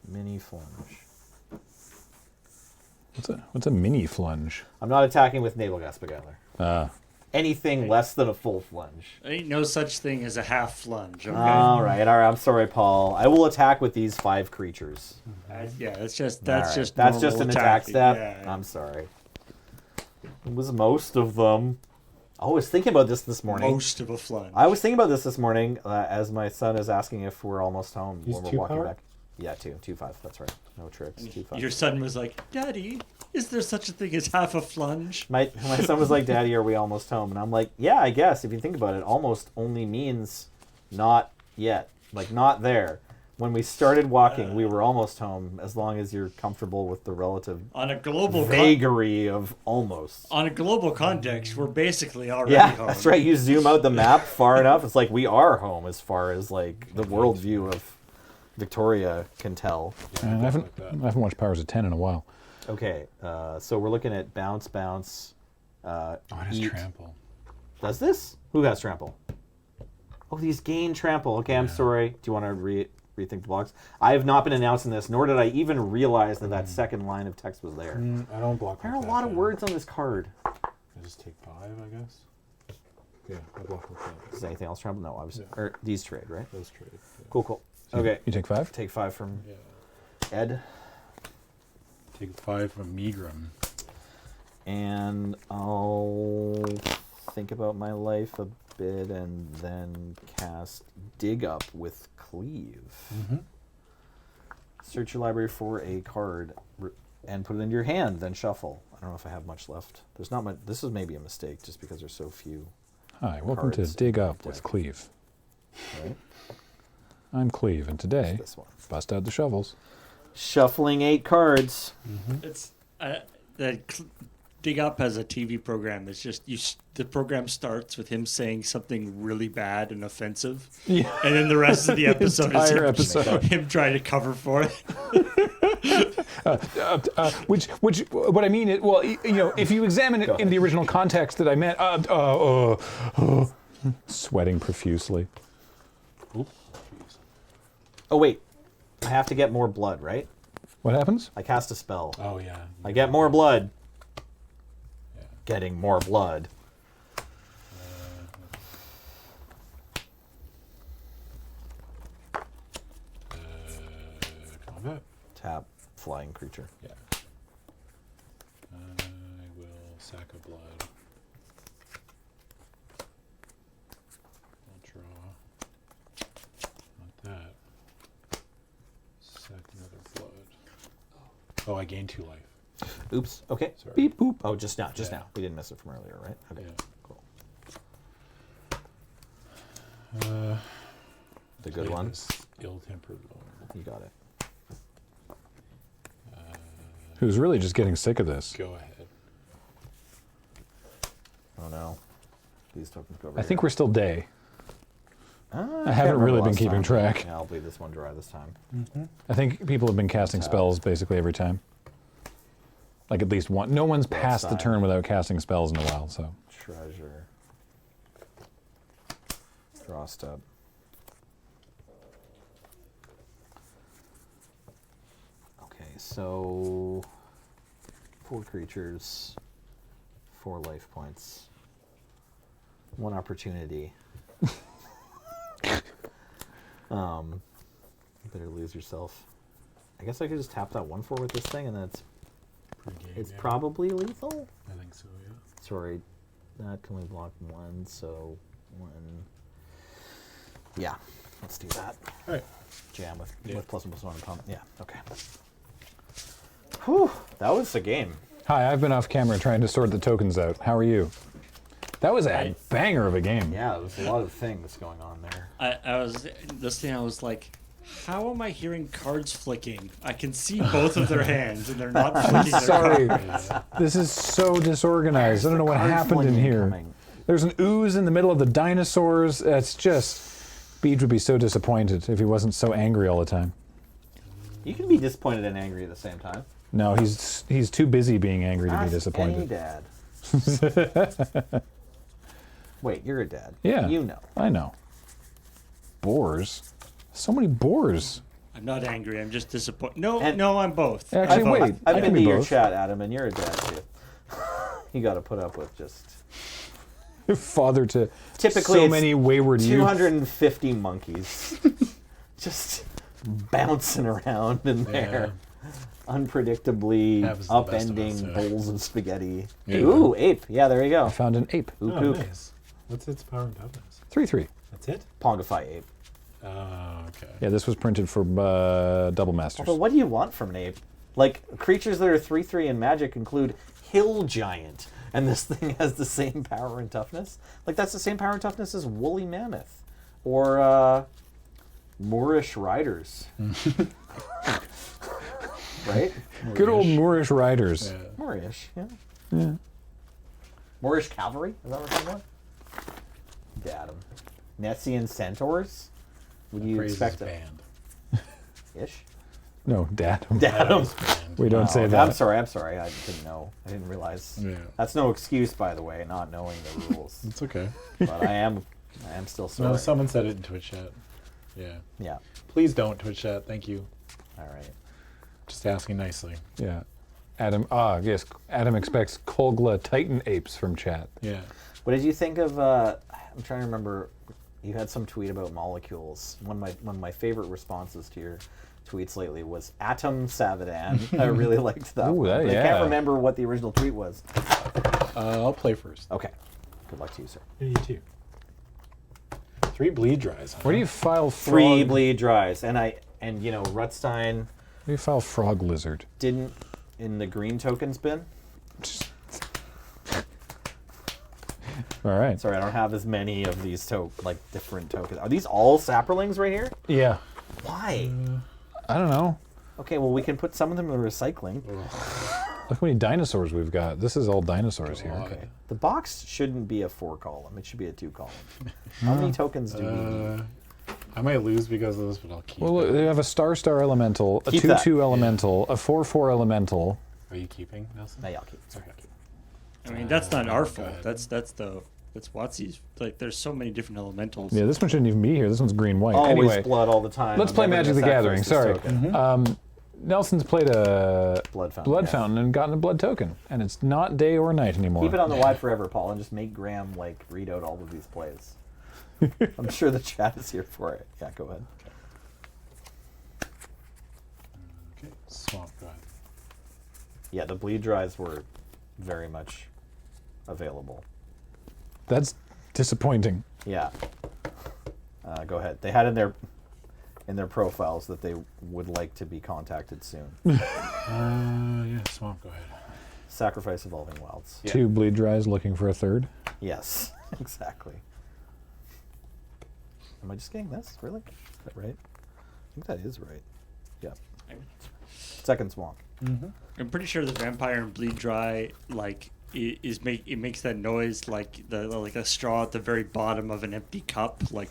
Mini flunge. What's a mini flunge? I'm not attacking with naval gas together. Anything less than a full flunge. Ain't no such thing as a half flunge. Okay. All right. I'm sorry, Paul. I will attack with these 5 creatures. Yeah, that's just All right. just That's just an normal attack attacking. step. Yeah. I'm sorry. It was most of them. I was thinking about this morning. Most of a flunge. I was thinking about this morning as my son is asking if we're almost home He's when we're 2 walking power? back. Yeah, 2/5. That's right. No tricks. 2/5. Your son was like, "Daddy, is there such a thing as half a flunge?" My son was like, "Daddy, are we almost home?" And I'm like, "Yeah, I guess. If you think about it, almost only means not yet, like not there." When we started walking, we were almost home. As long as you're comfortable with the relative On a global vagary of almost. on a global context, we're basically already Yeah, home. that's right. You zoom out the map far enough, it's like we are home as far as like the worldview of Victoria can tell. And I haven't watched Powers of 10 in a while. Okay, so we're looking at bounce. Oh, it has Eat. trample. Does this? Who has trample? Oh, these gain trample. Okay, I'm sorry. Do you want to rethink the blocks? I have not been announcing this, nor did I even realize that that second line of text was there. I don't block. There are like a that, lot of Dan. words on this card. I just take 5, I guess. Yeah, I block with that. Is anything else trample? No, I was. Yeah. Or these trade, right? Those traded. Yeah. Cool. Okay, You take 5? take 5 from Yeah. Ed. Take 5 from Megrim. And I'll think about my life a bit and then cast Dig Up with Cleave. Search your library for a card and put it into your hand, then shuffle. I don't know if I have much left. There's not much. This is maybe a mistake just because there's so few. Hi, welcome to Cards Dig in Up the with deck. Cleve. Right? I'm Cleve, and today, This one. bust out the shovels. Shuffling 8 cards. It's Dig Up has a TV program. It's just the program starts with him saying something really bad and offensive, Yeah. and then the rest of the episode is Entire him, episode. him trying to cover for it. What I mean is, well, if you examine it in the original context that I meant, sweating profusely. Oh, wait. I have to get more blood, right? What happens? I cast a spell. Oh, yeah. I get more blood. Getting more blood. Combat. Tap flying creature. Yeah. I will sack of blood. I'll draw. Not that. Sack another blood. Oh, I gained 2 life. Oops. Okay. Sorry. Beep boop. Oh, just now. Just Yeah. now. We didn't miss it from earlier, right? Okay. Yeah. Cool. The good Play one. this ill-tempered lord. You got it. Who's really just getting sick of this? Go ahead. Oh no. These tokens go over I think we're still day. I I haven't really been keeping track. Yeah, I'll bleed this one dry this time. I think people have been casting spells basically every time. Like at least one. No one's passed the side. turn without casting spells in a while, so. Treasure. Draw stub. Okay, so 4 creatures, 4 life points, 1 opportunity. You better lose yourself. I guess I could just tap that 1/4 with this thing, and then it's Yeah, probably lethal. I think so, yeah. Sorry, that can only block 1, so 1. Yeah. Let's do that. All right. Jam with +1/+1 and pump. Yeah. Okay. Whew. That was a game. Hi, I've been off camera trying to sort the tokens out. How are you? That was a banger of a game. Yeah, there was a lot of things going on there. I was listening. I was like, how am I hearing cards flicking? I can see both of their hands, and they're not flicking. Their Sorry, cards. this is so disorganized. I don't know what Card happened in flinging here. coming. There's an ooze in the middle of the dinosaurs. It's just... Beej would be so disappointed if he wasn't so angry all the time. You can be disappointed and angry at the same time. No, he's too busy being angry to be Ask disappointed. Any dad. Wait, you're a dad. Yeah. You know. I know. Boars. So many boars. I'm not angry. I'm just disappointed. No, And- no, I'm both. Actually, I'm both. wait. I've I been can to be your both. chat, Adam, and you're a dad too. You got to put up with just Father to typically so it's many wayward youth. 250 monkeys just bouncing around in there. Unpredictably Happens to the best of us, upending yeah. bowls of spaghetti. Yeah. Ooh, ape. Yeah, there you go. I found an ape. Oop, Oh, oop. nice. What's its power and toughness? 3/3. That's it? Pongify ape. Oh, okay. Yeah, this was printed for Double Masters. But what do you want from an ape? Like, creatures that are 3/3 in Magic include Hill Giant, and this thing has the same power and toughness? Like, that's the same power and toughness as Woolly Mammoth. Or, Moorish Riders. Right? Good old Moorish riders. Yeah. Moorish, yeah. Moorish Cavalry? Is that what we're talking about? Datum. Nessian Centaurs? Would you Phrase is expect a banned. ish? No, Datum. Datum. It's banned. We don't say Oh, that. I'm sorry. I didn't know. I didn't realize. Yeah. That's no excuse, by the way, not knowing the rules. It's okay. But I am still sorry. No, someone said it in Twitch chat. Yeah. Yeah. Please don't Twitch chat. Thank you. All right. Just asking nicely. Yeah. Adam, yes, Adam expects Kolgla Titan apes from chat. Yeah. What did you think of? I'm trying to remember. You had some tweet about molecules. One of my favorite responses to your tweets lately was Atom Savadan. I really liked that. Ooh, one. that- But I yeah. can't remember what the original tweet was. I'll play first. Okay. Good luck to you, sir. Yeah, you too. 3 bleed dries. Huh? Where do you file 3 frog? bleed dries, and Rutstein Where do you file frog lizard? didn't in the green tokens bin. All right. Sorry, I don't have as many of these different tokens. Are these all sapperlings right here? Yeah. Why? I don't know. Okay, well we can put some of them in recycling. Look how many dinosaurs we've got. This is all dinosaurs here. Okay. The box shouldn't be a 4-column. It should be a 2-column. How many tokens do we need? I might lose because of this, but I'll keep Well, it. look, they have a star elemental, a Keep 2/2 that. elemental, a 4/4 elemental. Are you keeping, Nelson? No, yeah, I'll keep it. Okay. I mean, that's not our Go fault. ahead. That's Watsy's. Like, there's so many different elementals. Yeah, this one shouldn't even be here. This one's green-white. Always Anyway, blood all the time. let's I'm play never Magic the gonna Gathering. sacrifice Sorry. this token. Nelson's played a Blood Fountain. yeah. Fountain and gotten a blood token, and it's not day or night anymore. Keep it on the wide forever, Paul, and just make Graham read out all of these plays. I'm sure the chat is here for it. Yeah, go ahead. Okay. Swamp God. Yeah, the bleed dries were very much available. That's disappointing. Yeah. Go ahead. They had in their profiles that they would like to be contacted soon. Yeah, Swamp God. Sacrifice Evolving Wilds. 2 bleed dries looking for a third. Yes, exactly. Am I just getting this? Really? Is that right? I think that is right. Yeah. Second swamp. I'm pretty sure the vampire and bleed dry it makes that noise like a straw at the very bottom of an empty cup. Like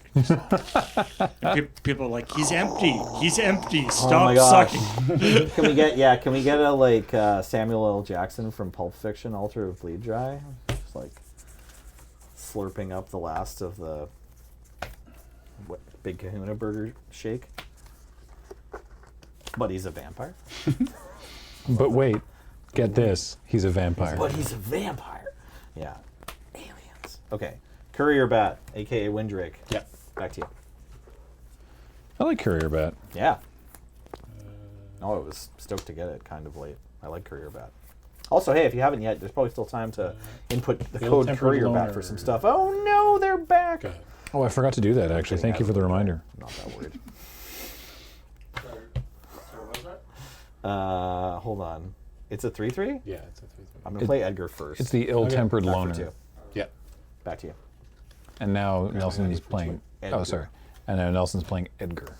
and people are like, he's empty. Stop sucking. Can we get a Samuel L. Jackson from Pulp Fiction altar of bleed dry? Just slurping up the last of the Big Kahuna Burger shake. But he's a vampire. But wait, get this. He's a vampire. But he's a vampire. Yeah. Aliens. Okay. Courier Bat, aka Windrake. Yep. Back to you. I like Courier Bat. Yeah. I was stoked to get it kind of late. I like Courier Bat. Also, hey, if you haven't yet, there's probably still time to input the code Ill-tempered Courier Bat loner. for some stuff. Oh no, they're back. Go ahead. Oh, I forgot to do that, actually. Thank you for the reminder. I'm not that worried. Sorry, what was that? Hold on. It's a 3/3. Yeah, it's a 3/3. I'm gonna play Edgar first. It's the ill-tempered Back for loner. 2. Yeah. Back to you. And now Nelson's playing... Edgar. Oh, sorry. And now Nelson's playing Edgar.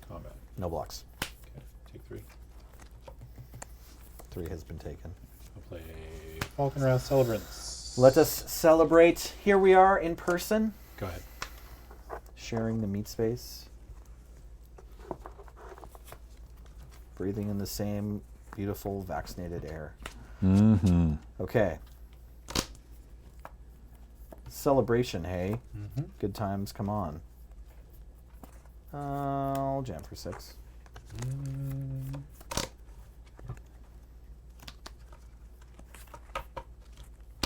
Combat. No blocks. Okay, take 3. 3 has been taken. I'll play Falcon Wrath Celebrants. Let us celebrate. Here we are in person, Go ahead. sharing the meat space, breathing in the same beautiful vaccinated air. Mm-hmm. Okay. Celebration, hey. Mm-hmm. Good times, come on. I'll jam for 6.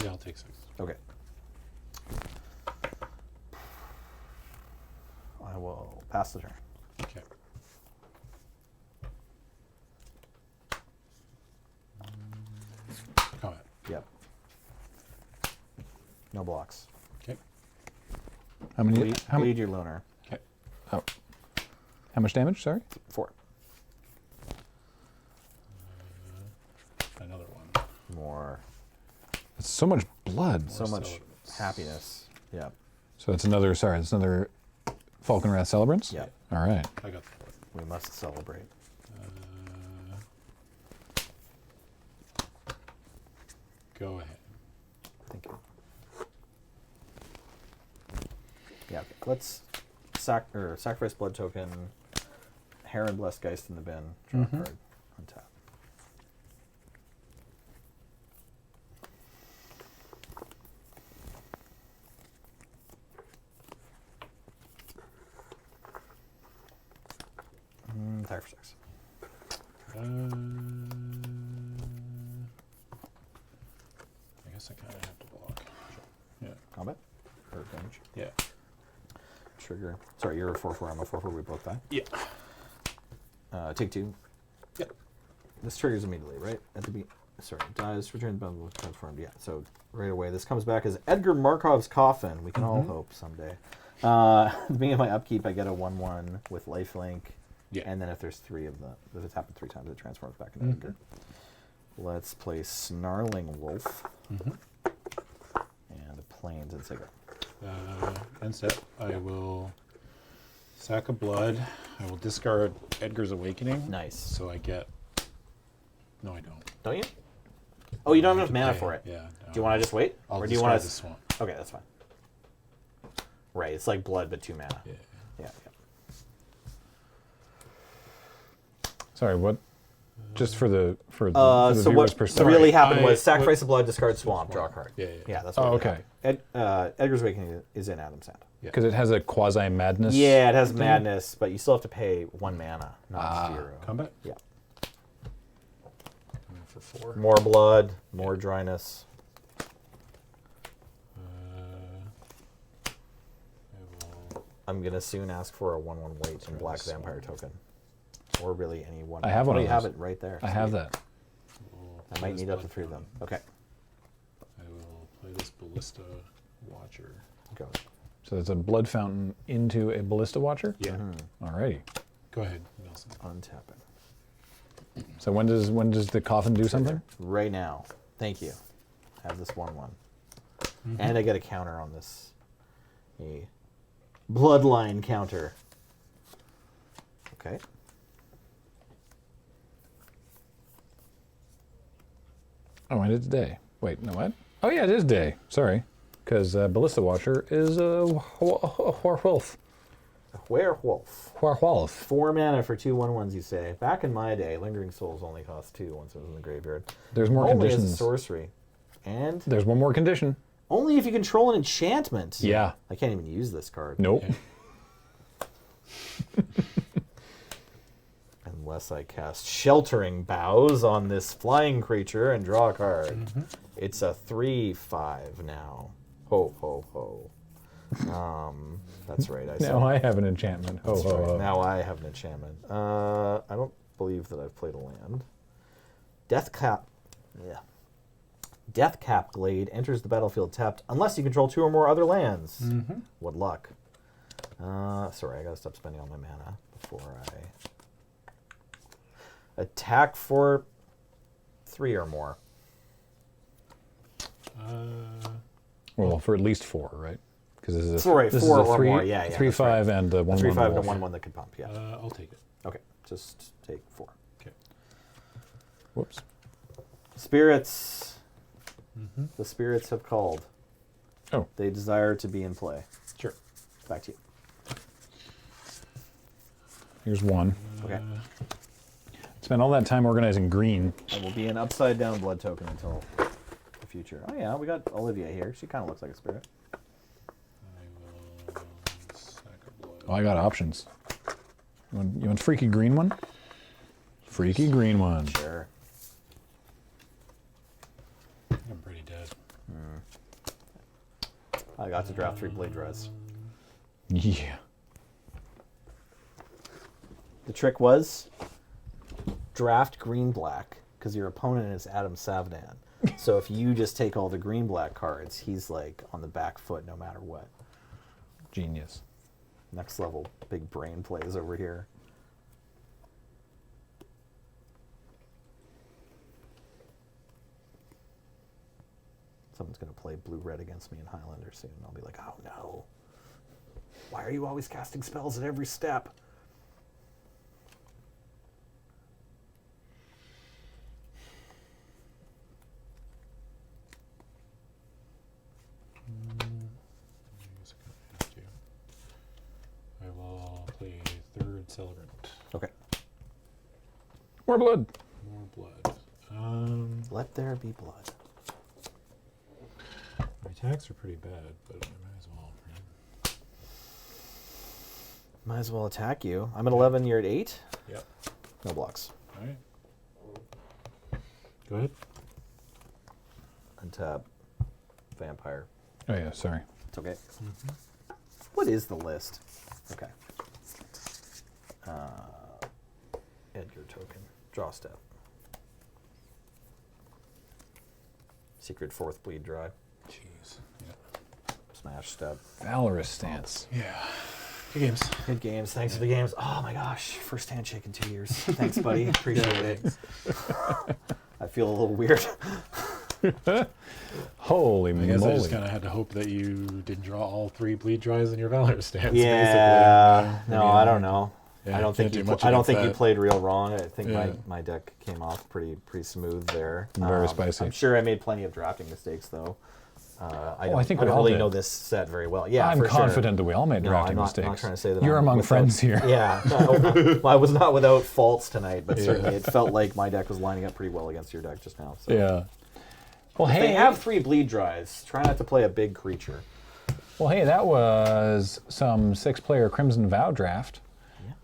Yeah, I'll take 6. Okay. I will pass the turn. Okay. Combat. Yep. No blocks. Okay. How many... Bleed, How, bleed your loner. Okay. oh. How much damage? Sorry? 4. Another one. More. That's so much blood. So much celebrants. happiness. Yep. So it's another... Sorry, it's another Falcon Wrath Celebrants? Yep. All right. I got 4. We must celebrate. Go ahead. Thank you. Yeah, okay. Let's sacrifice blood token, Heron Blessed Geist in the bin, draw a card, untap. Attack for 6. I guess I kind of have to block. Sure. Yeah. Combat? Or damage? Yeah. Trigger. Sorry, you're a 4/4, I'm a 4/4, we both die. Yeah. Take 2. Yep. This triggers immediately, right? At the beat. Sorry, dies, return bundle transformed. Yeah, so right away, this comes back as Edgar Markov's Coffin. We can all hope someday. At the beginning of my upkeep, I get a 1/1 with lifelink. Yeah. And then if there's 3 of them, if it's happened 3 times, it transforms back into Edgar. Let's play Snarling Wolf. And a Plains and Sigurd. End step. I will sack a blood. I will discard Edgar's Awakening. Nice. So I get. No, I don't. Don't you? Oh, you don't have enough to mana pay. for it. Yeah. Do you want to just wait? I'll Or do you want discard to... the swamp. Okay, that's fine. Right, it's like blood, but 2 mana. Yeah. Yeah. Sorry, what? Just for the So viewer's what perspective. really happened I- was sacrifice a blood, discard swamp, draw a card. Yeah. Yeah, that's what Oh, really okay. happened. Edgar's Awakening is in Adam's hand. Because it has a quasi-madness. Yeah, it has madness, but you still have to pay 1 mana, not 0. Combat. Yeah. Coming for 4. More blood, more dryness. I will. I'm gonna soon ask for a 1/1 weight and black vampire token, or really any one. I have one Oh, of you have those. it right there. I have that. I might need up to 3 of them. Okay, I will play this Ballista Watcher. go. So it's a blood fountain into a ballista watcher? Yeah. Alrighty. Go ahead, Nelson. Untap it So when does the coffin do something? right now. Thank you. Have this 1/1, and I get a counter on this. A bloodline counter. Okay. Oh, and it's day. Wait, no what? Oh yeah, it is day. Sorry. Because ballista watcher is a werewolf. Werewolf. Werewolf. 4 mana for 2 1/1s, you say. Back in my day, Lingering Souls only cost 2 once it was in the graveyard. There's more Only as a conditions. sorcery. And There's one more condition. only if you control an enchantment. Yeah. I can't even use this card. Nope. Unless I cast Sheltering Boughs on this flying creature and draw a card. It's a 3/5 now. Ho, ho, ho. That's right. I said. Now I have an enchantment. Ho, That's ho, right. ho. Now I have an enchantment. I don't believe that I've played a land. Yeah. Deathcap Glade enters the battlefield tapped unless you control 2 or more other lands. What luck. Sorry, I gotta stop spending all my mana before I attack for 3 or more. Well, for at least 4, right? Because this is a, Sorry, this 4 is a or 3, more. Yeah, 3/5 and the 1/1 3/5 wolf. and 1/1 that could pump. Yeah. I'll take it. Okay, just take 4. Okay. Whoops. Spirits. The spirits have called. Oh. They desire to be in play. Sure. Back to you. Here's 1. Okay. Spent all that time organizing green. It will be an upside down blood token until the future. Oh yeah, we got Olivia here. She kind of looks like a spirit. I will sack a blood. Oh, I got options. You want freaky green one? Freaky green one. Sure. I'm pretty dead. I got to draft 3 blade res. Yeah. The trick was draft green black because your opponent is Adam Savdan. So if you just take all the green black cards, he's like on the back foot no matter what. Genius. Next level big brain plays over here. Someone's going to play blue-red against me in Highlander soon. I'll be like, oh no. Why are you always casting spells at every step? I will play 3rd Celebrant. Okay. More blood. More blood. Let there be blood. My attacks are pretty bad, but I might as well. Right? Might as well attack you. I'm at 11, you're at 8. Yep. No blocks. All right. Go ahead. Untap. Vampire. Oh yeah, sorry. It's okay. What is the list? Okay. Edgar token. Draw step. Secret 4th bleed drive. Jeez. Smash step. Valorous stance. Yeah. Good games. Good games. Thanks for the games. Oh my gosh. First handshake in 2 years. Thanks, buddy. Appreciate it. I feel a little weird. Holy I guess I moly. just kind of had to hope that you didn't draw all 3 bleed drives in your Valor stance. Yeah. basically. No, I don't know. Yeah, I don't think can't you. do much I don't against think you that. played real wrong. I think Yeah. my deck came off pretty smooth there. Very spicy. I'm sure I made plenty of drafting mistakes though. I think don't we all really did. know this set very well. Yeah, I'm for sure. confident that we all made No, drafting I'm not, mistakes. not trying to say that You're I'm among without- friends here. Yeah, no, I was not without faults tonight, but certainly it felt like my deck was lining up pretty well against your deck just now. So. Yeah. Well, If hey, they have 3 bleed drives, try not to play a big creature. Well, hey, that was some 6-player Crimson Vow draft,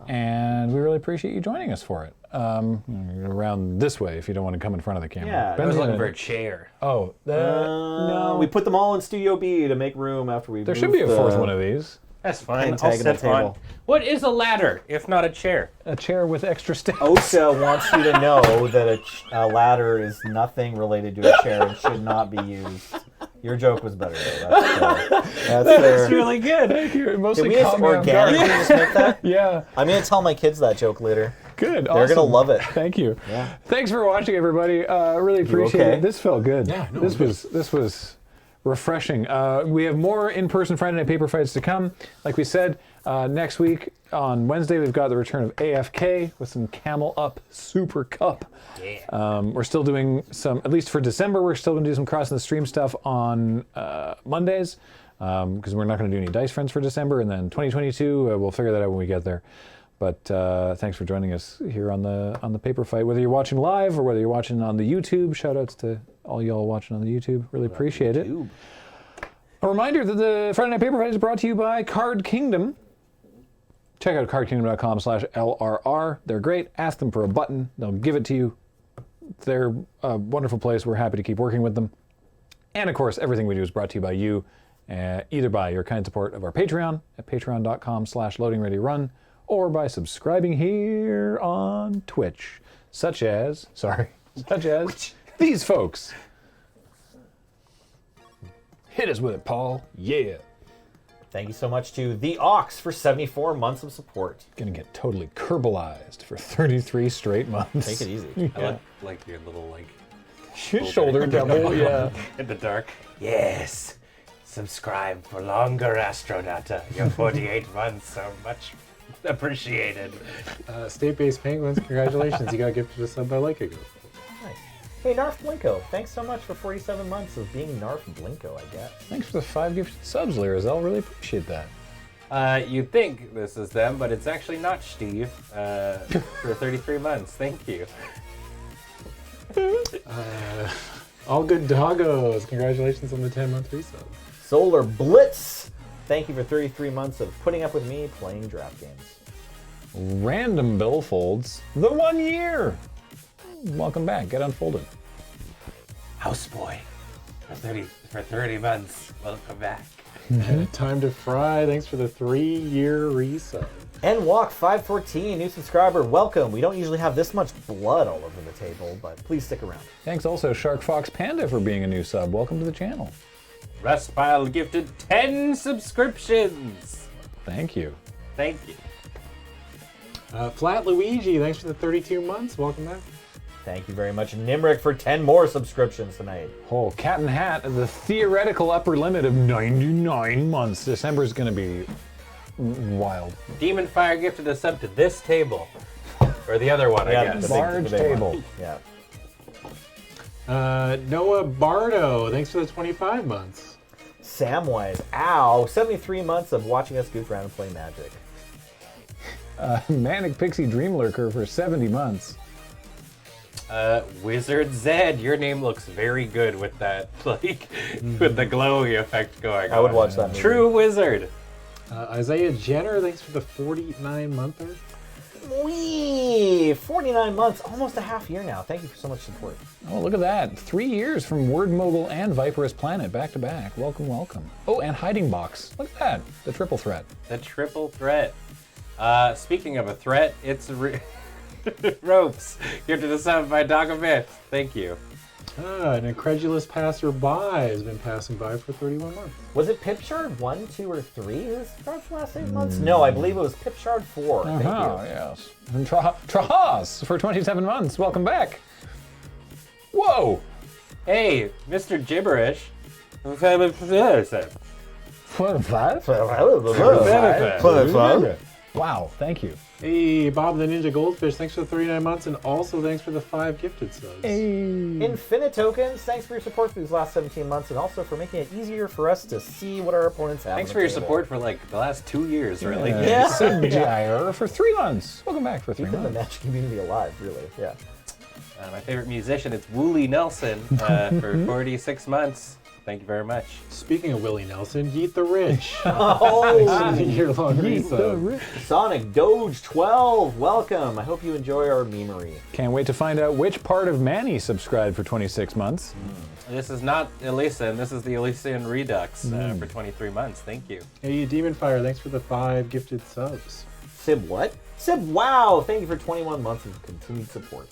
and we really appreciate you joining us for it. Around this way, if you don't want to come in front of the camera. Yeah, I was looking for a Ben's chair. Oh, no. We put them all in Studio B to make room after we. There should be a moved fourth the one of these. That's fine. Hang I'll tag in the sit on. table. What is a ladder if not a chair? A chair with extra steps. OSHA wants you to know that a ladder is nothing related to a chair and should not be used. Your joke was better though. That's fair. really good. Thank you. It Can mostly we just caught me off guard. organically just make that? Yeah, I'm gonna tell my kids that joke later. good. They're gonna awesome. love it. Thank you. Yeah. Thanks for watching, everybody. Really appreciate okay? it. This felt good. Yeah, no, this was refreshing. We have more in-person Friday Night Paper Fights to come. Like we said, next week on Wednesday we've got the return of AFK with some Camel Up Super Cup. Yeah. We're still doing some, at least for December, we're still going to do some crossing the stream stuff on Mondays because we're not going to do any Dice Friends for December. And then 2022, we'll figure that out when we get there. But thanks for joining us here on the Paper Fight. Whether you're watching live or whether you're watching on the YouTube, shout outs to all y'all watching on the YouTube. Really appreciate it. Ooh. A reminder that the Friday Night Paper Fight is brought to you by Card Kingdom. Check out cardkingdom.com/LRR. They're great. Ask them for a button. They'll give it to you. They're a wonderful place. We're happy to keep working with them. And of course, everything we do is brought to you by you, either by your kind support of our Patreon at patreon.com/loadingreadyrun or by subscribing here on Twitch, such as These folks. Hit us with it, Paul. Yeah. Thank you so much to The Ox for 74 months of support. Gonna get totally Kerbalized for 33 straight months. Take it easy. I like your little like Shoulder double, yeah. in the dark. Yes. Subscribe for longer, Astronauta. Your 48 months are much appreciated. State-based penguins, congratulations. You got gifted a sub by Like Ago. Nice. Hey, Narf Blinko, thanks so much for 47 months of being Narf Blinko, I guess. Thanks for the 5 gifted subs, Lyrazel. Really appreciate that. You'd think this is them, but it's actually not Steve. For 33 months. Thank you. All good doggos. Congratulations on the 10-month resub. Solar Blitz, thank you for 33 months of putting up with me playing draft games. Random Billfolds, the 1 year. Welcome back. Get unfolded. Houseboy. For 30 months. Welcome back. Time to Fry, thanks for the 3-year resub. NWalk514, new subscriber, welcome. We don't usually have this much blood all over the table, but please stick around. Thanks also Shark Fox Panda for being a new sub. Welcome to the channel. Rustpile gifted 10 subscriptions. Thank you. Thank you. Flat Luigi, thanks for the 32 months. Welcome back. Thank you very much, Nimric, for 10 more subscriptions tonight. Oh, Cat and Hat, the theoretical upper limit of 99 months. December is going to be wild. Demon Fire gifted a sub to this table. Or the other one, I guess. Large the big table. one. Yeah. Noah Bardo, thanks for the 25 months. Samwise, ow, 73 months of watching us goof around and play Magic. Manic Pixie Dream Lurker for 70 months. Wizard Zed, your name looks very good with that, like, with the glowy effect going on. I would watch that movie. True Wizard. Isaiah Jenner, thanks for the 49-monther. Wee! 49 months, almost a half year now. Thank you for so much support. Oh, look at that. 3 years from Word Mogul and Viperous Planet back to back. Welcome, welcome. Oh, and Hiding Box. Look at that. The triple threat. The triple threat. Speaking of a threat, it's Ropes. Gifted a sub by Dog of Myth. Thank you. An incredulous passerby has been passing by for 31 months. Was it Pipshard 1, 2, or 3 who started the last 8 months? No, I believe it was Pipshard 4. Thank you. Yes. And Trahas for 27 months. Welcome back. Whoa. Hey, Mr. Gibberish. Wow, thank you. Hey, Bob the Ninja Goldfish, thanks for the 39 months, and also thanks for the 5 gifted subs. Infinite Tokens, thanks for your support for these last 17 months and also for making it easier for us to see what our opponents have. Thanks for your support for like the last 2 years, really. Yeah. Subgyre for 3 months. Welcome back for 3 Keeping the months. Magic community alive, really. Yeah. My favorite musician, it's Wooly Nelson for 46 months. Thank you very much. Speaking of Willie Nelson, Yeet the Rich. Oh, Year-long resub. Sonic Doge 12, welcome. I hope you enjoy our memery. Can't wait to find out which part of Manny subscribed for 26 months. This is not Elysian, this is the Elysian Redux for 23 months. Thank you. Hey, Demon Fire, thanks for the 5 gifted subs. Sib what? Sib wow, thank you for 21 months of continued support.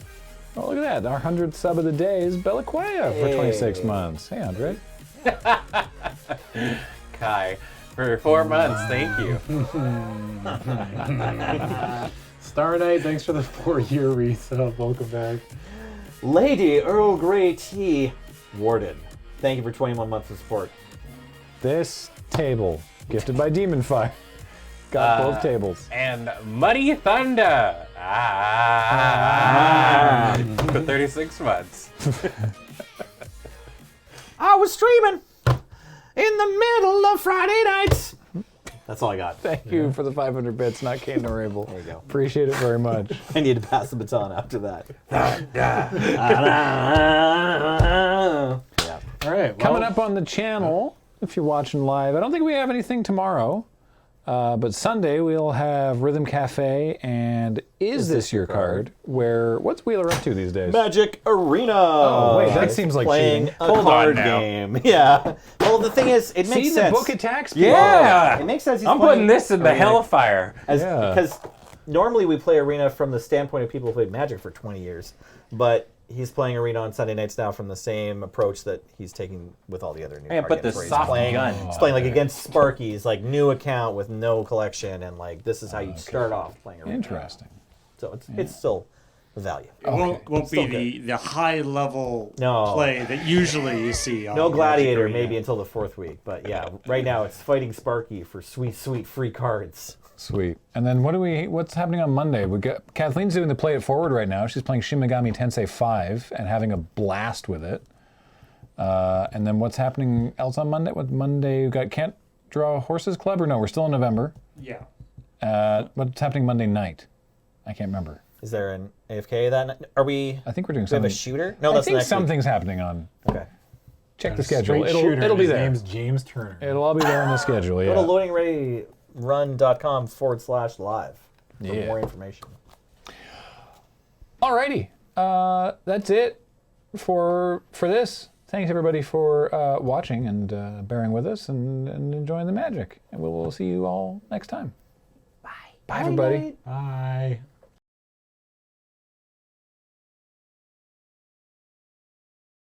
Oh, look at that. Our 100th sub of the day is Belaquaya for 26 months. Hey, Andre. Kai, for 4 months, thank you. Star Knight, thanks for the 4-year resub. Welcome back. Lady Earl Grey Tea Warden, thank you for 21 months of support. This table, gifted by Demon Fire. Got both tables. And Muddy Thunder for 36 months. I was streaming in the middle of Friday nights. That's all I got. Thank you for the 500 bits, not Kane or Abel. There you go. Appreciate it very much. I need to pass the baton after that. Yeah. All right. Well, Coming up on the channel, if you're watching live, I don't think we have anything tomorrow. But Sunday we'll have Rhythm Cafe and Is This Your Card? Where what's Wheeler up to these days? Magic Arena. Oh wait, that seems like playing cheating. a Hold on card now. game. Yeah. Well, the thing is, it makes See, sense. the book attacks people. Yeah! It makes sense. He's I'm playing putting this in the Arena hellfire. because normally we play Arena from the standpoint of people who played Magic for 20 years, but he's playing Arena on Sunday nights now from the same approach that he's taking with all the other new Yeah, card but games, the where he's soft playing, gun. He's playing like against Sparky's, like new account with no collection, and like this is how you start off playing Arena. Interesting. So it's still a value. It won't Still be the high level No. play that usually you see on No Magic Gladiator Arena. maybe until the 4th week, but yeah, right now it's fighting Sparky for sweet free cards. Sweet. And then what's happening on Monday? We got Kathleen's doing the Play It Forward right now. She's playing Shin Megami Tensei 5 and having a blast with it. And then what's happening else on Monday? What Monday? We got Can't Draw Horses Club, or no? We're still in November. Yeah. What's happening Monday night? I can't remember. Is there an AFK that night? Are we? I think we're doing Do we have something. a shooter? No, I that's think next week. something's happening on. Okay. Check the Straight schedule. shooter, It'll be his there. name's James Turner. It'll all be there in the schedule. Go Yeah. to loadingreadyrun.com/live for Yeah. more information. Alrighty. That's it for this. Thanks everybody for watching and bearing with us and enjoying the magic. And we'll see you all next time. Bye. Bye everybody. Bye.